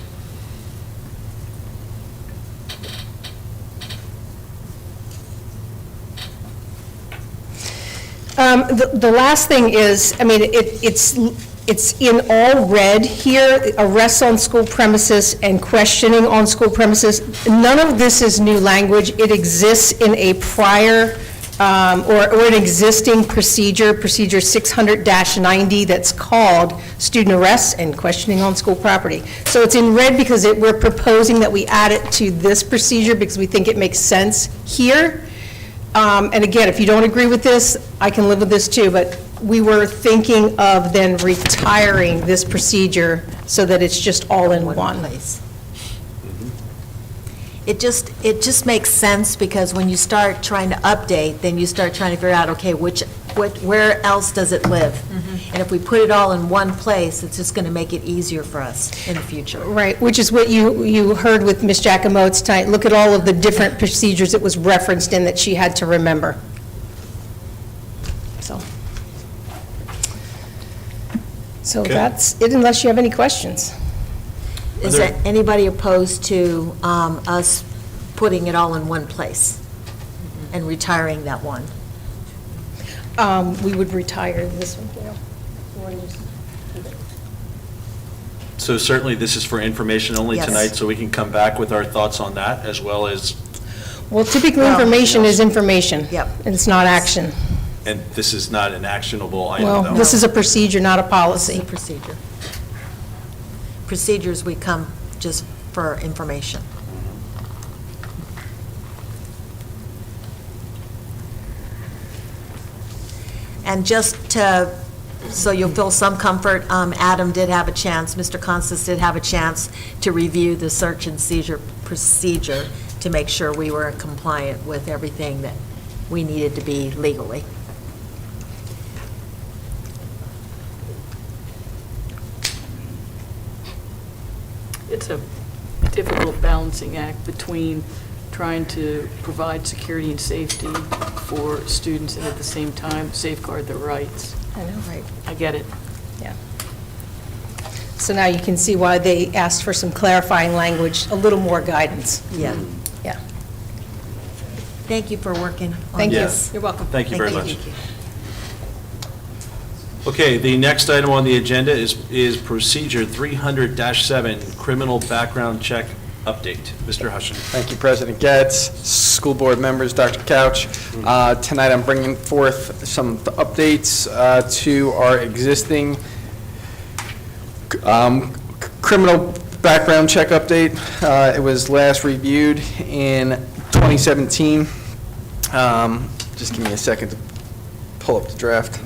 The last thing is, I mean, it's in all red here, arrests on school premises and questioning on school premises. None of this is new language. It exists in a prior, or an existing procedure, Procedure 600-90, that's called student arrests and questioning on school property. So it's in red because we're proposing that we add it to this procedure because we think it makes sense here. And again, if you don't agree with this, I can live with this too, but we were thinking of then retiring this procedure so that it's just all in one. Place. It just makes sense because when you start trying to update, then you start trying to figure out, okay, where else does it live? And if we put it all in one place, it's just going to make it easier for us in the future. Right, which is what you heard with Ms. Giacomo's tonight. Look at all of the different procedures it was referenced in that she had to remember. So Okay. that's it, unless you have any questions. Is there anybody opposed to us putting it all in one place and retiring that one? We would retire this one, Gail. You wanna just keep it? So certainly, this is for information only Yes. tonight, so we can come back with our thoughts on that, as well as, Well, typically, information is information. Yep. And it's not action. and this is not an actionable item, Well, though. this is a procedure, not a This policy. is a procedure. Procedures, we come just for information. And just to, so you'll feel some comfort, Adam did have a chance, Mr. Constance did have a chance to review the search and seizure procedure to make sure we were compliant with everything that we needed to be legally. It's a difficult balancing act between trying to provide security and safety for students and at the same time safeguard their rights. I know. Right. I get it. Yeah. So now you can see why they asked for some clarifying language, a little more guidance. Yeah. Yeah. Thank you for working on Thank you. this. You're welcome. Thank you very much. Thank you. Okay, the next item on the agenda is Procedure 300-7, Criminal Background Check Update. Mr. Hushin. Thank you, President Getz, school board members, Dr. Couch. Tonight, I'm bringing forth some updates to our existing criminal background check update. It was last reviewed in 2017. Just give me a second to pull up the draft.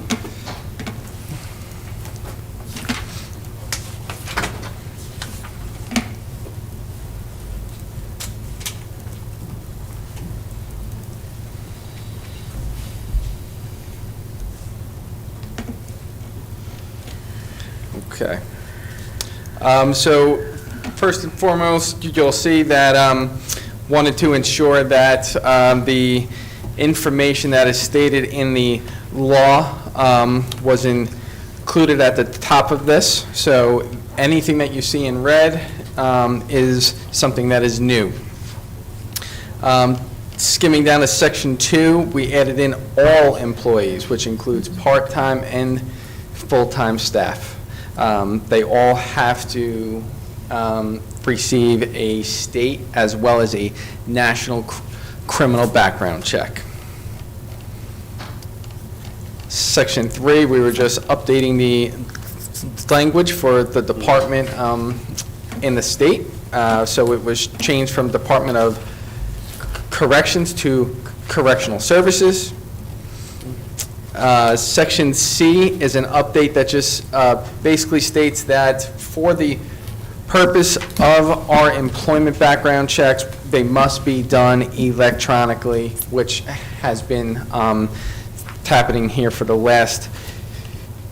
Okay. So first and foremost, you'll see that wanted to ensure that the information that is stated in the law was included at the top of this. So anything that you see in red is something that is new. Skimming down to Section 2, we added in all employees, which includes part-time and full-time staff. They all have to receive a state as well as a national criminal background check. Section 3, we were just updating the language for the department in the state. So it was changed from Department of Corrections to Correctional Services. Section C is an update that just basically states that for the purpose of our employment background checks, they must be done electronically, which has been happening here for the last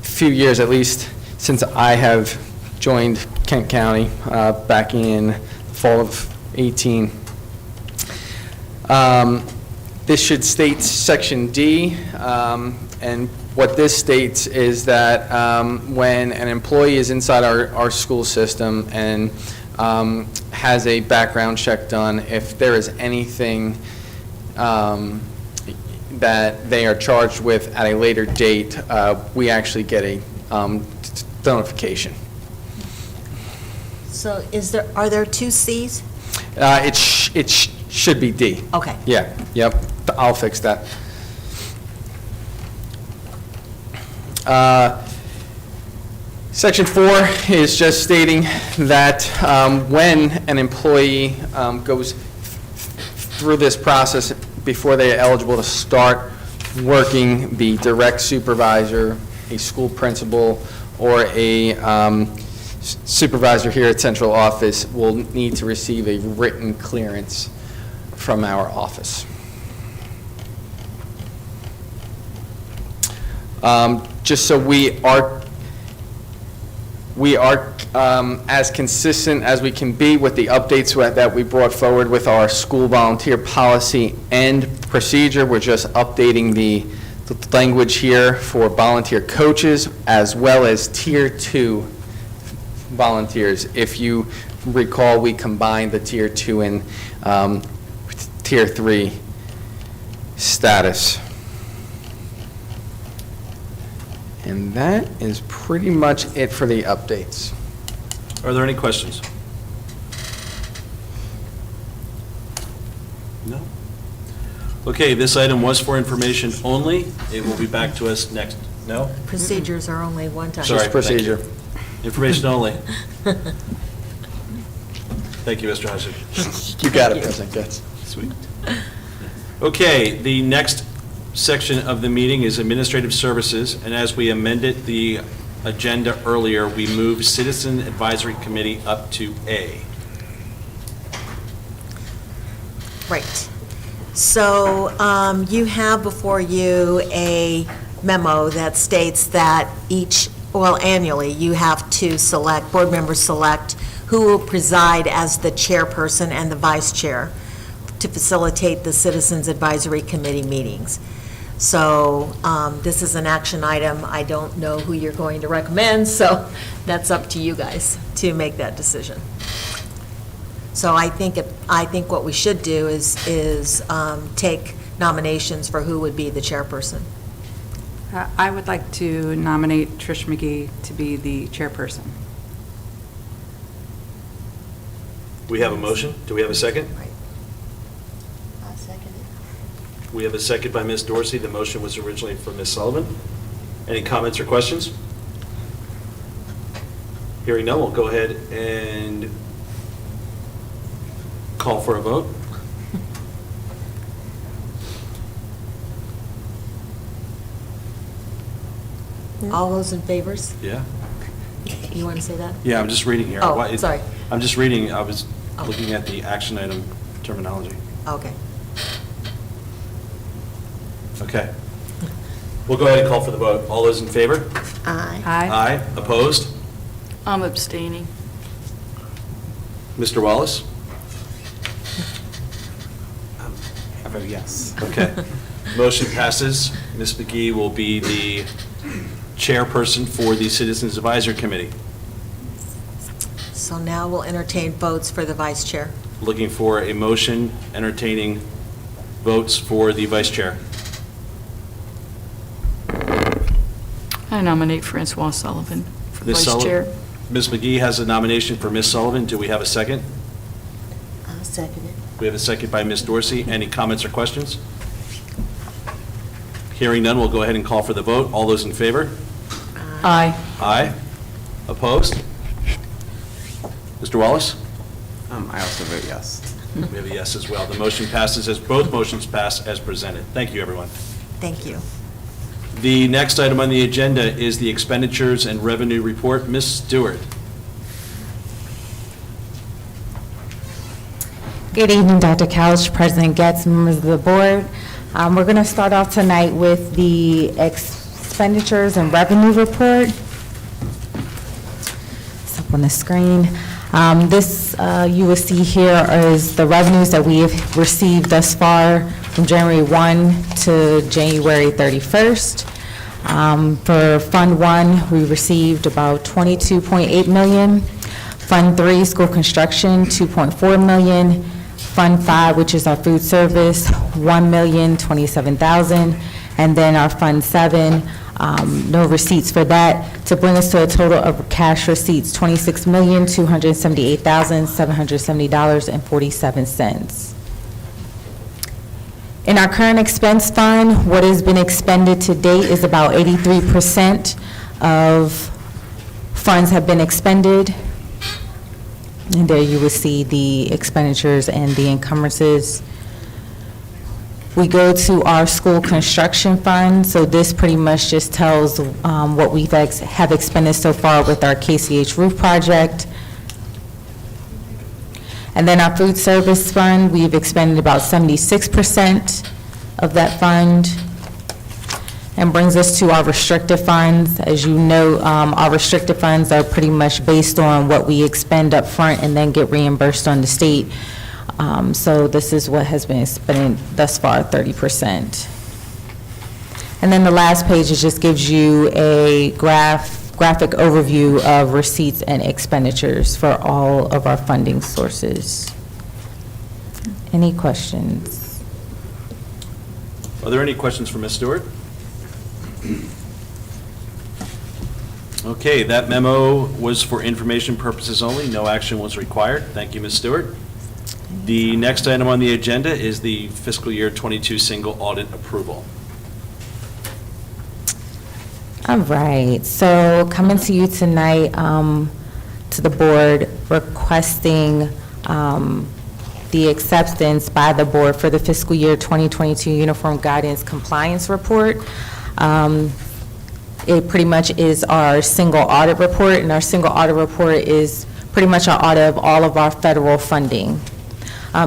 few years, at least since I have joined Kent County back in fall of 18. This should state Section D, and what this states is that when an employee is inside our school system and has a background check done, if there is anything that they are charged with at a later date, we actually get a notification. So are there two Cs? It should be D. Okay. Yeah, yep, I'll fix that. Section 4 is just stating that when an employee goes through this process before they are eligible to start working, the direct supervisor, a school principal, or a supervisor here at central office will need to receive a written clearance from our office. Just so we are as consistent as we can be with the updates that we brought forward with our school volunteer policy and procedure. We're just updating the language here for volunteer coaches as well as Tier 2 volunteers. If you recall, we combined the Tier 2 and Tier 3 status. And that is pretty much it for the updates. Are there any questions? No? Okay, this item was for information only. It will be back to us next, no? Procedures are only one time. Sorry. Just procedure. Thank you. Information only. Thank you, Mr. Hudson. You got it, President Getz. Sweet. Okay, the next section of the meeting is administrative services, and as we amended the agenda earlier, we moved Citizen Advisory Committee up to A. Right. So you have before you a memo that states that annually, you have to select, board members select who will preside as the chairperson and the vice chair to facilitate the Citizens Advisory Committee meetings. So this is an action item. I don't know who you're going to recommend, so that's up to you guys to make that decision. So I think what we should do is take nominations for who would be the chairperson. I would like to nominate Trish McGee to be the chairperson. We have a motion. Do we have a second? Right. I'll second it. We have a second by Ms. Dorsey. The motion was originally from Ms. Sullivan. Any comments or questions? Hearing none, we'll go ahead and call for a vote. All those in favors? Yeah. You want to say that? Yeah, I'm just reading here. Oh, Why- sorry. I'm just reading, I was looking at the action item terminology. Okay. Okay. We'll go ahead and call for the vote. All those in favor? Aye. Aye. Aye. Opposed? I'm abstaining. Mr. Wallace? I vote yes. Okay. Motion passes. Ms. McGee will be the chairperson for the Citizens Advisory Committee. So now we'll entertain votes for the vice chair. Looking for a motion entertaining votes for the vice chair. I nominate Francois Sullivan for Ms. vice Sullivan- chair. Ms. McGee has a nomination for Ms. Sullivan. Do we have a second? I'll second it. We have a second by Ms. Dorsey. Any comments or questions? Hearing none, we'll go ahead and call for the vote. All those in favor? Aye. Aye. Opposed? Mr. Wallace? I also vote yes. We have a yes as well. The motion passes as, both motions pass as presented. Thank you, everyone. Thank you. The next item on the agenda is the expenditures and revenue report. Ms. Stewart. Good evening, Dr. Couch, President Getz, members of the board. We're going to start off tonight with the expenditures and revenue report. It's up on the screen. This, you will see here, is the revenues that we have received thus far from January 1 to January 31st. For Fund 1, we received about $22.8 million. Fund 3, school construction, $2.4 million. Fund 5, which is our food service, $1,027,000. And then our Fund 7, no receipts for that, to bring us to a total of cash receipts, $26,278,770.47. In our current expense fund, what has been expended to date is about 83% of funds have been expended. And there you will see the expenditures and the encumbrances. We go to our school construction fund, so this pretty much just tells what we have expended so far with our KCH roof project. And then our food service fund, we've expended about 76% of that fund. And brings us to our restricted funds. As you know, our restricted funds are pretty much based on what we expend up front and then get reimbursed on the state. So this is what has been spent thus far, 30%. And then the last page, it just gives you a graphic overview of receipts and expenditures for all of our funding sources. Any questions? Are there any questions for Ms. Stewart? Okay, that memo was for information purposes only. No action was required. Thank you, Ms. Stewart. The next item on the agenda is the fiscal year 22 single audit approval. All right, so coming to you tonight, to the board, requesting the acceptance by the board for the fiscal year 2022 Uniform Guidance Compliance Report. It pretty much is our single audit report, and our single audit report is pretty much our audit of all of our federal funding.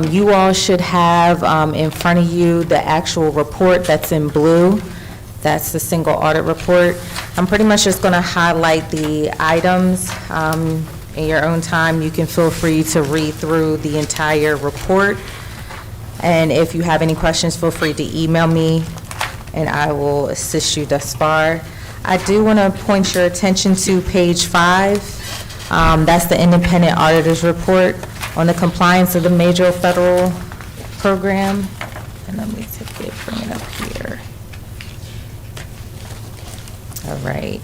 You all should have in front of you the actual report that's in blue. That's the single audit report. I'm pretty much just going to highlight the items. In your own time, you can feel free to read through the entire report. And if you have any questions, feel free to email me, and I will assist you thus far. I do want to point your attention to page 5. That's the independent auditor's report on the compliance of the major federal program. And let me bring it up here. All right.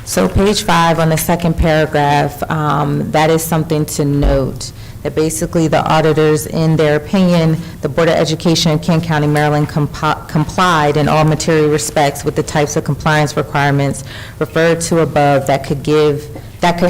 So page 5 on the second paragraph, that is something to note, that basically the auditors, in their opinion, the Board of Education in Kent County, Maryland complied in all material respects with the types of compliance requirements referred to above that could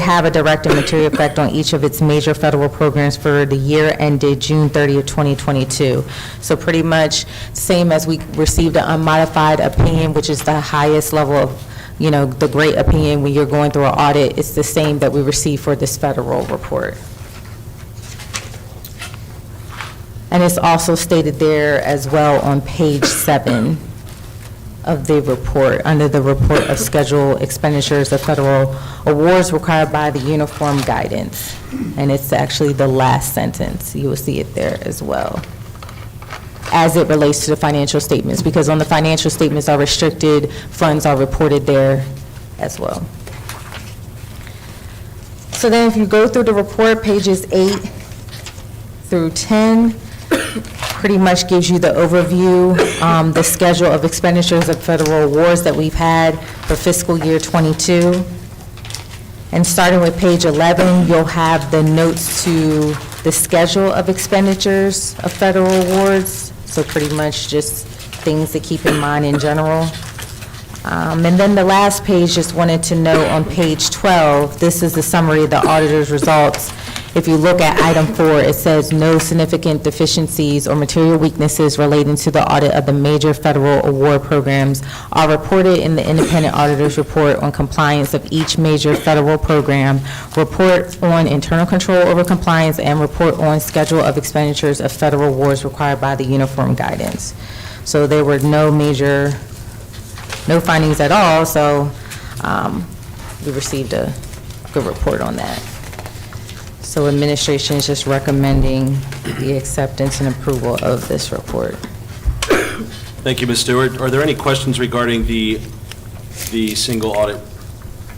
have a direct and material effect on each of its major federal programs for the year ended June 30th, 2022. So pretty much same as we received an unmodified opinion, which is the highest level of, the great opinion when you're going through an audit. It's the same that we received for this federal report. And it's also stated there as well on page 7. of the report, under the report of schedule expenditures of federal awards required by the uniform guidance. And it's actually the last sentence. You will see it there as well, as it relates to the financial statements, because on the financial statements, our restricted funds are reported there as well. So then if you go through the report, pages 8 through 10, pretty much gives you the overview, the schedule of expenditures of federal awards that we've had for fiscal year '22. And starting with page 11, you'll have the notes to the schedule of expenditures of federal awards, so pretty much just things to keep in mind in general. And then the last page, just wanted to note on page 12, this is the summary of the auditor's results. If you look at item 4, it says no significant deficiencies or material weaknesses relating to the audit of the major federal award programs are reported in the independent auditor's report on compliance of each major federal program, report on internal control over compliance, and report on schedule of expenditures of federal awards required by the uniform guidance. So there were no findings at all, so we received a good report on that. So administration is just recommending the acceptance and approval of this report. Thank you, Ms. Stewart. Are there any questions regarding the single audit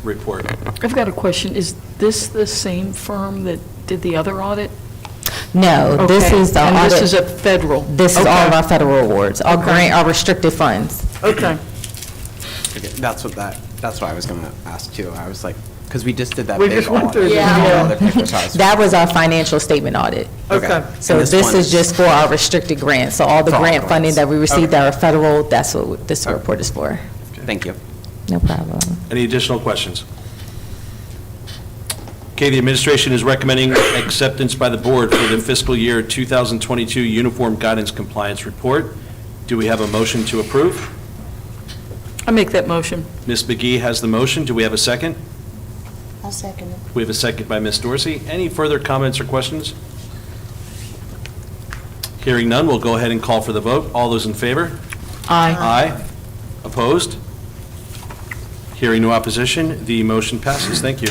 report? I've got a question. Is this the same firm that did the other audit? No, this Okay. is the And audit. this is a federal? This is all of our federal awards, our grant, our restricted funds. Okay. Okay, that's why I was going to ask too. I was like, because we just did that We big just went audit. through that. Yeah. Yeah. All the papers, so I was- That was our financial statement audit. Okay. So And this one is just for our restricted grants. So all the For all grant funding grants. that we received Okay. that are federal, that's what this report is for. Thank you. No problem. Any additional questions? Okay, the administration is recommending acceptance by the board for the fiscal year 2022 Uniform Guidance Compliance Report. Do we have a motion to approve? I make that motion. Ms. McGee has the motion. Do we have a second? I'll second it. We have a second by Ms. Dorsey. Any further comments or questions? Hearing none, we'll go ahead and call for the vote. All those in favor? Aye. Aye. Opposed? Hearing no opposition, the motion passes. Thank you.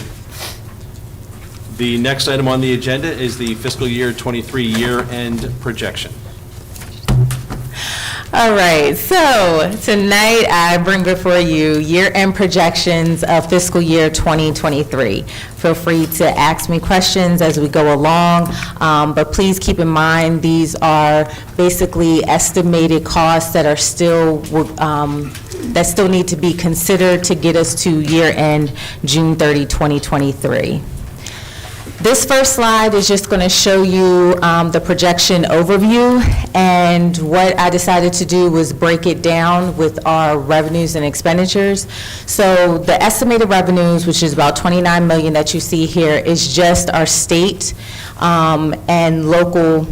The next item on the agenda is the fiscal year '23 year-end projection. All right, so tonight I bring before you year-end projections of fiscal year 2023. Feel free to ask me questions as we go along, but please keep in mind these are basically estimated costs that are still that still need to be considered to get us to year-end June 30, 2023. This first slide is just going to show you the projection overview, and what I decided to do was break it down with our revenues and expenditures. So the estimated revenues, which is about $29 million that you see here, is just our state and local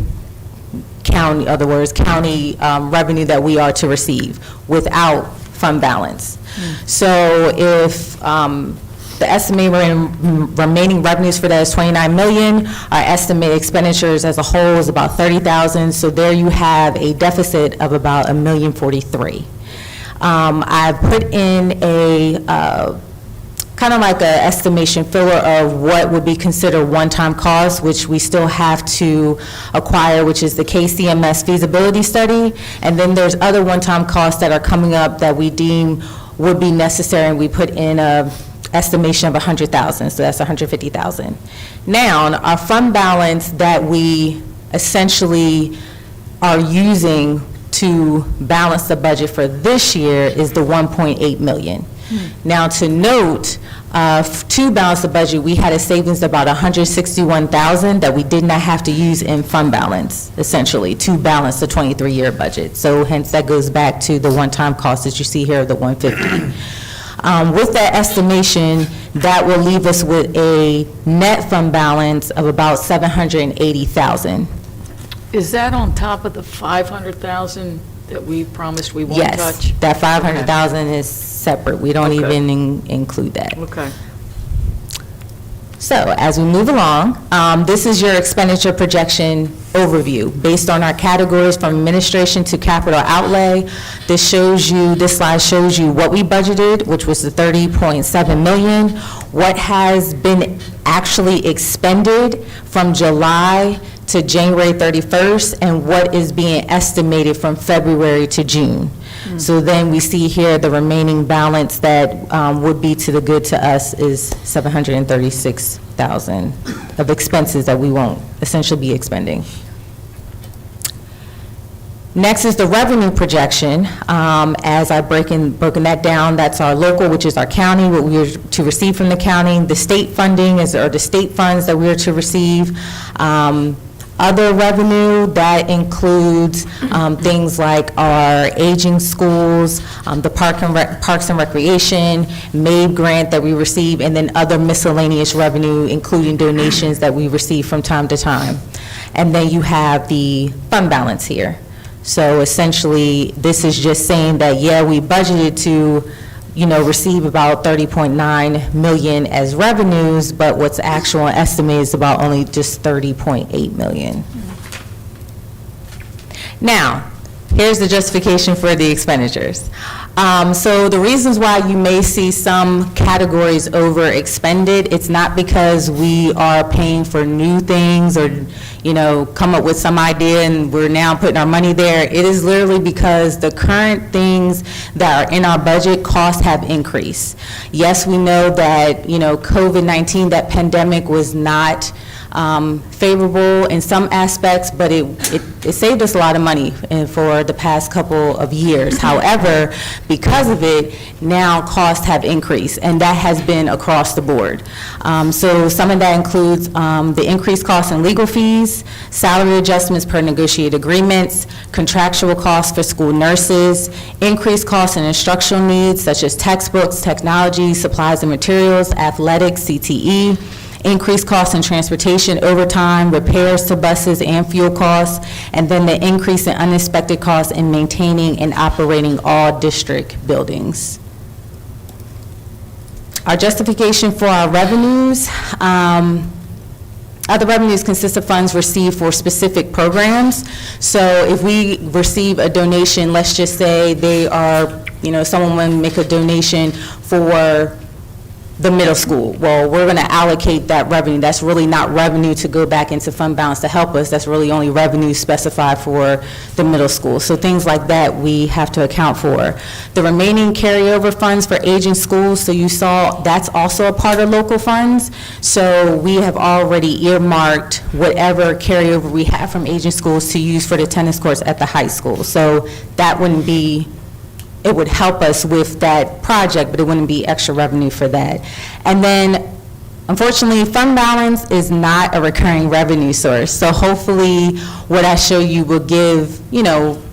county, in other words, county revenue that we are to receive without fund balance. So if the estimated remaining revenues for that is $29 million. Our estimated expenditures as a whole is about $30,000. So there you have a deficit of about $1,043,000. I put in a kind of like an estimation filler of what would be considered one-time costs, which we still have to acquire, which is the KCMS feasibility study. And then there's other one-time costs that are coming up that we deem would be necessary, and we put in a estimation of $100,000, so that's $150,000. Now, our fund balance that we essentially are using to balance the budget for this year is the $1.8 million. Now, to note, to balance the budget, we had a savings of about $161,000 that we did not have to use in fund balance, essentially, to balance the 23-year budget. So hence, that goes back to the one-time cost that you see here, the $150,000. With that estimation, that will leave us with a net fund balance of about $780,000. Is that on top of the $500,000 that we promised we won't touch? Yes, that $500,000 is separate. We don't Okay. even include that. Okay. So as we move along, this is your expenditure projection overview based on our categories from administration to capital outlay. This slide shows you what we budgeted, which was the 30.7 million, what has been actually expended from July to January 31st, and what is being estimated from February to June. So then we see here the remaining balance that would be to the good to us is $736,000 of expenses that we won't essentially be expending. Next is the revenue projection. As I've broken that down, that's our local, which is our county, what we are to receive from the county. The state funding are the state funds that we are to receive. Other revenue, that includes things like our aging schools, the Parks and Recreation, MAVE grant that we receive, and then other miscellaneous revenue, including donations that we receive from time to time. And then you have the fund balance here. So essentially, this is just saying that, yeah, we budgeted to receive about 30.9 million as revenues, but what's actual estimated is about only just 30.8 million. Now, here's the justification for the expenditures. So the reasons why you may see some categories over expended, it's not because we are paying for new things or come up with some idea and we're now putting our money there. It is literally because the current things that are in our budget costs have increased. Yes, we know that, COVID-19, that pandemic was not favorable in some aspects, but it saved us a lot of money for the past couple of years. However, because of it, now costs have increased, and that has been across the board. So some of that includes the increased costs in legal fees, salary adjustments per negotiated agreements, contractual costs for school nurses, increased costs in instructional needs such as textbooks, technology, supplies and materials, athletics, CTE, increased costs in transportation, overtime, repairs to buses and fuel costs, and then the increase in unexpected costs in maintaining and operating all district buildings. Our justification for our revenues, other revenues consist of funds received for specific programs. So if we receive a donation, let's just say they are, someone will make a donation for the middle school. Well, we're going to allocate that revenue. That's really not revenue to go back into fund balance to help us. That's really only revenue specified for the middle school. So things like that we have to account for. The remaining carryover funds for aging schools, so you saw that's also a part of local funds. So we have already earmarked whatever carryover we have from aging schools to use for the tennis courts at the high school. So that wouldn't be, it would help us with that project, but it wouldn't be extra revenue for that. And then, unfortunately, fund balance is not a recurring revenue source. So hopefully, what I show you will give,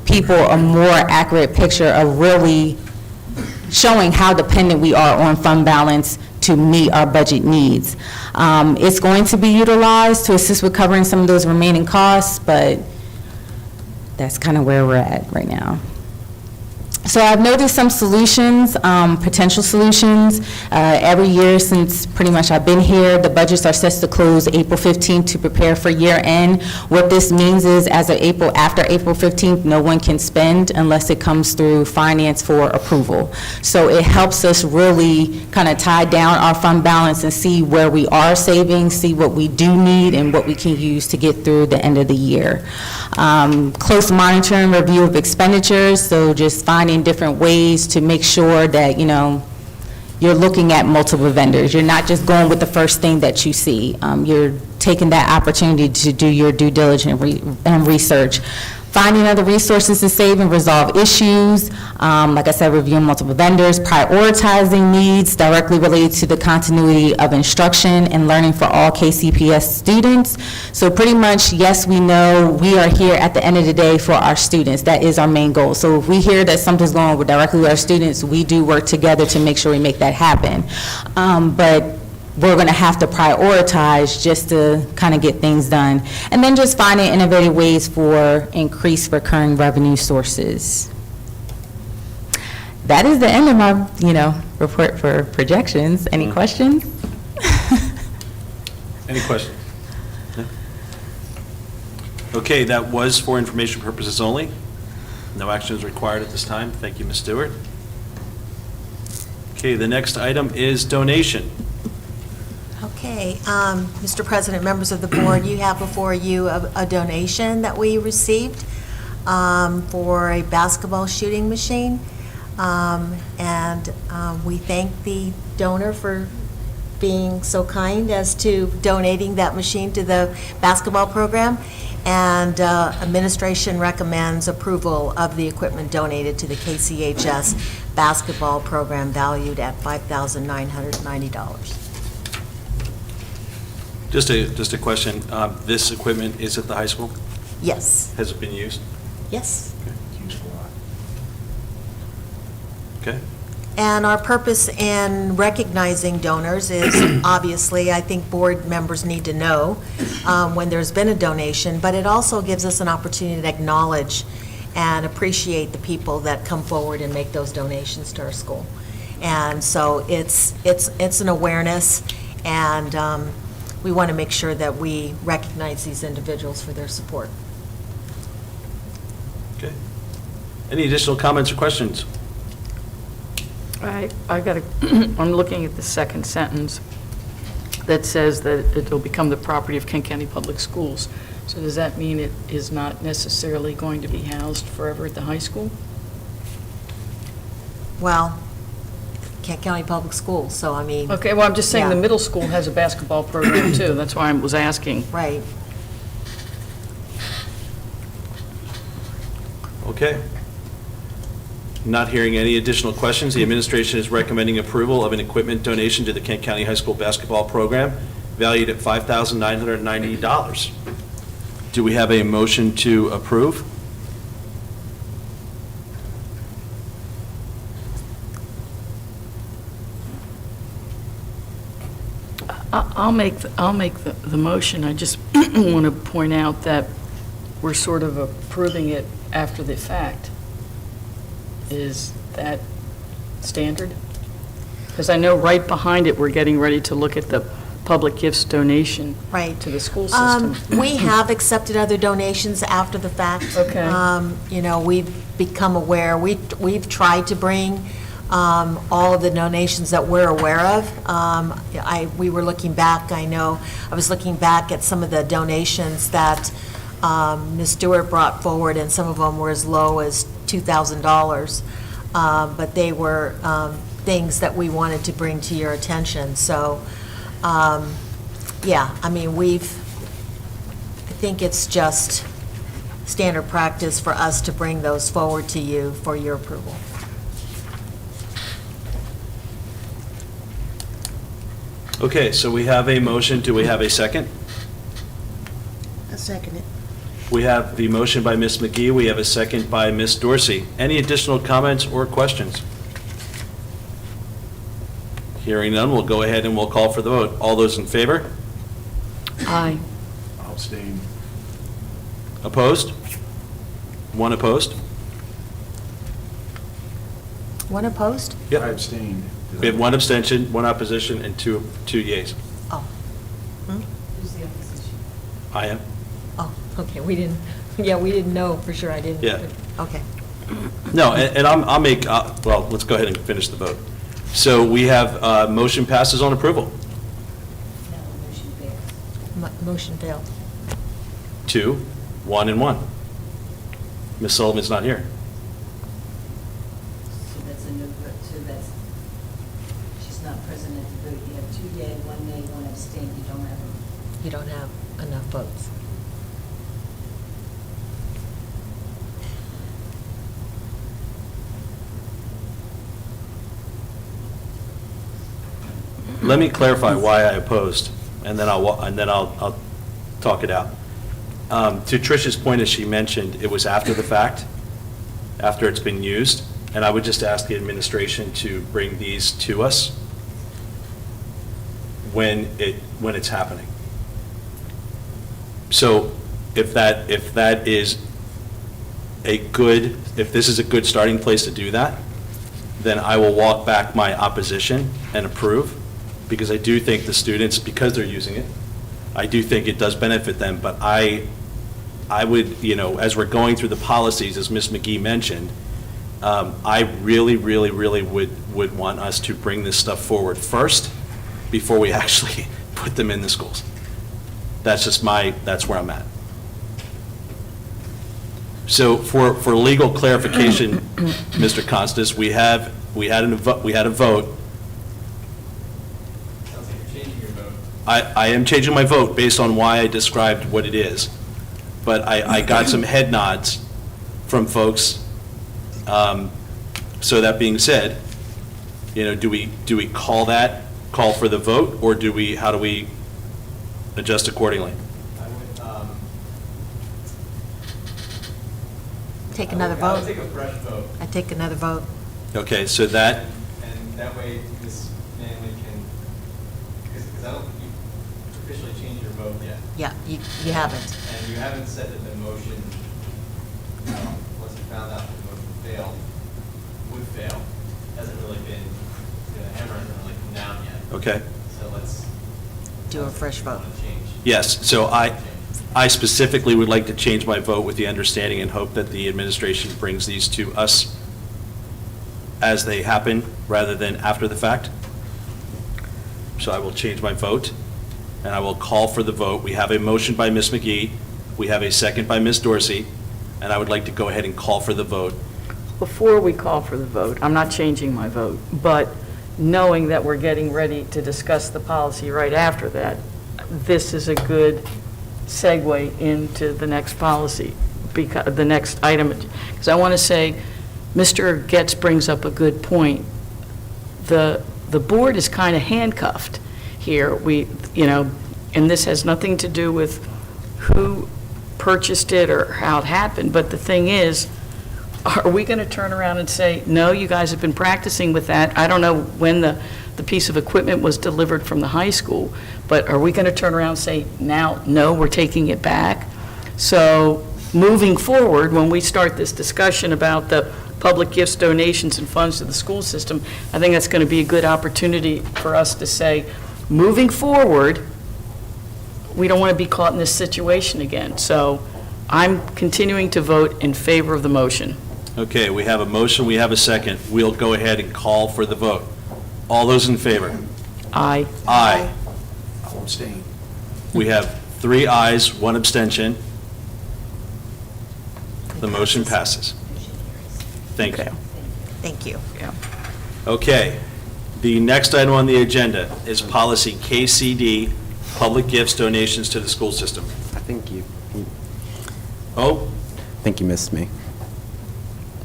people a more accurate picture of really showing how dependent we are on fund balance to meet our budget needs. It's going to be utilized to assist with covering some of those remaining costs, but that's kind of where we're at right now. So I've noticed some solutions, potential solutions. Every year since pretty much I've been here, the budgets are set to close April 15th to prepare for year end. What this means is after April 15th, no one can spend unless it comes through finance for approval. So it helps us really kind of tie down our fund balance and see where we are saving, see what we do need and what we can use to get through the end of the year. Close monitoring, review of expenditures, so just finding different ways to make sure that, you're looking at multiple vendors. You're not just going with the first thing that you see. You're taking that opportunity to do your due diligence and research. Finding other resources to save and resolve issues. Like I said, reviewing multiple vendors, prioritizing needs directly related to the continuity of instruction and learning for all KCPS students. So pretty much, yes, we know we are here at the end of the day for our students. That is our main goal. So if we hear that something's going on directly with our students, we do work together to make sure we make that happen. But we're going to have to prioritize just to kind of get things done. And then just finding innovative ways for increased recurring revenue sources. That is the end of my, report for projections. Any questions? Any questions? No? Okay, that was for information purposes only. No action is required at this time. Thank you, Ms. Stewart. Okay, the next item is donation. Okay, Mr. President, members of the board, you have before you a donation that we received for a basketball shooting machine. And we thank the donor for being so kind as to donating that machine to the basketball program. And administration recommends approval of the equipment donated to the KCHS basketball program valued at $5,990. Just a question. This equipment is at the high school? Yes, Has it been used? yes. Okay. And our purpose in recognizing donors is, obviously, I think board members need to know when there's been a donation, but it also gives us an opportunity to acknowledge and appreciate the people that come forward and make those donations to our school. And so it's an awareness, and we want to make sure that we recognize these individuals for their support. Okay. Any additional comments or questions? I got I'm looking at the second sentence that says that it'll become the property of Kent County Public Schools. So does that mean it is not necessarily going to be housed forever at the high school? Well, Kent County Public Schools, so I mean. Okay, well, I'm just saying the Yeah. middle school has a basketball program too. That's why I was asking. Right. Okay. Not hearing any additional questions, the administration is recommending approval of an equipment donation to the Kent County High School basketball program valued at $5,990. Do we have a motion to approve? I'll make the motion. I just want to point out that we're sort of approving it after the fact. Is that standard? Because I know right behind it, we're getting ready to look at the public gifts donation Right. to the school system. We have accepted other donations after the fact. Okay. You know, we've become aware, we've tried to bring all of the donations that we're aware of. We were looking back, I know, I was looking back at some of the donations that Ms. Stewart brought forward, and some of them were as low as $2,000. But they were things that we wanted to bring to your attention. So, yeah, I mean, I think it's just standard practice for us to bring those forward to you for your approval. Okay, so we have a motion. Do we have a second? I second it. We have the motion by Ms. McGee. We have a second by Ms. Dorsey. Any additional comments or questions? Hearing none, we'll go ahead and we'll call for the vote. All those in favor? Aye. I'll abstain. Opposed? One opposed? One opposed? Yep. I abstained. We have one abstention, one opposition, and two yeas. Oh. Hmm? I am. Oh, okay, we didn't know for sure, I didn't. Yeah. Okay. No, and I'll make, well, let's go ahead and finish the vote. So we have, motion passes on approval. Motion failed. 2, 1, and 1. Ms. Sullivan's not here. So that's a no vote, so that's, she's not present at the vote. You have 2 yea, 1 nay, 1 abstain. You don't have enough votes. Let me clarify why I opposed, and then I'll talk it out. To Tricia's point, as she mentioned, it was after the fact, after it's been used, and I would just ask the administration to bring these to us when it's happening. So if that is if this is a good starting place to do that, then I will walk back my opposition and approve, because I do think the students, because they're using it, I do think it does benefit them, but I would, as we're going through the policies, as Ms. McGee mentioned, I really, really, really would want us to bring this stuff forward first before we actually put them in the schools. That's where I'm at. So for legal clarification, Mr. Constas, we had a vote. Sounds like you're changing your vote. I am changing my vote based on why I described what it is. But I got some head nods from folks. So that being said, do we call for the vote, or how do we adjust accordingly? I would, Take another I vote. would take a fresh vote, I take another vote. Okay, so that, and that way Ms. Manley can, because I don't think you've officially changed your vote yet. Yeah, you haven't. And you haven't said that the motion, once you found out that the motion failed, would fail. Hasn't really been, the hammer hasn't really come down yet. okay. So let's. Do a fresh vote. Change. Yes, so I specifically would like to change my vote with the understanding and hope that the administration brings these to us as they happen rather than after the fact. So I will change my vote, and I will call for the vote. We have a motion by Ms. McGee, we have a second by Ms. Dorsey, and I would like to go ahead and call for the vote. Before we call for the vote, I'm not changing my vote, but knowing that we're getting ready to discuss the policy right after that, this is a good segue into the next policy, because the next item. Because I want to say, Mr. Getz brings up a good point. The board is kind of handcuffed here. And this has nothing to do with who purchased it or how it happened, but the thing is, are we going to turn around and say, no, you guys have been practicing with that? I don't know when the piece of equipment was delivered from the high school, but are we going to turn around and say, now, no, we're taking it back? So moving forward, when we start this discussion about the public gifts, donations, and funds to the school system, I think that's going to be a good opportunity for us to say, moving forward, we don't want to be caught in this situation again. So I'm continuing to vote in favor of the motion. Okay, we have a motion, we have a second. We'll go ahead and call for the vote. All those in favor? Aye. Aye. I'll abstain. We have 3 ayes, 1 abstention. The motion passes. Thank you. Thank you. Yeah. Okay, the next item on the agenda is policy KCD, public gifts, donations to the school system. I think you Oh, missed me.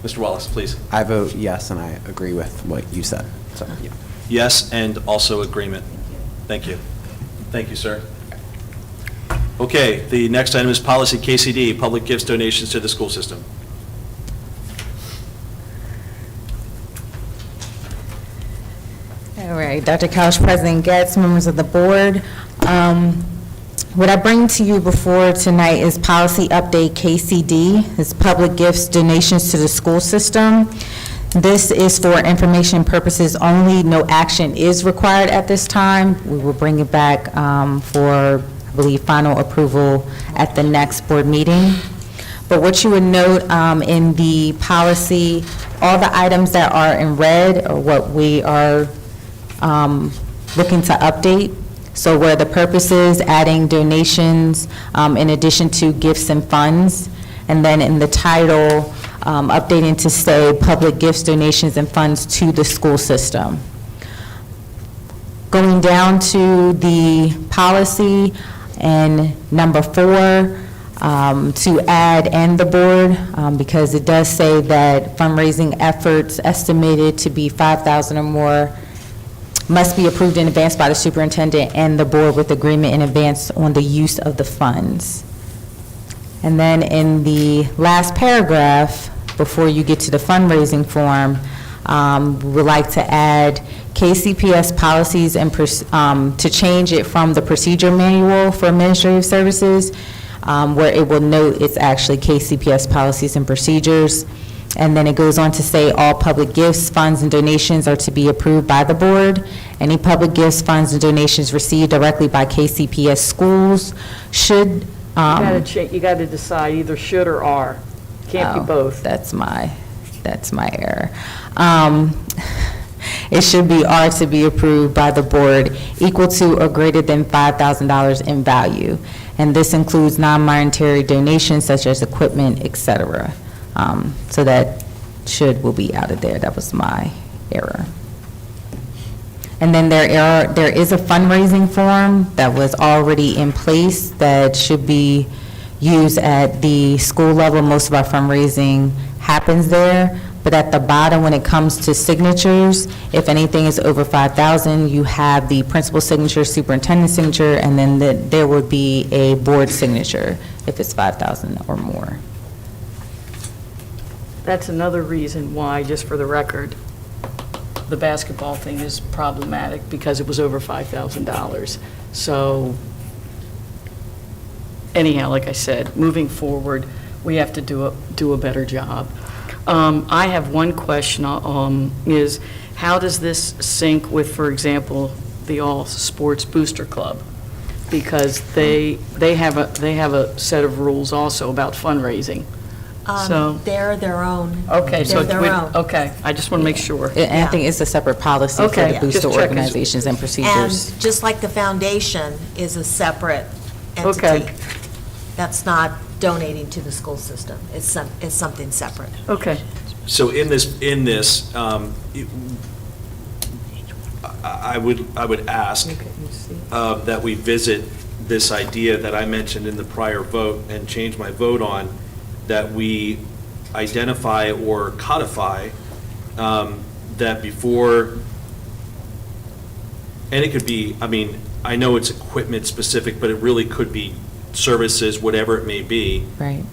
Mr. Wallace, please. I vote yes, and I agree with what you said. So, yeah. Yes, and also agreement. Thank you. Thank you, sir. Okay, the next item is policy KCD, public gifts, donations to the school system. All right, Dr. Couch, President Getz, members of the board. What I bring to you before tonight is policy update KCD. It's public gifts, donations to the school system. This is for information purposes only. No action is required at this time. We will bring it back for, I believe, final approval at the next board meeting. But what you would note in the policy, all the items that are in red are what we are looking to update. So where the purpose is adding donations in addition to gifts and funds, and then in the title, updating to say public gifts, donations, and funds to the school system. Going down to the policy and number 4, to add "and the board," because it does say that fundraising efforts estimated to be $5,000 or more must be approved in advance by the superintendent and the board with agreement in advance on the use of the funds. And then in the last paragraph, before you get to the fundraising form, we would like to add KCPS policies and to change it from the procedure manual for administrative services, where it will note it's actually KCPS policies and procedures, And then it goes on to say all public gifts, funds, and donations are to be approved by the board. Any public gifts, funds, and donations received directly by KCPS schools should. You got to decide either should or are. Can't be both. That's my error. It should be are to be approved by the board equal to or greater than $5,000 in value. And this includes non-monetary donations such as equipment, et cetera. So that should will be out of there. That was my error. And then there is a fundraising form that was already in place that should be used at the school level. Most of our fundraising happens there. But at the bottom, when it comes to signatures, if anything is over 5,000, you have the principal signature, superintendent signature, and then there would be a board signature if it's 5,000 or more. That's another reason why, just for the record, the basketball thing is problematic, because it was over $5,000. So anyhow, like I said, moving forward, we have to do a better job. I have one question, is how does this sync with, for example, the All Sports Booster Club? Because they have a set of rules also about fundraising. So They're their own. Okay, so They're their own. okay, I just want to make sure. And I think it's a separate policy for Okay, the booster just checking. organizations and procedures. And just like the foundation is a separate entity. Okay. That's not donating to the school system. It's something separate. Okay. So in this, I would ask that we visit this idea that I mentioned in the prior vote and change my vote on, that we identify or codify that before, and it could be, I mean, I know it's equipment specific, but it really could be services, whatever it may be. Right.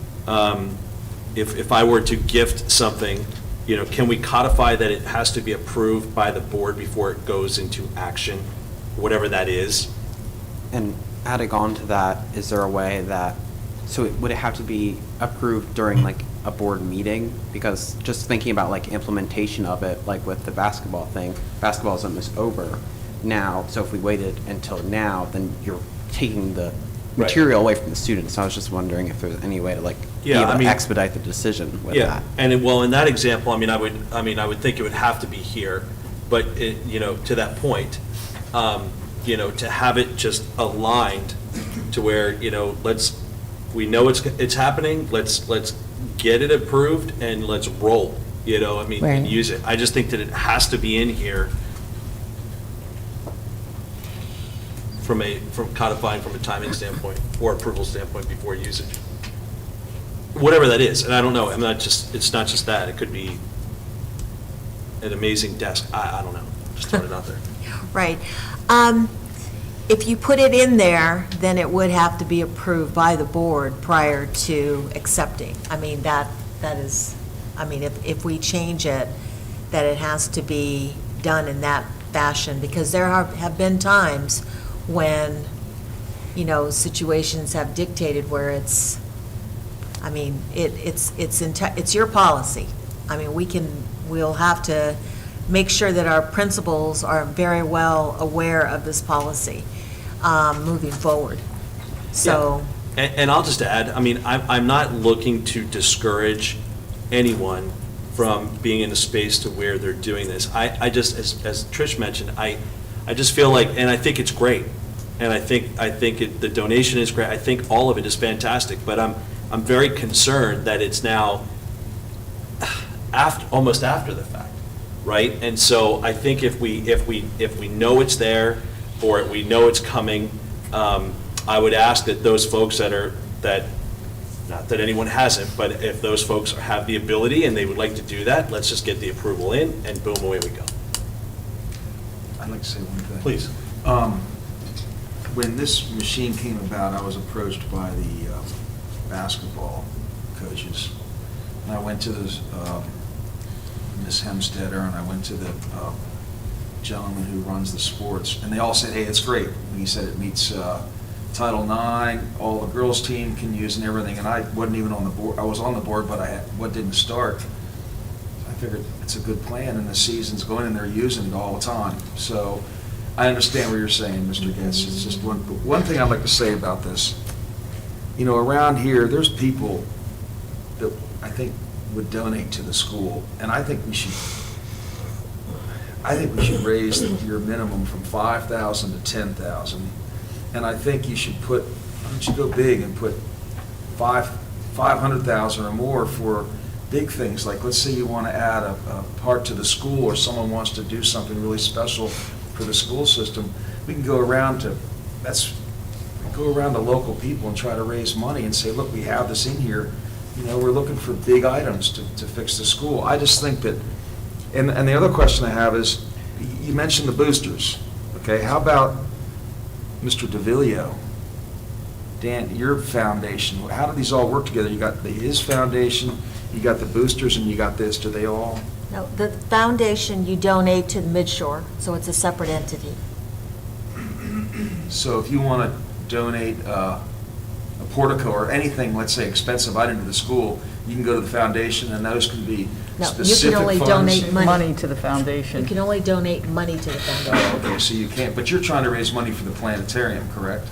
If I were to gift something, can we codify that it has to be approved by the board before it goes into action, whatever that is? And adding on to that, is there a way that, would it have to be approved during like a board meeting? Because just thinking about like implementation of it, like with the basketball thing, basketball is almost over now, so if we waited until now, then you're taking the material away from the students. So I was just wondering if there's any way to be able to expedite the decision with that. And in that example, I would think it would have to be here, but to that point, to have it just aligned to where, we know it's happening, let's get it approved and let's roll, and use it. I just think that it has to be in here from codifying from a timing standpoint or approval standpoint before usage. Whatever that is, and I don't know, it's not just that, it could be an amazing desk, I don't know, just throwing it out there. Right. If you put it in there, then it would have to be approved by the board prior to accepting. I mean, that is, if we change it, that it has to be done in that fashion, because there have been times when, situations have dictated where it's your policy. We'll have to make sure that our principals are very well aware of this policy moving forward. So. Yeah. And I'll just add, I'm not looking to discourage anyone from being in a space to where they're doing this. I just, as Trish mentioned, I just feel like, and I think it's great, and I think the donation is great. I think all of it is fantastic, but I'm very concerned that it's now almost after the fact, right? And so I think if we know it's there or we know it's coming, I would ask that those folks not that anyone hasn't, but if those folks have the ability and they would like to do that, let's just get the approval in and boom, away we go. I'd like to say one thing. Please. When this machine came about, I was approached by the basketball coaches. And I went to this, Ms. Hemstetter, and I went to the gentleman who runs the sports, and they all said, hey, it's great. And he said it meets Title IX, all the girls' team can use and everything, and I wasn't even on the board. I was on the board, but didn't start. figured it's a good plan, and the season's going, and they're using it all the time. So I understand what you're saying, Mr. Getz. It's just one thing I'd like to say about this. You know, around here, there's people that I think would donate to the school, and I think we should raise your minimum from 5,000 to 10,000. And I think you should why don't you go big and put 500,000 or more for big things, like let's say you want to add a part to the school, or someone wants to do something really special for the school system. We can go around to local people and try to raise money and say, look, we have this in here, you know, we're looking for big items to fix the school. I just think that, and the other question I have is, you mentioned the boosters, okay? How about Mr. DeVillio? Dan, your foundation, how do these all work together? You got his foundation, you got the boosters, and you got this. Do they all? No, the foundation, you donate to the Midshore, so it's a separate entity. So if you want to donate a portico or anything, let's say expensive item to the school, you can go to the foundation, and those can be No, specific you can only funds. donate money. Money to the foundation. You can only donate money to the foundation. Okay, so you can't, but you're trying to raise money for the planetarium, correct?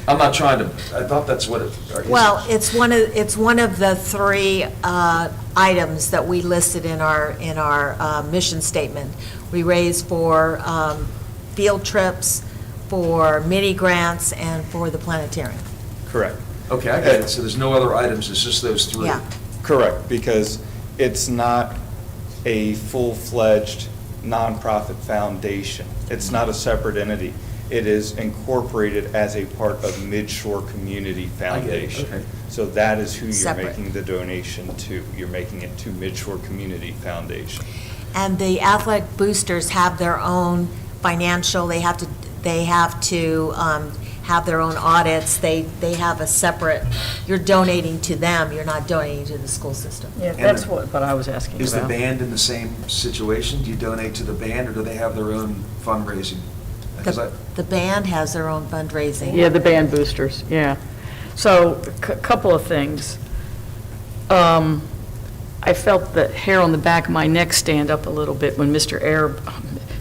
I'm not trying to, I thought that's what it. Well, it's one of the three items that we listed in our mission statement. We raise for field trips, for mini grants, and for the planetarium. Correct. Okay, I get it. So there's no other items, it's just those three? Yeah. Correct, because it's not a full-fledged nonprofit foundation. It's not a separate entity. It is incorporated as a part of Midshore Community Foundation. Okay. So that is who you're Separate. making the donation to. You're making it to Midshore Community Foundation. And the athletic boosters have their own financial, they have to have their own audits. They have a separate, you're donating to them, you're not donating to the school system. Yeah, that's what I was asking about. Is the band in the same situation? Do you donate to the band, or do they have their own fundraising? Because The band has their own fundraising. Yeah, the band boosters, yeah. So, couple of things. I felt the hair on the back of my neck stand up a little bit when Mr.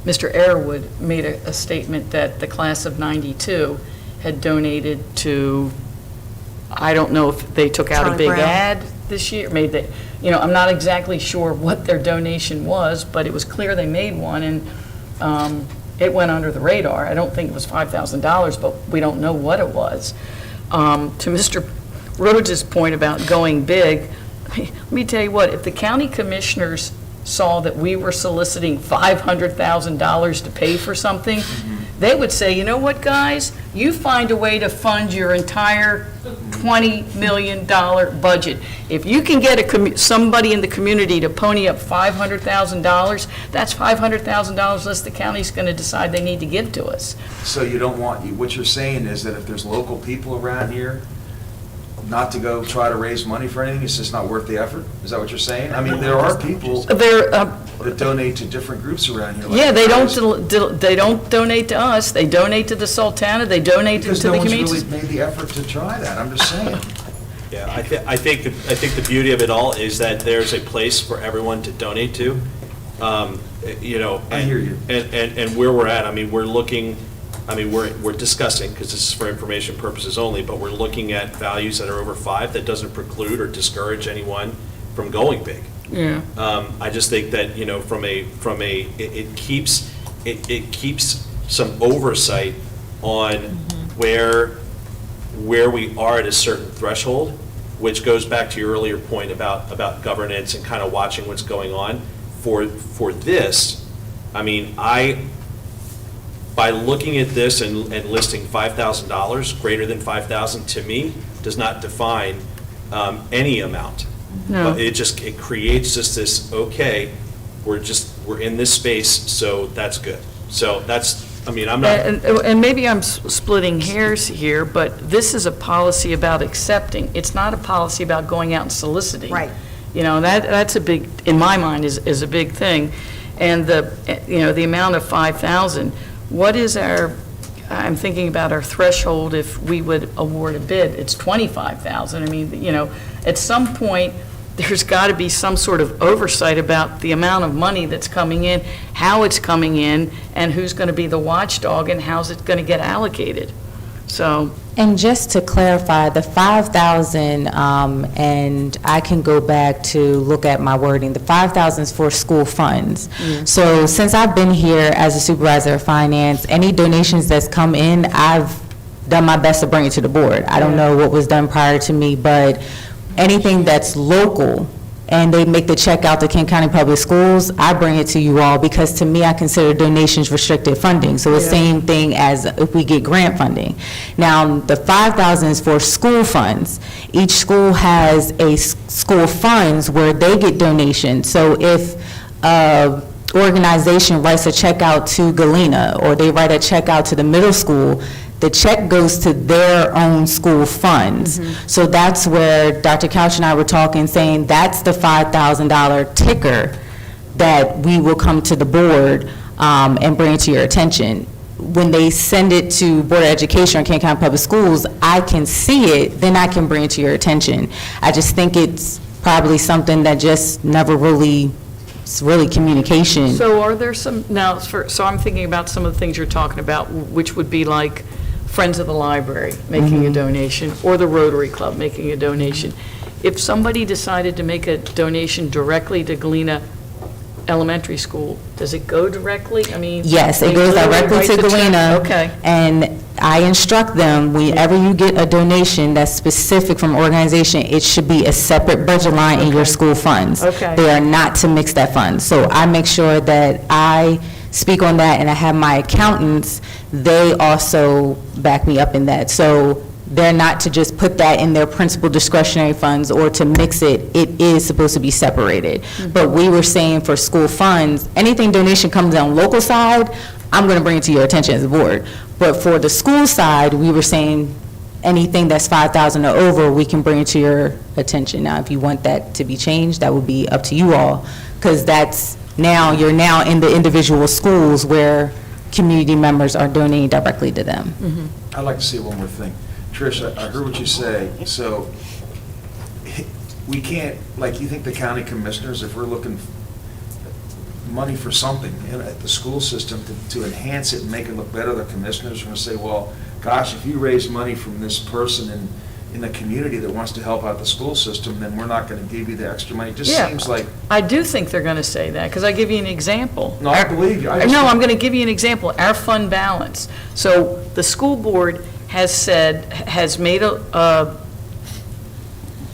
Airwood made a statement that the class of '92 had donated to, I don't know if they took out a Charlie big Brown. ad this year, I'm not exactly sure what their donation was, but it was clear they made one, and it went under the radar. I don't think it was $5,000, but we don't know what it was. To Mr. Rhodes' point about going big, let me tell you what, if the county commissioners saw that we were soliciting $500,000 to pay for something, they would say, you know what, guys? You find a way to fund your entire $20 million budget. If you can get somebody in the community to pony up $500,000, that's $500,000 less the county's going to decide they need to give to us. So you don't want, what you're saying is that if there's local people around here, not to go try to raise money for anything, it's just not worth the effort? Is that what you're saying? I mean, there are people that donate to different groups around here. like Yeah, they ours. they don't donate to us, they donate to the Sultana, they donate to the Because no one's communities. really made the effort to try that, I'm just saying. Yeah, I think the beauty of it all is that there's a place for everyone to donate to. You know, I hear you. And where we're at, I mean, we're discussing, because this is for information purposes only, but we're looking at values that are over 5. That doesn't preclude or discourage anyone from going big. Yeah. I just think that, you know, it keeps some oversight on where we are at a certain threshold, which goes back to your earlier point about governance and kind of watching what's going on. For this, I mean, by looking at this and listing $5,000, greater than $5,000, to me, does not define any amount. No. But it creates just this, okay, we're in this space, so that's good. So that's, I mean, I'm not. And maybe I'm splitting hairs here, but this is a policy about accepting. It's not a policy about going out and soliciting. Right. You know, that's a big, in my mind, is a big thing. And the amount of 5,000, what is I'm thinking about our threshold if we would award a bid, it's 25,000. I mean, you know, at some point, there's got to be some sort of oversight about the amount of money that's coming in, how it's coming in, and who's going to be the watchdog, and how's it going to get allocated. So, And just to clarify, the 5,000, and I can go back to look at my wording, the 5,000 is for school funds. So since I've been here as a supervisor of finance, any donations that's come in, I've done my best to bring it to the board. I don't know what was done prior to me, but anything that's local, and they make the check out to Kent County Public Schools, I bring it to you all, because to me, I consider donations restricted funding. So it's the same thing as if we get grant funding. Now, the 5,000 is for school funds. Each school has a school funds where they get donations. So if organization writes a check out to Galena, or they write a check out to the middle school, the check goes to their own school funds. So that's where Dr. Couch and I were talking, saying that's the $5,000 ticker that we will come to the board and bring it to your attention. When they send it to Board of Education or Kent County Public Schools, I can see it, then I can bring it to your attention. I just think it's probably something that just never really, it's really communication. so are there some, now, so I'm thinking about some of the things you're talking about, which would be like Friends of the Library making a donation, or the Rotary Club making a donation. If somebody decided to make a donation directly to Galena Elementary School, does it go directly? I mean. Yes, they it goes literally directly write to the check? Galena. Okay. And I instruct them, whenever you get a donation that's specific from organization, it should be a separate budget line in your school funds. Okay. They are not to mix that fund. So I make sure that I speak on that, and I have my accountants, they also back me up in that. So they're not to just put that in their principal discretionary funds or to mix it. It is supposed to be separated. But we were saying for school funds, anything donation comes on local side, I'm going to bring it to your attention as a board. But for the school side, we were saying anything that's 5,000 or over, we can bring it to your attention. Now, if you want that to be changed, that would be up to you all, because that's now, you're now in the individual schools where community members are donating directly to them. I'd like to say one more thing. Trish, I heard what you say, so we can't, like, you think the county commissioners, if we're looking money for something at the school system to enhance it and make it look better, the commissioners are going to say, well, gosh, if you raise money from this person in the community that wants to help out the school system, then we're not going to give you the extra money. It just Yeah. seems like, I do think they're going to say that, because I give you an example. no, I believe you. No, I'm going to give you an example. Our fund balance. So the school board has said, has made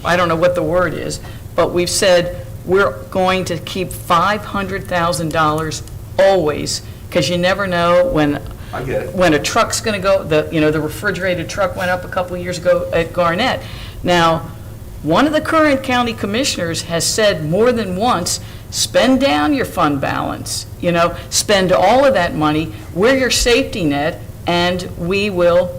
I don't know what the word is, but we've said we're going to keep $500,000 always, because you never know when I get it. when a truck's going to go, the refrigerated truck went up a couple of years ago at Garnett. Now, one of the current county commissioners has said more than once, spend down your fund balance, spend all of that money, we're your safety net, and we will,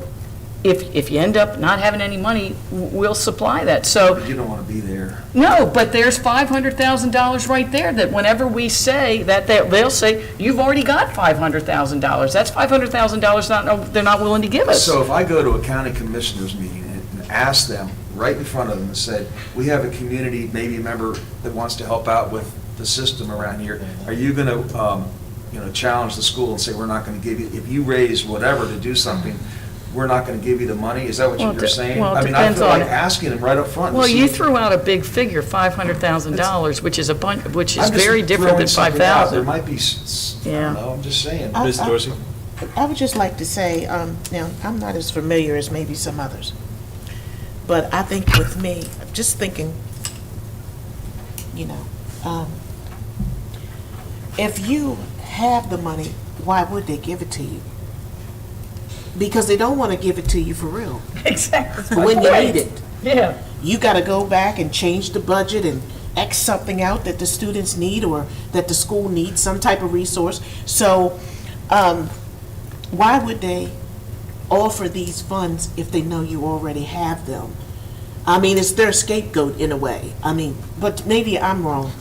if you end up not having any money, we'll supply that. So, You don't want to be there. no, but there's $500,000 right there that whenever we say that, they'll say, you've already got $500,000. That's $500,000 they're not willing to give us. So if I go to a county commissioners meeting and ask them right in front of them and said, we have a community, maybe a member that wants to help out with the system around here, are you going to, challenge the school and say, we're not going to give you, if you raise whatever to do something, we're not going to give you the money? Is that what you're saying? well, it I mean, I depends feel like on- asking them right up front. to Well, see you if- threw out a big figure, $500,000, which is which is I'm just very different than throwing something out. There 5,000. might be, I Yeah. don't know, I'm just saying. I- Ms. Dorsey? I would just like to say, now, I'm not as familiar as maybe some others, but I think with me, just thinking, if you have the money, why would they give it to you? Because they don't want to give it to you for real. Exactly. When you need it. Yeah. You got to go back and change the budget and X something out that the students need or that the school needs, some type of resource. So why would they offer these funds if they know you already have them? I mean, it's their scapegoat in a way. I mean, but maybe I'm wrong.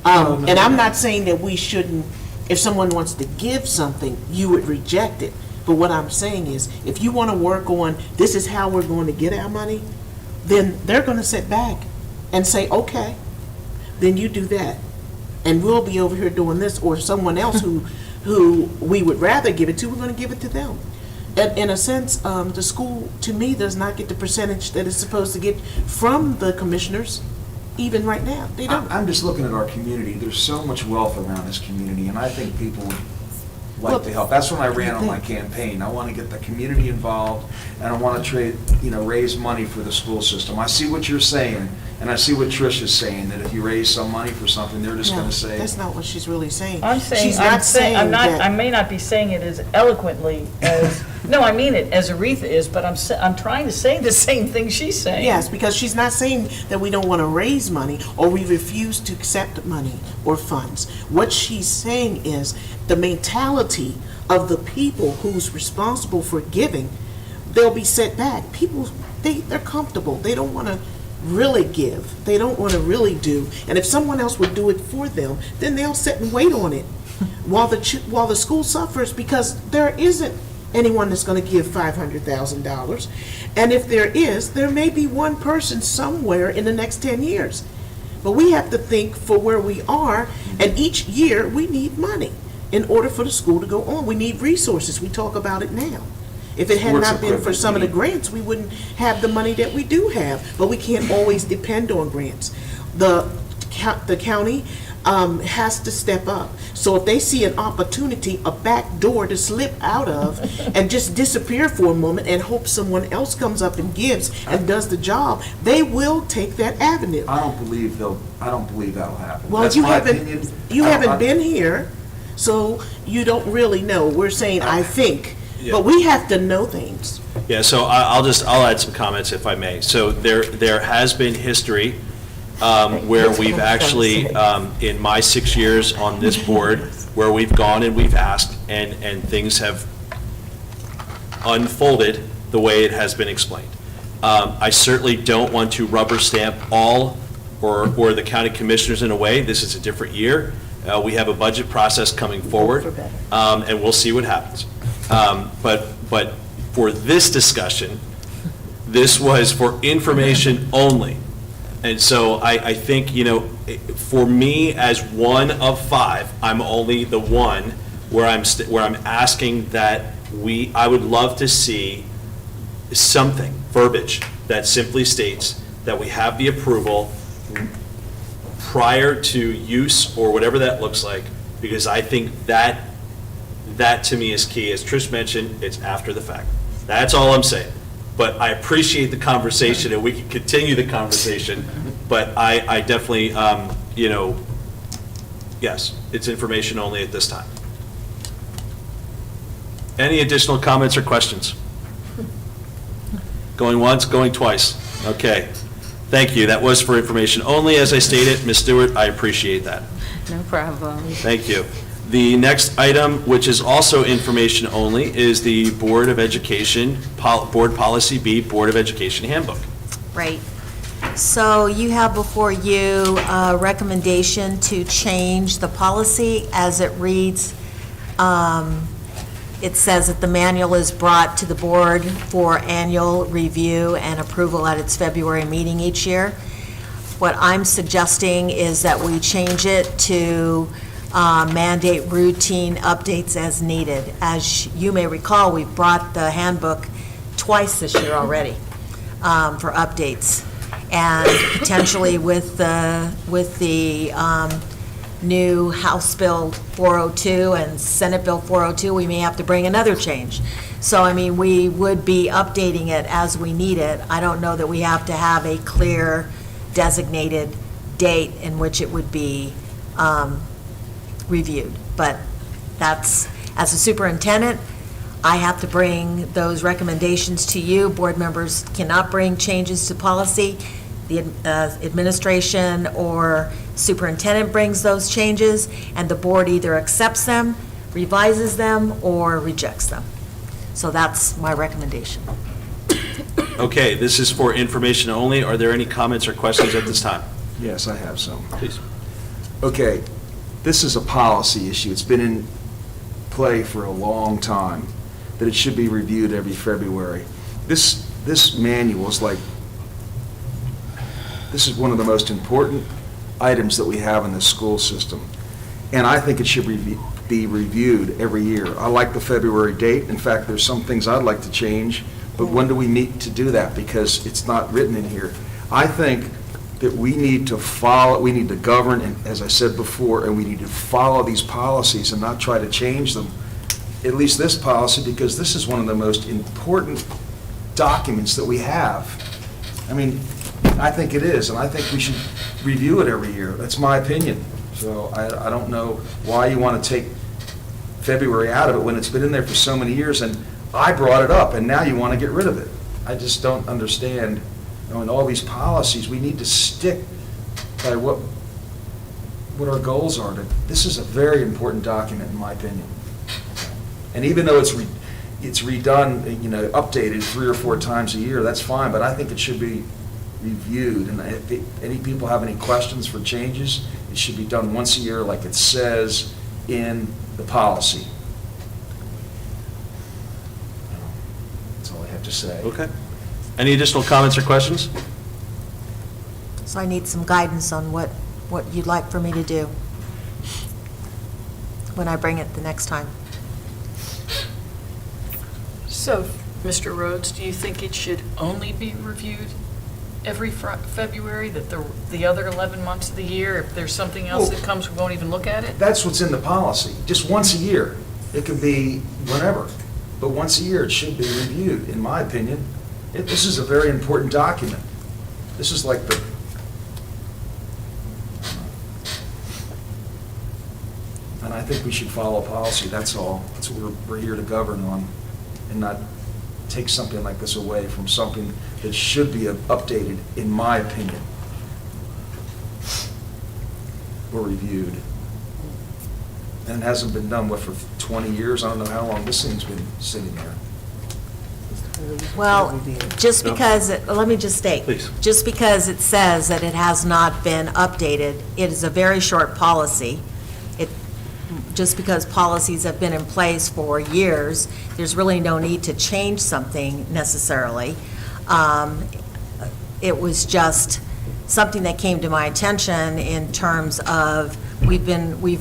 And I'm not saying that we shouldn't, if someone wants to give something, you would reject it. But what I'm saying is, if you want to work on, this is how we're going to get our money, then they're going to sit back and say, okay, then you do that. And we'll be over here doing this, or someone else who we would rather give it to, we're going to give it to them. And in a sense, the school, to me, does not get the percentage that it's supposed to get from the commissioners, even right now. They don't. I'm just looking at our community. There's so much wealth around this community, and I think people would like to help. That's when I ran on my campaign. I want to get the community involved, and I want to raise money for the school system. I see what you're saying, and I see what Trish is saying, that if you raise some money for something, they're just No, going to say. that's not what she's really saying. I'm saying, She's not saying that. I may not be saying it as eloquently as, no, I mean it as Aretha is, but I'm trying to say the same thing she's saying. Yes, because she's not saying that we don't want to raise money or we refuse to accept money or funds. What she's saying is the mentality of the people who's responsible for giving, they'll be set back. People, they're comfortable. They don't want to really give. They don't want to really do. And if someone else would do it for them, then they'll sit and wait on it while the school suffers, because there isn't anyone that's going to give $500,000. And if there is, there may be one person somewhere in the next 10 years. But we have to think for where we are, and each year we need money in order for the school to go on. We need resources. We talk about it now. If it had Sports not been for equipment, some of the we need- grants, we wouldn't have the money that we do have. But we can't always depend on grants. The county has to step up. So if they see an opportunity, a back door to slip out of and just disappear for a moment and hope someone else comes up and gives and does the job, they will take that avenue. I don't believe that'll happen. Well, That's you my opinion. haven't been here, so you don't really know. We're saying, I think, but we have to know things. Yeah, so I'll add some comments if I may. So there has been history where we've actually, in my 6 years on this board, where we've gone and we've asked, and things have unfolded the way it has been explained. I certainly don't want to rubber stamp all or the county commissioners in a way. This is a different year. We have a budget process coming forward, and we'll see what happens. But for this discussion, this was for information only. And so I think, for me, as one of five, I'm only the one where I'm asking that I would love to see something, verbiage, that simply states that we have the approval prior to use, or whatever that looks like, because I think that to me is key. As Trish mentioned, it's after the fact. That's all I'm saying. But I appreciate the conversation, and we can continue the conversation, but I definitely, yes, it's information only at this time. Any additional comments or questions? Going once, going twice. Okay. Thank you. That was for information only, as I stated. Ms. Stewart, I appreciate that. No problem. Thank you. The next item, which is also information only, is the Board of Education, Board Policy B, Board of Education Handbook. Right. So you have before you a recommendation to change the policy as it reads. It says that the manual is brought to the board for annual review and approval at its February meeting each year. What I'm suggesting is that we change it to mandate routine updates as needed. As you may recall, we've brought the handbook twice this year already for updates. And potentially with the new House Bill 402 and Senate Bill 402, we may have to bring another change. So, I mean, we would be updating it as we need it. I don't know that we have to have a clear designated date in which it would be reviewed. But that's, as a superintendent, I have to bring those recommendations to you. Board members cannot bring changes to policy. The administration or superintendent brings those changes, and the board either accepts them, revises them, or rejects them. So that's my recommendation. Okay, this is for information only. Are there any comments or questions at this time? Yes, I have some. Please. Okay, this is a policy issue. It's been in play for a long time, that it should be reviewed every February. This manual is like, this is one of the most important items that we have in the school system. And I think it should be reviewed every year. I like the February date. In fact, there's some things I'd like to change, but when do we meet to do that? Because it's not written in here. I think that we need to follow, we need to govern, and as I said before, and we need to follow these policies and not try to change them. At least this policy, because this is one of the most important documents that we have. I mean, I think it is, and I think we should review it every year. That's my opinion. So I don't know why you want to take February out of it when it's been in there for so many years, and I brought it up, and now you want to get rid of it. I just don't understand. You know, in all these policies, we need to stick by what our goals are. This is a very important document, in my opinion. And even though it's redone, you know, updated 3 or 4 times a year, that's fine, but I think it should be reviewed. And if any people have any questions for changes, it should be done once a year like it says in the policy. That's all I have to say. Okay. Any additional comments or questions? So I need some guidance on what you'd like for me to do when I bring it the next time. So, Mr. Rhodes, do you think it should only be reviewed every February, that the other 11 months of the year, if there's something else that comes, we won't even look at it? That's what's in the policy, just once a year. It could be whenever, but once a year it should be reviewed, in my opinion. This is a very important document. This is like the, and I think we should follow policy, that's all. That's what we're here to govern on, and not take something like this away from something that should be updated, in my opinion, or reviewed. And it hasn't been done, what, for 20 years? I don't know how long this thing's been sitting there. Well, just because, let me just state. Please. Just because it says that it has not been updated, it is a very short policy. Just because policies have been in place for years, there's really no need to change something necessarily. It was just something that came to my attention in terms of, we've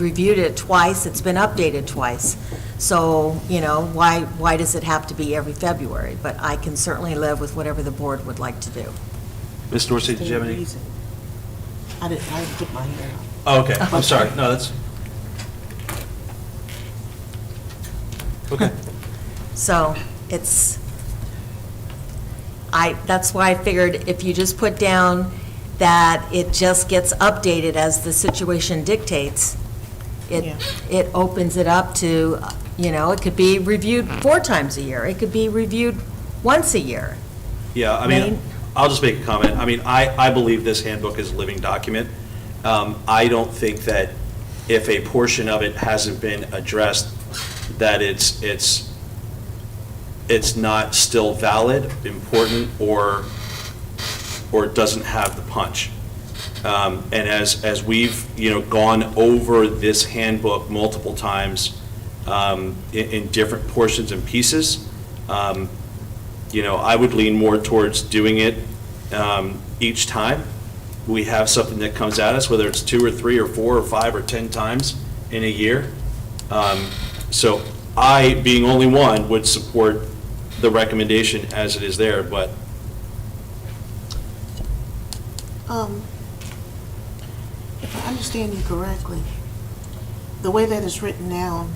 reviewed it twice, it's been updated twice. So, you know, why does it have to be every February? But I can certainly live with whatever the board would like to do. Ms. Dorsey, did you have any? I didn't put my hair up. Oh, okay, I'm sorry. No, that's, okay. So that's why I figured if you just put down that it just gets updated as the situation dictates, it opens it up to, you know, it could be reviewed 4 times a year. It could be reviewed once a year. Yeah, I mean, I'll just make a comment. I mean, I believe this handbook is a living document. I don't think that if a portion of it hasn't been addressed, that it's not still valid, important, or doesn't have the punch. And as we've, you know, gone over this handbook multiple times in different portions and pieces, you know, I would lean more towards doing it each time we have something that comes at us, whether it's 2 or 3 or 4 or 5 or 10 times in a year. So I, being only one, would support the recommendation as it is there, but If I understand you correctly, the way that it's written now,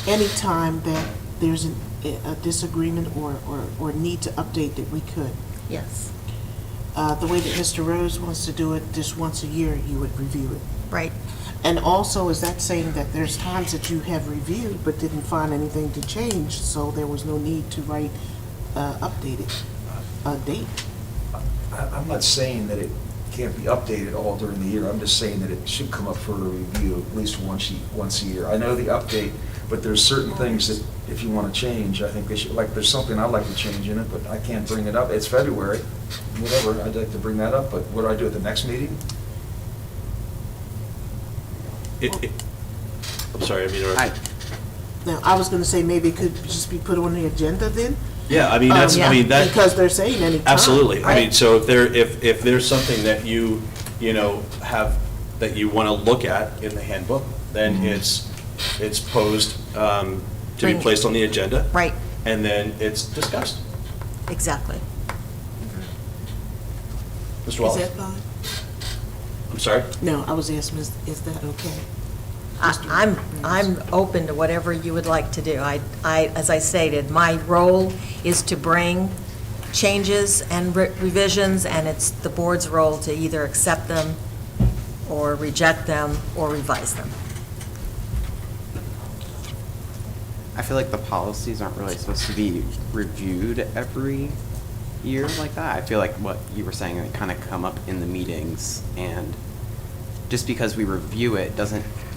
any time that there's a disagreement or need to update that we could. Yes. The way that Mr. Rose wants to do it, just once a year, you would review it. Right. And also, is that saying that there's times that you have reviewed but didn't find anything to change, so there was no need to write updated date? I'm not saying that it can't be updated all during the year. I'm just saying that it should come up for a review at least once a year. I know the update, but there's certain things that if you want to change, I think they should, like, there's something I'd like to change in it, but I can't bring it up. It's February, whatever, I'd like to bring that up, but what do I do at the next meeting? I'm sorry, I mean, Now, I was going to say maybe it could just be put on the agenda then? yeah, I mean, that's, I mean, that. Because they're saying any time. Absolutely. I mean, right? so if there's something that you know, have that you want to look at in the handbook, then it's posed to be Bring- placed on the agenda. Right, And then it's discussed. exactly. Mr. Is Wallace? that fine? I'm sorry? No, I was asking, is that okay? I'm open to whatever you would like to do. As I stated, my role is to bring changes and revisions, and it's the board's role to either accept them or reject them or revise them. I feel like the policies aren't really supposed to be reviewed every year like that. I feel like what you were saying, they kind of come up in the meetings, and just because we review it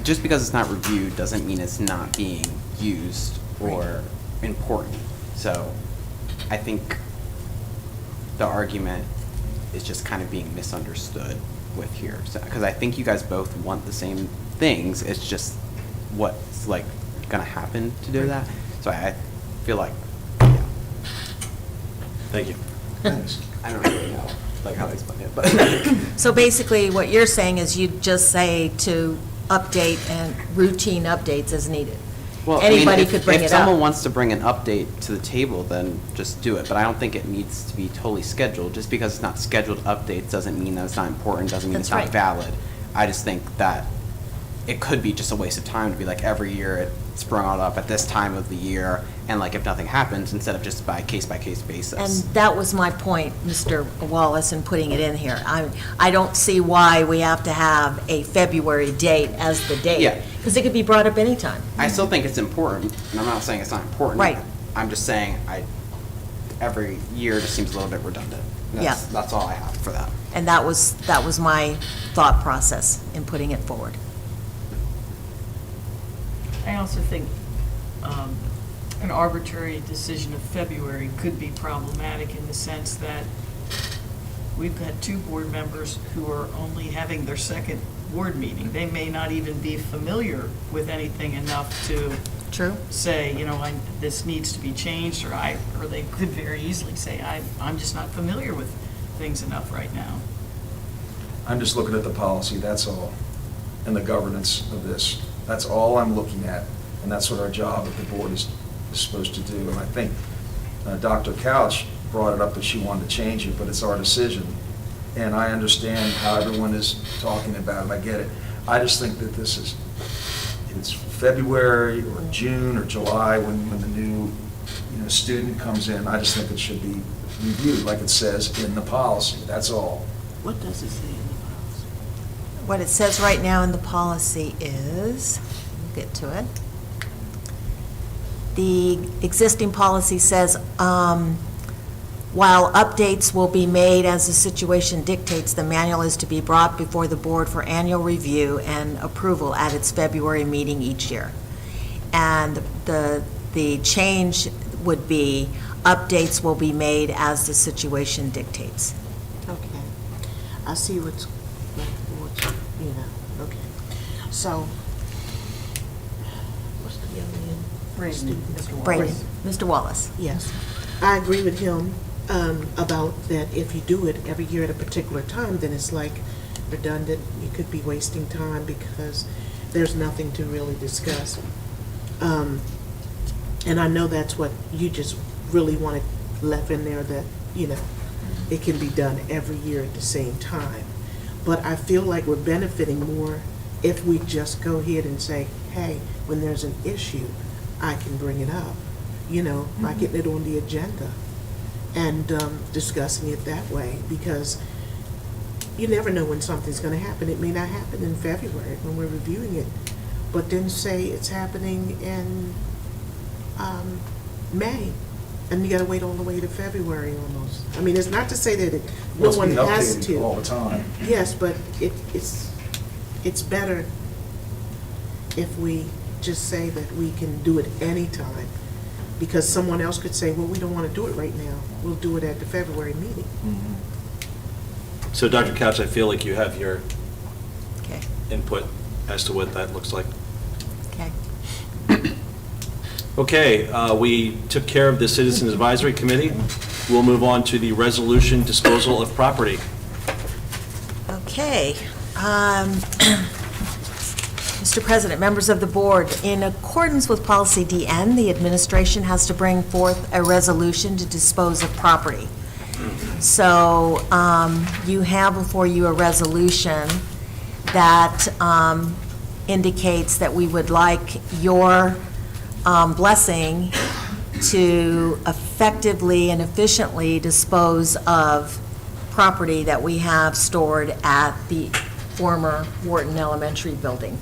just because it's not reviewed doesn't mean it's not being used or important. So I think the argument is just kind of being misunderstood with here. Because I think you guys both want the same things, it's just what's like gonna happen to do that. So I feel like, yeah. Thank you. I don't really know like how to explain it, but So basically, what you're saying is you'd just say to update and routine updates as needed. well, I mean, Anybody if, could bring if it someone up. wants to bring an update to the table, then just do it. But I don't think it needs to be totally scheduled. Just because it's not scheduled updates doesn't mean that it's not important, doesn't mean That's it's not right. valid. I just think that it could be just a waste of time to be like every year it's brought up at this time of the year, and like if nothing happens, instead of just by case basis. And that was my point, Mr. Wallace, in putting it in here. I don't see why we have to have a February date as the date. Yeah. Because it could be brought up anytime. I still think it's important, and I'm not saying it's not important. Right. I'm just saying every year just seems a little bit redundant. Yeah. That's all I have for that. And that was my thought process in putting it forward. I also think an arbitrary decision of February could be problematic in the sense that we've got two board members who are only having their second board meeting. They may not even be familiar with anything enough to True. say, this needs to be changed, or they could very easily say, I'm just not familiar with things enough right now. I'm just looking at the policy, that's all, and the governance of this. That's all I'm looking at, and that's what our job at the board is supposed to do. And I think Dr. Couch brought it up that she wanted to change it, but it's our decision. And I understand how everyone is talking about it, I get it. I just think that it's February or June or July when the new student comes in. I just think it should be reviewed like it says in the policy, that's all. What does it say in the policy? What it says right now in the policy is, we'll get to it. The existing policy says, while updates will be made as the situation dictates, the manual is to be brought before the board for annual review and approval at its February meeting each year. And the change would be, updates will be made as the situation dictates. Okay. I see what's, okay. So, what's the young man? Brady, Mr. Wallace. Yes. I agree with him about that if you do it every year at a particular time, then it's like redundant. You could be wasting time because there's nothing to really discuss. And I know that's what you just really wanted left in there, that, it can be done every year at the same time. But I feel like we're benefiting more if we just go ahead and say, hey, when there's an issue, I can bring it up, by getting it on the agenda and discussing it that way, because you never know when something's going to happen. It may not happen in February when we're reviewing it, but then say it's happening in May, and you got to wait all the way to February almost. I mean, it's not to say that no one has It's to. being updated all the time. Yes, but it's better if we just say that we can do it anytime, because someone else could say, well, we don't want to do it right now. We'll do it at the February meeting. So, Dr. Couch, I feel like you have your Okay. input as to what that looks like. Okay. Okay, we took care of the Citizens Advisory Committee. We'll move on to the resolution disposal of property. Okay. Mr. President, members of the board, in accordance with Policy DN, the administration has to bring forth a resolution to dispose of property. So you have before you a resolution that indicates that we would like your blessing to effectively and efficiently dispose of property that we have stored at the former Wharton Elementary building.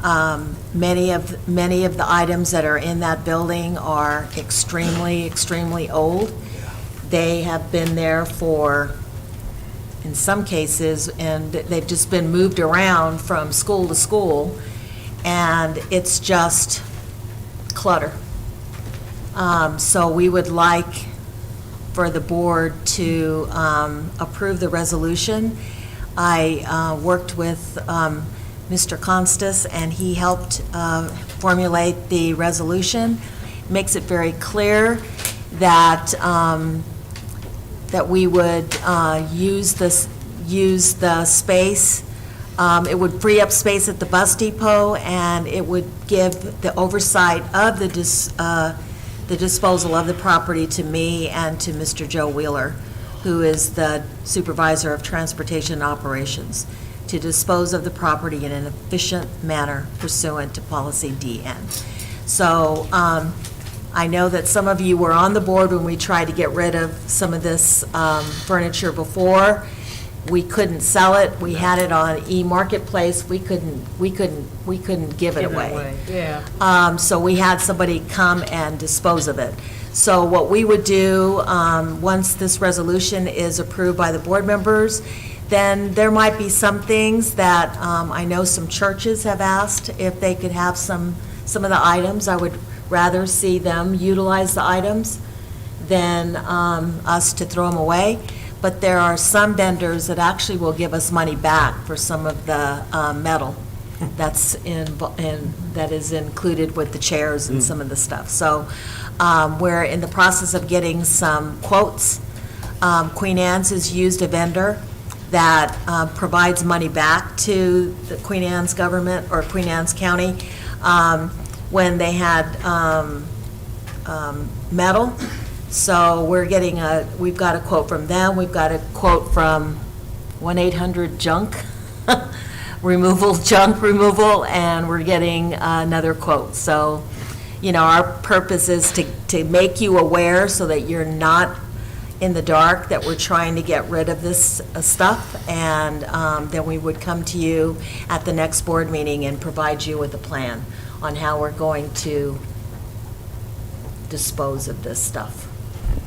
Many of the items that are in that building are extremely old. They have been there for, in some cases, and they've just been moved around from school to school, and it's just clutter. So we would like for the board to approve the resolution. I worked with Mr. Constas, and he helped formulate the resolution. Makes it very clear that that we would use the space. It would free up space at the bus depot, and it would give the oversight of the disposal of the property to me and to Mr. Joe Wheeler, who is the supervisor of transportation operations, to dispose of the property in an efficient manner pursuant to Policy DN. So I know that some of you were on the board when we tried to get rid of some of this furniture before. We couldn't sell it. We had it on e-marketplace. We couldn't give it away. Yeah. So we had somebody come and dispose of it. So what we would do, once this resolution is approved by the board members, then there might be some things that I know some churches have asked if they could have some of the items. I would rather see them utilize the items than us to throw them away. But there are some vendors that actually will give us money back for some of the metal that is included with the chairs and some of the stuff. So we're in the process of getting some quotes. Queen Anne's has used a vendor that provides money back to the Queen Anne's government or Queen Anne's County when they had metal. So we've got a quote from them. We've got a quote from 1-800-JUNK junk removal, and we're getting another quote. So, our purpose is to make you aware so that you're not in the dark, that we're trying to get rid of this stuff, and then we would come to you at the next board meeting and provide you with a plan on how we're going to dispose of this stuff.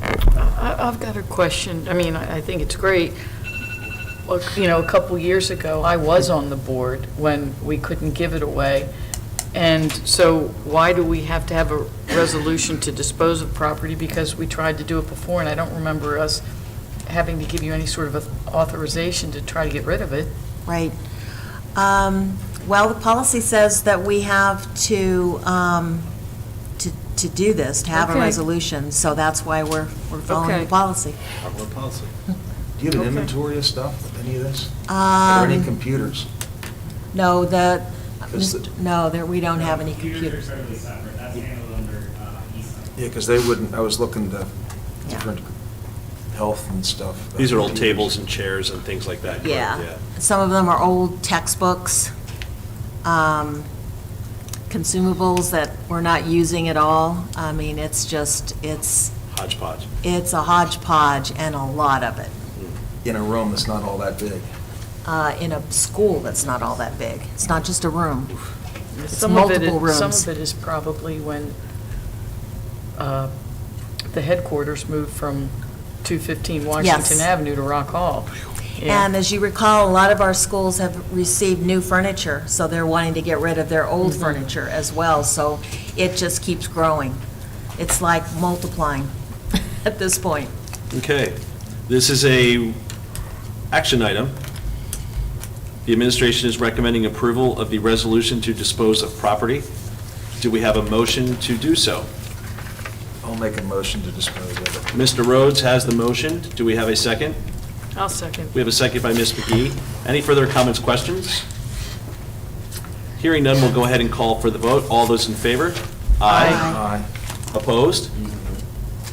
I've got a question. I mean, I think it's great. Well, a couple years ago, I was on the board when we couldn't give it away. And so why do we have to have a resolution to dispose of property? Because we tried to do it before, and I don't remember us having to give you any sort of authorization to try to get rid of it. Right. Well, the policy says that we have to do this, to have a Okay. resolution, so that's why we're following Okay. the policy. Our policy. Do you have an Okay. inventory of stuff, any of this? Are there any computers? No, Is it- we don't have any computers. Yeah, because they wouldn't, I was looking to different health and stuff. These are old tables and chairs and things like that. correct? Yeah. Some of them are old textbooks, consumables that we're not using at all. I mean, it's Hodgepodge. it's a hodgepodge and a lot of it. In a room that's not all that big. In a school that's not all that big. It's not just a room. It's Some of it multiple is- Some rooms. of it is probably when the headquarters moved from 215 Washington Yes. Avenue to Rock Hall. Yeah. And as you recall, a lot of our schools have received new furniture, so they're wanting to get rid of their old furniture as well. So it just keeps growing. It's like multiplying at this point. Okay. This is a action item. The administration is recommending approval of the resolution to dispose of property. Do we have a motion to do so? I'll make a motion to dispose of it. Mr. Rhodes has the motion. Do we have a second? I'll second. We have a second by Ms. McGee. Any further comments, questions? Hearing none, we'll go ahead and call for the vote. All those in favor? Aye. Opposed?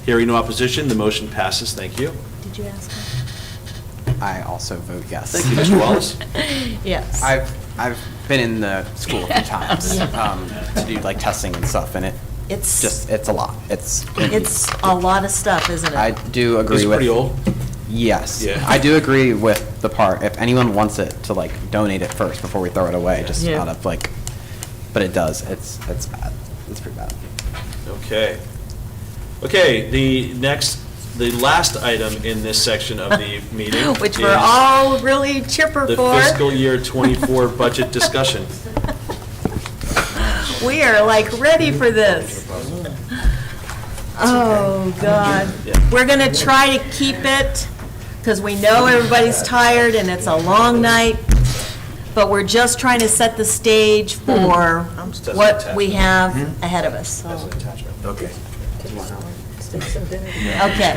Hearing no opposition, the motion passes. Thank you. Did you ask me? I also vote yes. Thank you, Mr. Wallace. Yes. I've been in the school a few times to do like testing and stuff, and it's a lot. It's a lot of stuff, isn't it? I do agree Is it with. pretty old? Yes. Yeah. I do agree with the part, if anyone wants it, to like donate it first before we throw it away, just Yeah. out of like, but it does, it's bad. It's pretty bad. Okay. Okay, the last item in this section of the meeting Which is we're all really chipper the for. fiscal year 24 budget discussion. We are like ready for this. Oh, God. We're going to try to keep it, because we know everybody's tired and it's a long night, but we're just trying to set the stage for what we have ahead of us. Okay. Okay.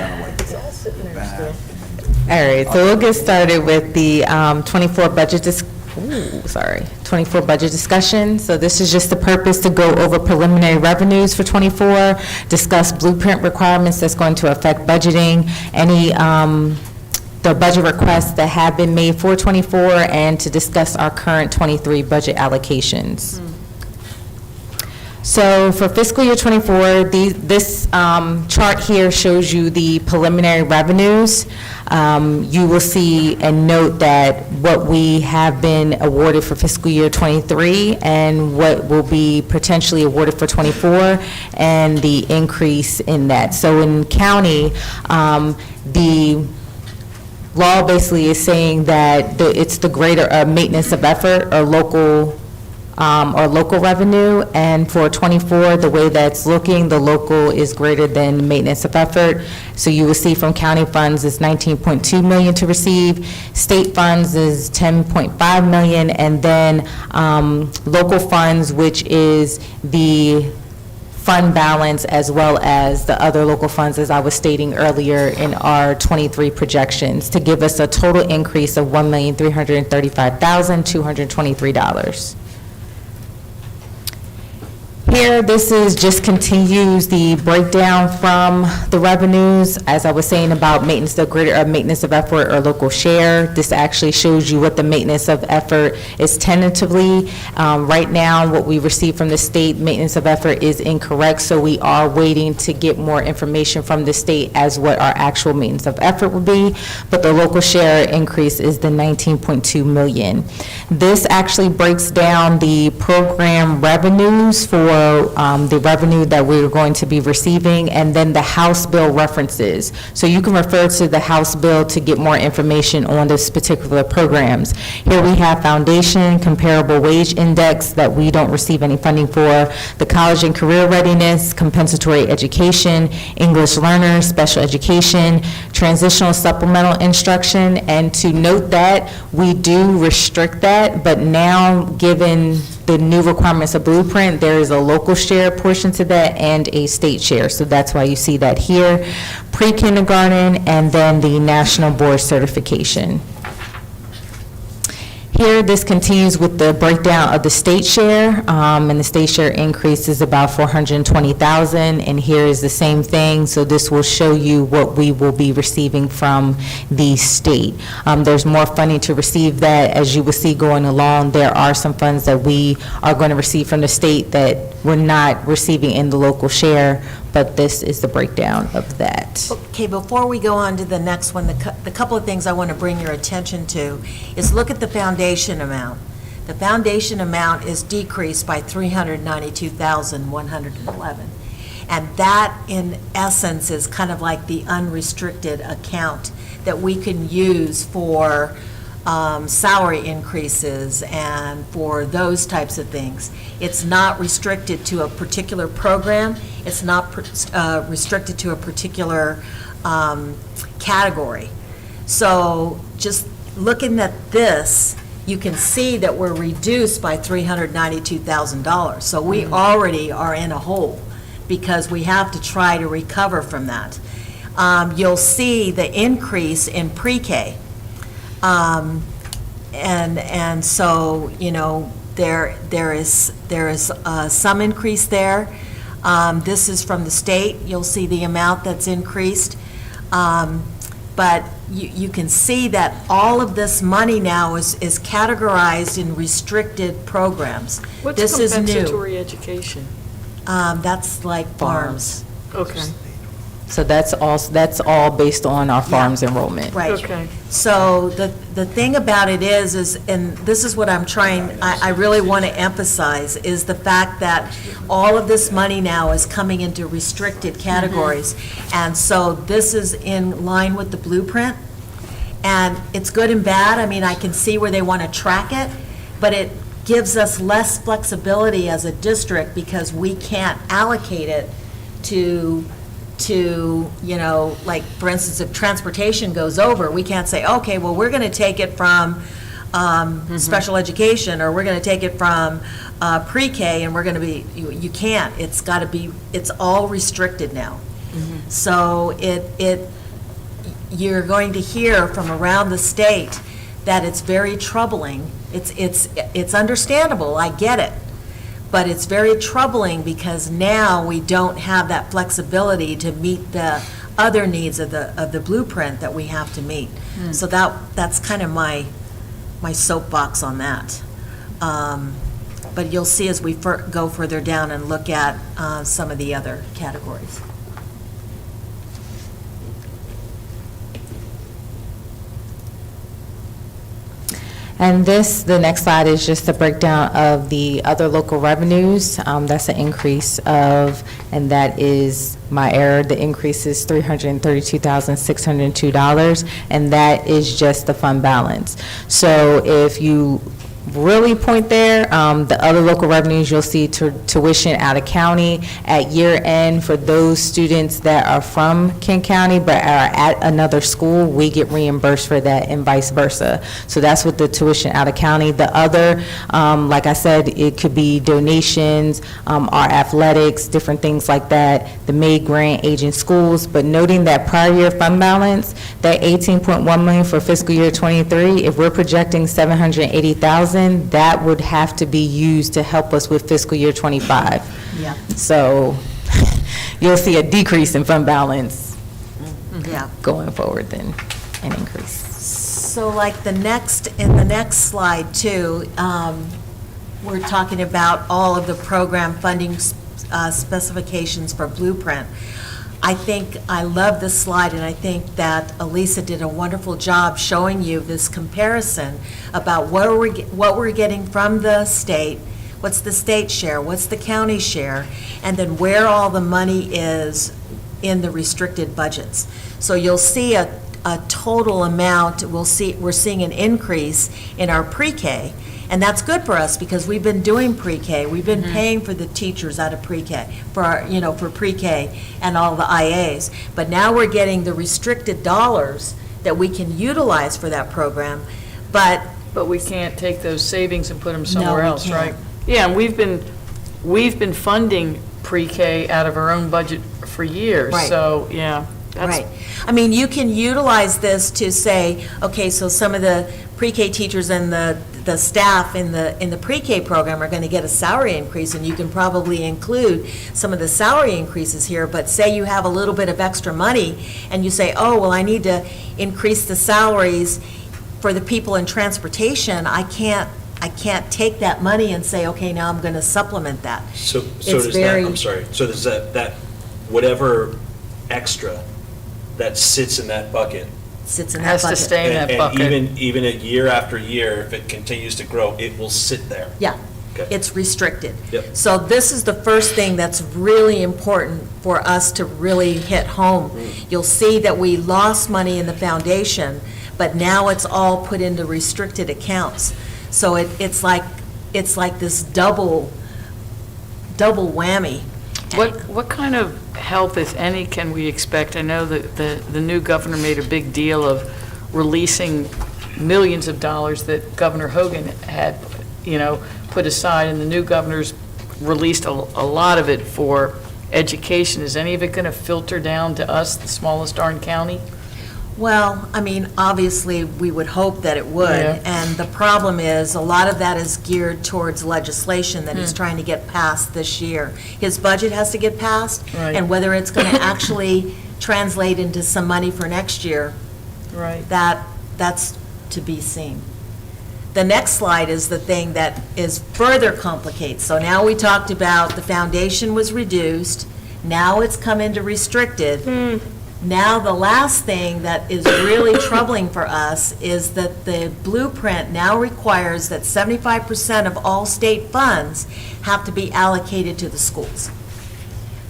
All right, so we'll get started with the 24 budget 24 budget discussion. So this is just the purpose to go over preliminary revenues for 24, discuss blueprint requirements that's going to affect budgeting, any the budget requests that have been made for 24, and to discuss our current 23 budget allocations. So for fiscal year 24, this chart here shows you the preliminary revenues. You will see and note that what we have been awarded for fiscal year 23 and what will be potentially awarded for 24, and the increase in that. So in county, the law basically is saying that it's the greater maintenance of effort or local revenue, and for 24, the way that's looking, the local is greater than maintenance of effort. So you will see from county funds is 19.2 million to receive, state funds is 10.5 million, and then local funds, which is the fund balance as well as the other local funds, as I was stating earlier in our 23 projections, to give us a total increase of $1,335,223. Here, this is just continues the breakdown from the revenues, as I was saying about maintenance of greater maintenance of effort or local share. This actually shows you what the maintenance of effort is tentatively. Right now, what we receive from the state maintenance of effort is incorrect, so we are waiting to get more information from the state as what our actual maintenance of effort will be. But the local share increase is the 19.2 million. This actually breaks down the program revenues for the revenue that we're going to be receiving, and then the House bill references. So you can refer to the House bill to get more information on this particular programs. Here we have foundation, comparable wage index that we don't receive any funding for, the college and career readiness, compensatory education, English learners, special education, transitional supplemental instruction, and to note that we do restrict that, but now given the new requirements of Blueprint, there is a local share portion to that and a state share. So that's why you see that here. Pre-kindergarten and then the national board certification. Here, this continues with the breakdown of the state share, and the state share increase is about $420,000, and here is the same thing, so this will show you what we will be receiving from the state. There's more funding to receive that, as you will see going along. There are some funds that we are going to receive from the state that we're not receiving in the local share, but this is the breakdown of that. Okay, before we go on to the next one, the couple of things I want to bring your attention to is look at the foundation amount. The foundation amount is decreased by $392,111. And that, in essence, is kind of like the unrestricted account that we can use for salary increases and for those types of things. It's not restricted to a particular program. It's not restricted to a particular category. So just looking at this, you can see that we're reduced by $392,000. So we already are in a hole because we have to try to recover from that. You'll see the increase in pre-K And so, you know, there is some increase there. This is from the state. You'll see the amount that's increased. But you can see that all of this money now is categorized in restricted programs. What's This is new. compensatory education? That's like farms. Okay. So that's all based on our farms enrollment. Right. Okay. So the thing about it is, and this is what I'm trying, I really want to emphasize, is the fact that all of this money now is coming into restricted categories. And so this is in line with the blueprint. And it's good and bad. I mean, I can see where they want to track it, but it gives us less flexibility as a district because we can't allocate it to, you know, like, for instance, if transportation goes over, we can't say, okay, well, we're going to take it from special education, or we're going to take it from pre-K, and we're going to be, you can't. It's got to be, it's all restricted now. So you're going to hear from around the state that it's very troubling. It's understandable, I get it. But it's very troubling because now we don't have that flexibility to meet the other needs of the blueprint that we have to meet. So that's kind of my soapbox on that. But you'll see as we go further down and look at some of the other categories. And the next slide is just a breakdown of the other local revenues. That's an increase of, and that is my error, the increase is $332,602, and that is just the fund balance. So if you really point there, the other local revenues, you'll see tuition out of county at year end for those students that are from Kent County but are at another school, we get reimbursed for that and vice versa. So that's what the tuition out of county. The other, like I said, it could be donations, our athletics, different things like that, the May grant, aging schools, but noting that prior year fund balance, that $18.1 million for fiscal year '23, if we're projecting $780,000, that would have to be used to help us with fiscal year '25. Yeah. So you'll see a decrease in fund balance Yeah. going forward than an increase. So like in the next slide too, we're talking about all of the program funding specifications for Blueprint. I love this slide, and I think that Elisa did a wonderful job showing you this comparison about what we're getting from the state, what's the state share, what's the county share, and then where all the money is in the restricted budgets. So you'll see a total amount, we're seeing an increase in our pre-K, and that's good for us because we've been doing pre-K. We've been paying for the teachers out of pre-K, for pre-K and all the IAs. But now we're getting the restricted dollars that we can utilize for that program, but we can't take those savings and put them somewhere No, we else, right? can't. Yeah, and we've been funding pre-K out of our own budget for years, Right. so, yeah. Right. I mean, you can utilize this to say, okay, so some of the pre-K teachers and the staff in the pre-K program are going to get a salary increase, and you can probably include some of the salary increases here, but say you have a little bit of extra money, and you say, oh, well, I need to increase the salaries for the people in transportation. I can't take that money and say, okay, now I'm going to supplement that. So It's does very- that, I'm sorry, so does that, whatever extra that sits in that bucket? Sits in Has that to budget. stay in that bucket. And even a year after year, if it continues to grow, it will sit there? Yeah. Okay. It's restricted. Yep. So this is the first thing that's really important for us to really hit home. You'll see that we lost money in the foundation, but now it's all put into restricted accounts. So it's like this double whammy. What kind of help, if any, can we expect? I know that the new governor made a big deal of releasing millions of dollars that Governor Hogan had, put aside, and the new governor's released a lot of it for education. Is any of it going to filter down to us, the smallest darn county? Well, I mean, obviously, we would hope that it would. Yeah. And the problem is, a lot of that is geared towards legislation that he's trying to get passed this year. His budget has to get passed. Right. And whether it's going to actually translate into some money for next year, Right. that's to be seen. The next slide is the thing that is further complicates. So now we talked about the foundation was reduced, now it's come into restricted. Now, the last thing that is really troubling for us is that the blueprint now requires that 75% of all state funds have to be allocated to the schools.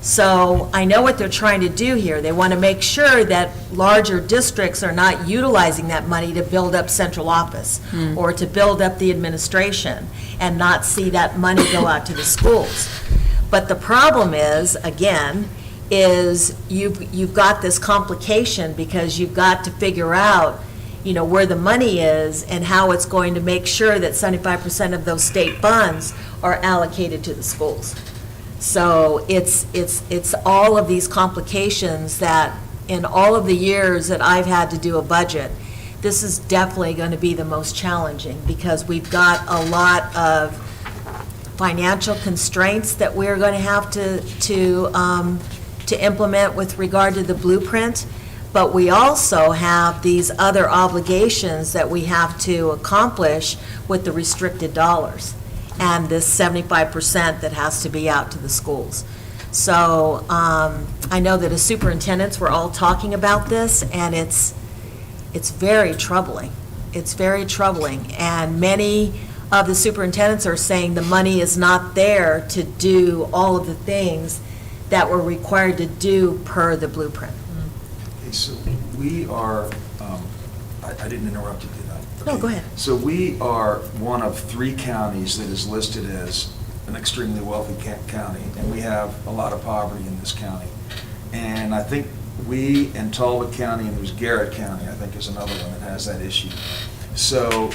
So I know what they're trying to do here. They want to make sure that larger districts are not utilizing that money to build up central office or to build up the administration and not see that money go out to the schools. But the problem is, again, is you've got this complication because you've got to figure out, you know, where the money is and how it's going to make sure that 75% of those state funds are allocated to the schools. So it's all of these complications that in all of the years that I've had to do a budget, this is definitely going to be the most challenging because we've got a lot of financial constraints that we're going to have to implement with regard to the blueprint, but we also have these other obligations that we have to accomplish with the restricted dollars and this 75% that has to be out to the schools. So I know that as superintendents, we're all talking about this, and it's very troubling. It's very troubling, and many of the superintendents are saying the money is not there to do all of the things that we're required to do per the blueprint. Okay, so we are, I didn't interrupt you, did I? No, Okay. go ahead. So we are one of 3 counties that is listed as an extremely wealthy county, and we have a lot of poverty in this county. And I think we and Talbot County, and there's Garrett County, I think is another one that has that issue. So,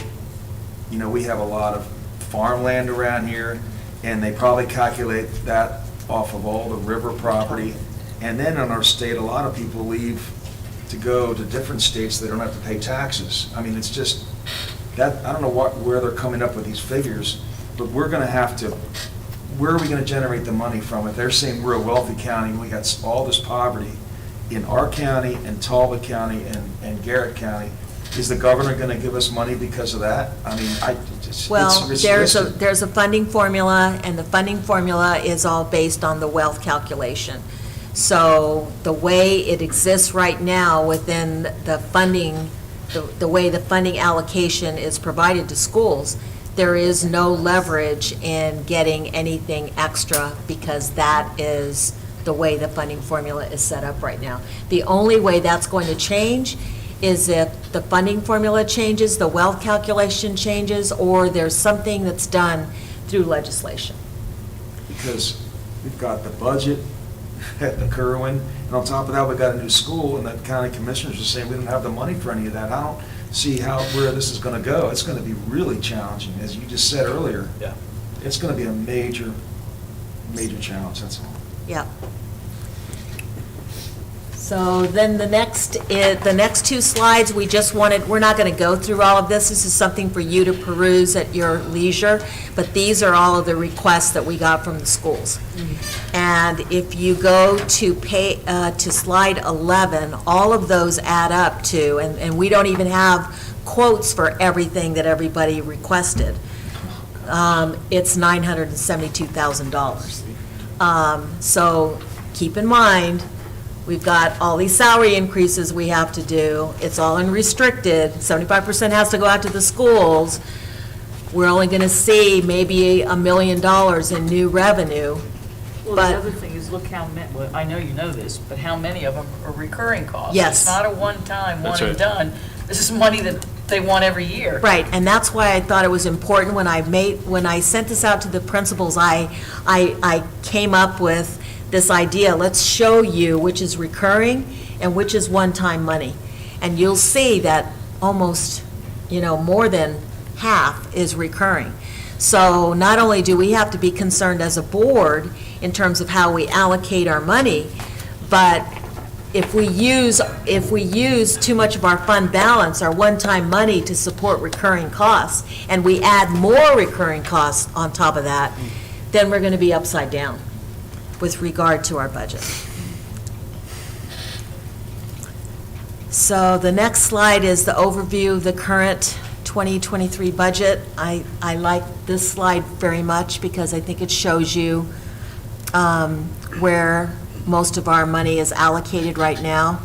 you know, we have a lot of farmland around here, and they probably calculate that off of all the river property. And then in our state, a lot of people leave to go to different states, they don't have to pay taxes. I mean, it's just, that, I don't know where they're coming up with these figures, but we're gonna have to, where are we gonna generate the money from? If they're saying we're a wealthy county, and we got all this poverty in our county and Talbot County and Garrett County, is the governor gonna give us money because of that? I mean, Well, it's there's a funding formula, and the funding formula is all based on the wealth calculation. So the way it exists right now within the funding, the way the funding allocation is provided to schools, there is no leverage in getting anything extra because that is the way the funding formula is set up right now. The only way that's going to change is if the funding formula changes, the wealth calculation changes, or there's something that's done through legislation. Because we've got the budget at the Kerwin, and on top of that, we got a new school, and the county commissioners are saying we don't have the money for any of that. I don't see where this is gonna go. It's gonna be really challenging, as you just said earlier. Yeah. It's gonna be a major, major challenge, that's all. Yep. So then the next 2 slides, we're not going to go through all of this. This is something for you to peruse at your leisure, but these are all of the requests that we got from the schools. And if you go to slide 11, all of those add up to, and we don't even have quotes for everything that everybody requested. It's $972,000. So keep in mind, we've got all these salary increases we have to do. It's all unrestricted. 75% has to go out to the schools. We're only going to see maybe $1 million in new revenue. Well, But- the other thing is, look how many, well, I know you know this, but how many of them are recurring costs? Yes. It's not a one-time, That's one and right. done. This is money that they want every year. Right, and that's why I thought it was important when I sent this out to the principals, I came up with this idea, let's show you which is recurring and which is one-time money. And you'll see that almost, more than half is recurring. So not only do we have to be concerned as a board in terms of how we allocate our money, but if we use too much of our fund balance, our one-time money to support recurring costs, and we add more recurring costs on top of that, then we're going to be upside down with regard to our budget. So the next slide is the overview of the current 2023 budget. I like this slide very much because I think it shows you where most of our money is allocated right now.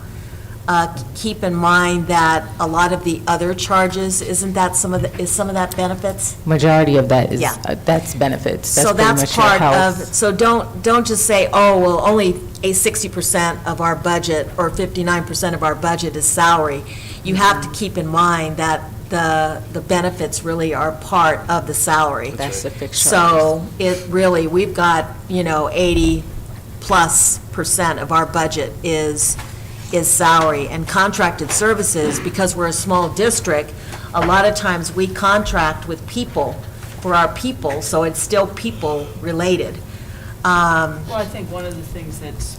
Keep in mind that a lot of the other charges, is some of that benefits? Majority of that is, Yeah. that's benefits. So pretty that's much your part of, health. so don't just say, oh, well, only 60% of our budget or 59% of our budget is salary. You have to keep in mind that the benefits really are part of the salary. That's the fixed So it really, we've got, 80+% of our budget is salary. And contracted services, because we're a small district, a lot of times we contract with people for our people, so it's still people-related. Well, I think one of the things that's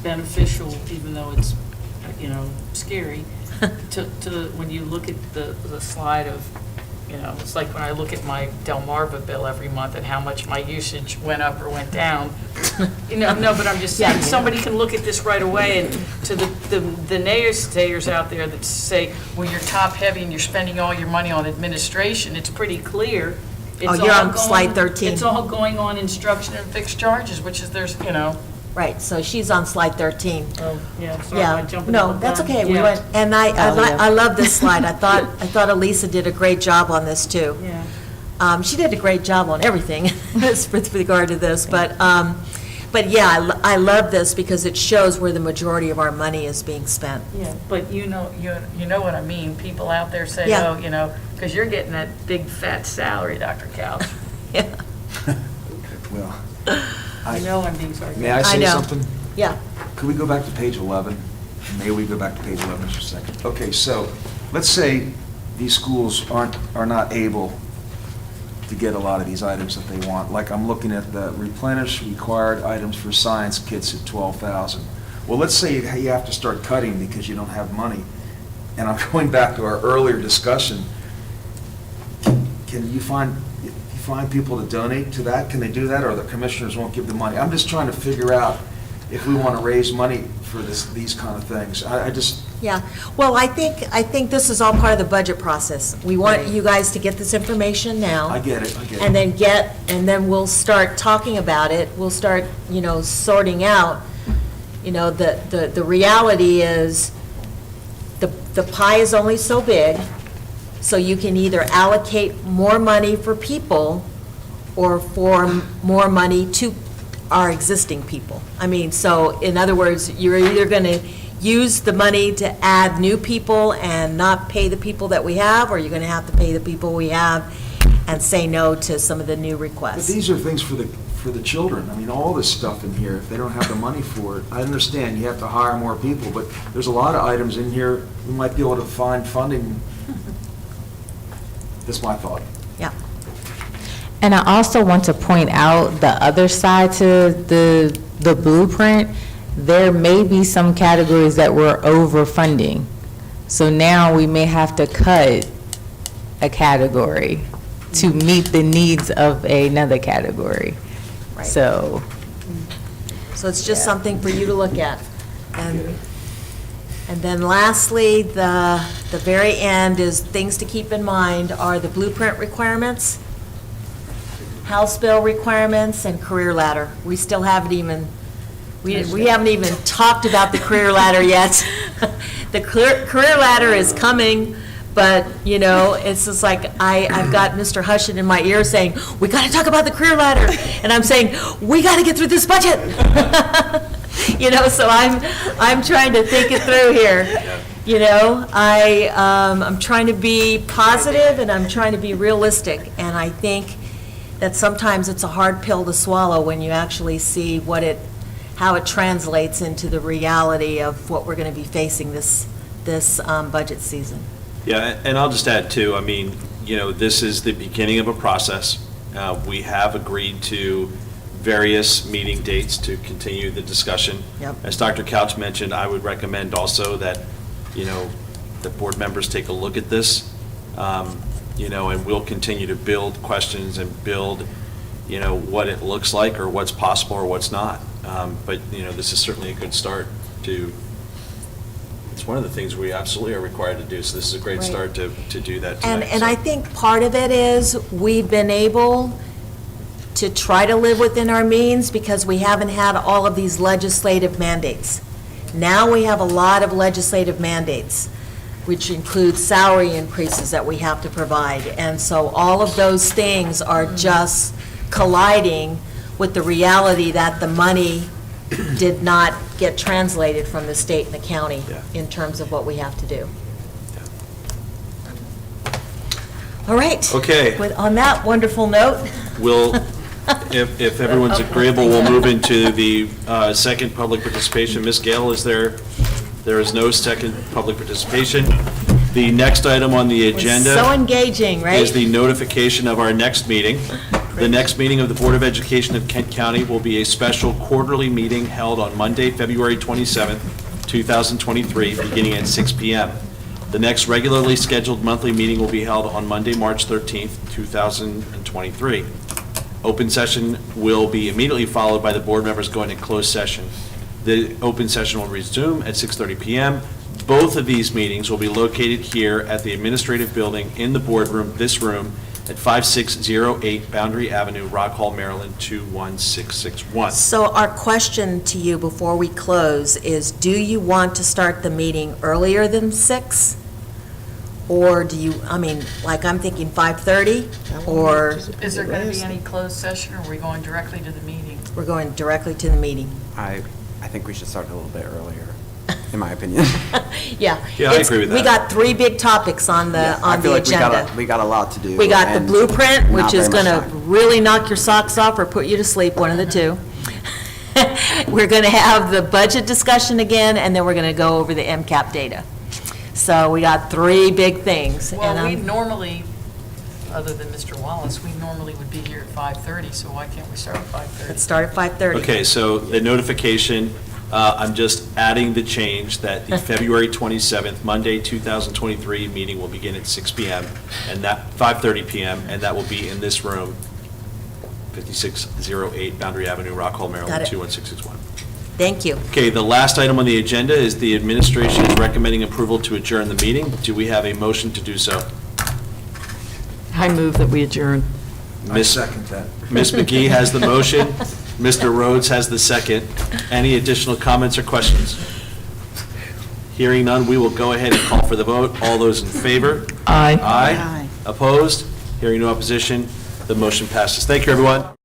beneficial, even though it's, scary, when you look at the slide of, it's like when I look at my Delmarva bill every month and how much my usage went up or went down. No, but I'm just saying, somebody can look at this right away, and to the naysayers out there that say, well, you're top-heavy and you're spending all your money on administration, it's pretty clear. Oh, you're on slide 13. It's all going on instruction and fixed charges, which is, Right, so she's on slide 13. Oh, yeah, sorry, am I Yeah, jumping no, the that's gun? okay. We Yeah. went, and I love this slide. I thought Elisa did a great job on this, too. Yeah. She did a great job on everything with regard to this, but yeah, I love this because it shows where the majority of our money is being spent. Yeah, but you know what I mean. People out there say, Yeah. oh, because you're getting that big fat salary, Dr. Couch. Yeah. Well, I know I'm being sarcastic. may I say know. something? Yeah. Could we go back to page 11? May we go back to page 11 for a second? Okay, so let's say these schools are not able to get a lot of these items that they want. Like I'm looking at the replenish required items for science kits at 12,000. Well, let's say you have to start cutting because you don't have money. And I'm going back to our earlier discussion. Can you find people to donate to that? Can they do that, or the commissioners won't give the money? I'm just trying to figure out if we want to raise money for these kind of things. I just, Yeah, well, I think this is all part of the budget process. We want you guys to get this information now. I get it. And then we'll start talking about it. We'll start, sorting out, the reality is, the pie is only so big, so you can either allocate more money for people or for more money to our existing people. I mean, so in other words, you're either going to use the money to add new people and not pay the people that we have, or you're going to have to pay the people we have and say no to some of the new but requests. these are things for the children. I mean, all this stuff in here, if they don't have the money for it, I understand you have to hire more people, but there's a lot of items in here, we might be able to find funding. That's my thought. Yeah. And I also want to point out the other side to the blueprint. There may be some categories that we're overfunding. So now we may have to cut a category to meet the needs of another category. Right. So, So it's just something for you to look at. And then lastly, the very end is things to keep in mind are the blueprint requirements, House bill requirements, and career ladder. We still haven't even, we haven't even talked about the career ladder yet. The career ladder is coming, but, it's just like, I've got Mr. Hushin in my ear saying, we got to talk about the career ladder. And I'm saying, we got to get through this budget. So I'm trying to think it through here. I'm trying to be positive and I'm trying to be realistic. And I think that sometimes it's a hard pill to swallow when you actually see how it translates into the reality of what we're going to be facing this budget season. Yeah, and I'll just add too, I mean, this is the beginning of a process. We have agreed to various meeting dates to continue the discussion. Yep. As Dr. Couch mentioned, I would recommend also that, the board members take a look at this, and we'll continue to build questions and build, what it looks like or what's possible or what's not. But, this is certainly a good start to, it's one of the things we absolutely are required to do, so this is a great Right. start to do that tonight. And I think part of it is we've been able to try to live within our means because we haven't had all of these legislative mandates. Now we have a lot of legislative mandates, which include salary increases that we have to provide. And so all of those things are just colliding with the reality that the money did not get translated from the state and the county in terms of what we have to do. All right. Okay. On that wonderful note. We'll, if everyone's agreeable, we'll move into the second public participation. Ms. Gale, there is no second public participation. The next item on the agenda. So engaging, right? Is the notification of our next meeting. The next meeting of the Board of Education of Kent County will be a special quarterly meeting held on Monday, February 27th, 2023, beginning at 6 p.m. The next regularly scheduled monthly meeting will be held on Monday, March 13th, 2023. Open session will be immediately followed by the board members going to closed session. The open session will resume at 6:30 p.m. Both of these meetings will be located here at the Administrative Building in the boardroom, this room, at 5608 Boundary Avenue, Rock Hall, Maryland, 21661. So our question to you before we close is, do you want to start the meeting earlier than 6? Or do you, I'm thinking 5:30, or Is there going to be any closed session, or are we going directly to the meeting? we're going directly to the meeting? I think we should start a little bit earlier, in my opinion. Yeah. Yeah, I agree with We that. got 3 big topics on the I feel like agenda. we got a lot to do. We got the and blueprint, not which is very going much to time. really knock your socks off or put you to sleep, one of the two. We're going to have the budget discussion again, and then we're going to go over the MCAP data. So we got 3 big things. Well, and we normally, other than Mr. Wallace, we normally would be here at 5:30, so why can't we start at 5:30? Let's start at 5:30. Okay, so the notification, I'm just adding the change that the February 27th, Monday, 2023 meeting will begin at 6 p.m. and that 5:30 p.m., and that will be in this room, 5608 Boundary Avenue, Rock Hall, Got Maryland, it. 21661. Thank you. Okay, the last item on the agenda is the administration is recommending approval to adjourn the meeting. Do we have a motion to do so? I move that we adjourn. I second that. Ms. McGee has the motion. Mr. Rhodes has the second. Any additional comments or questions? Hearing none, we will go ahead and call for the vote. All those in favor? Aye. Aye. Opposed? Hearing no opposition, the motion passes. Thank you, everyone.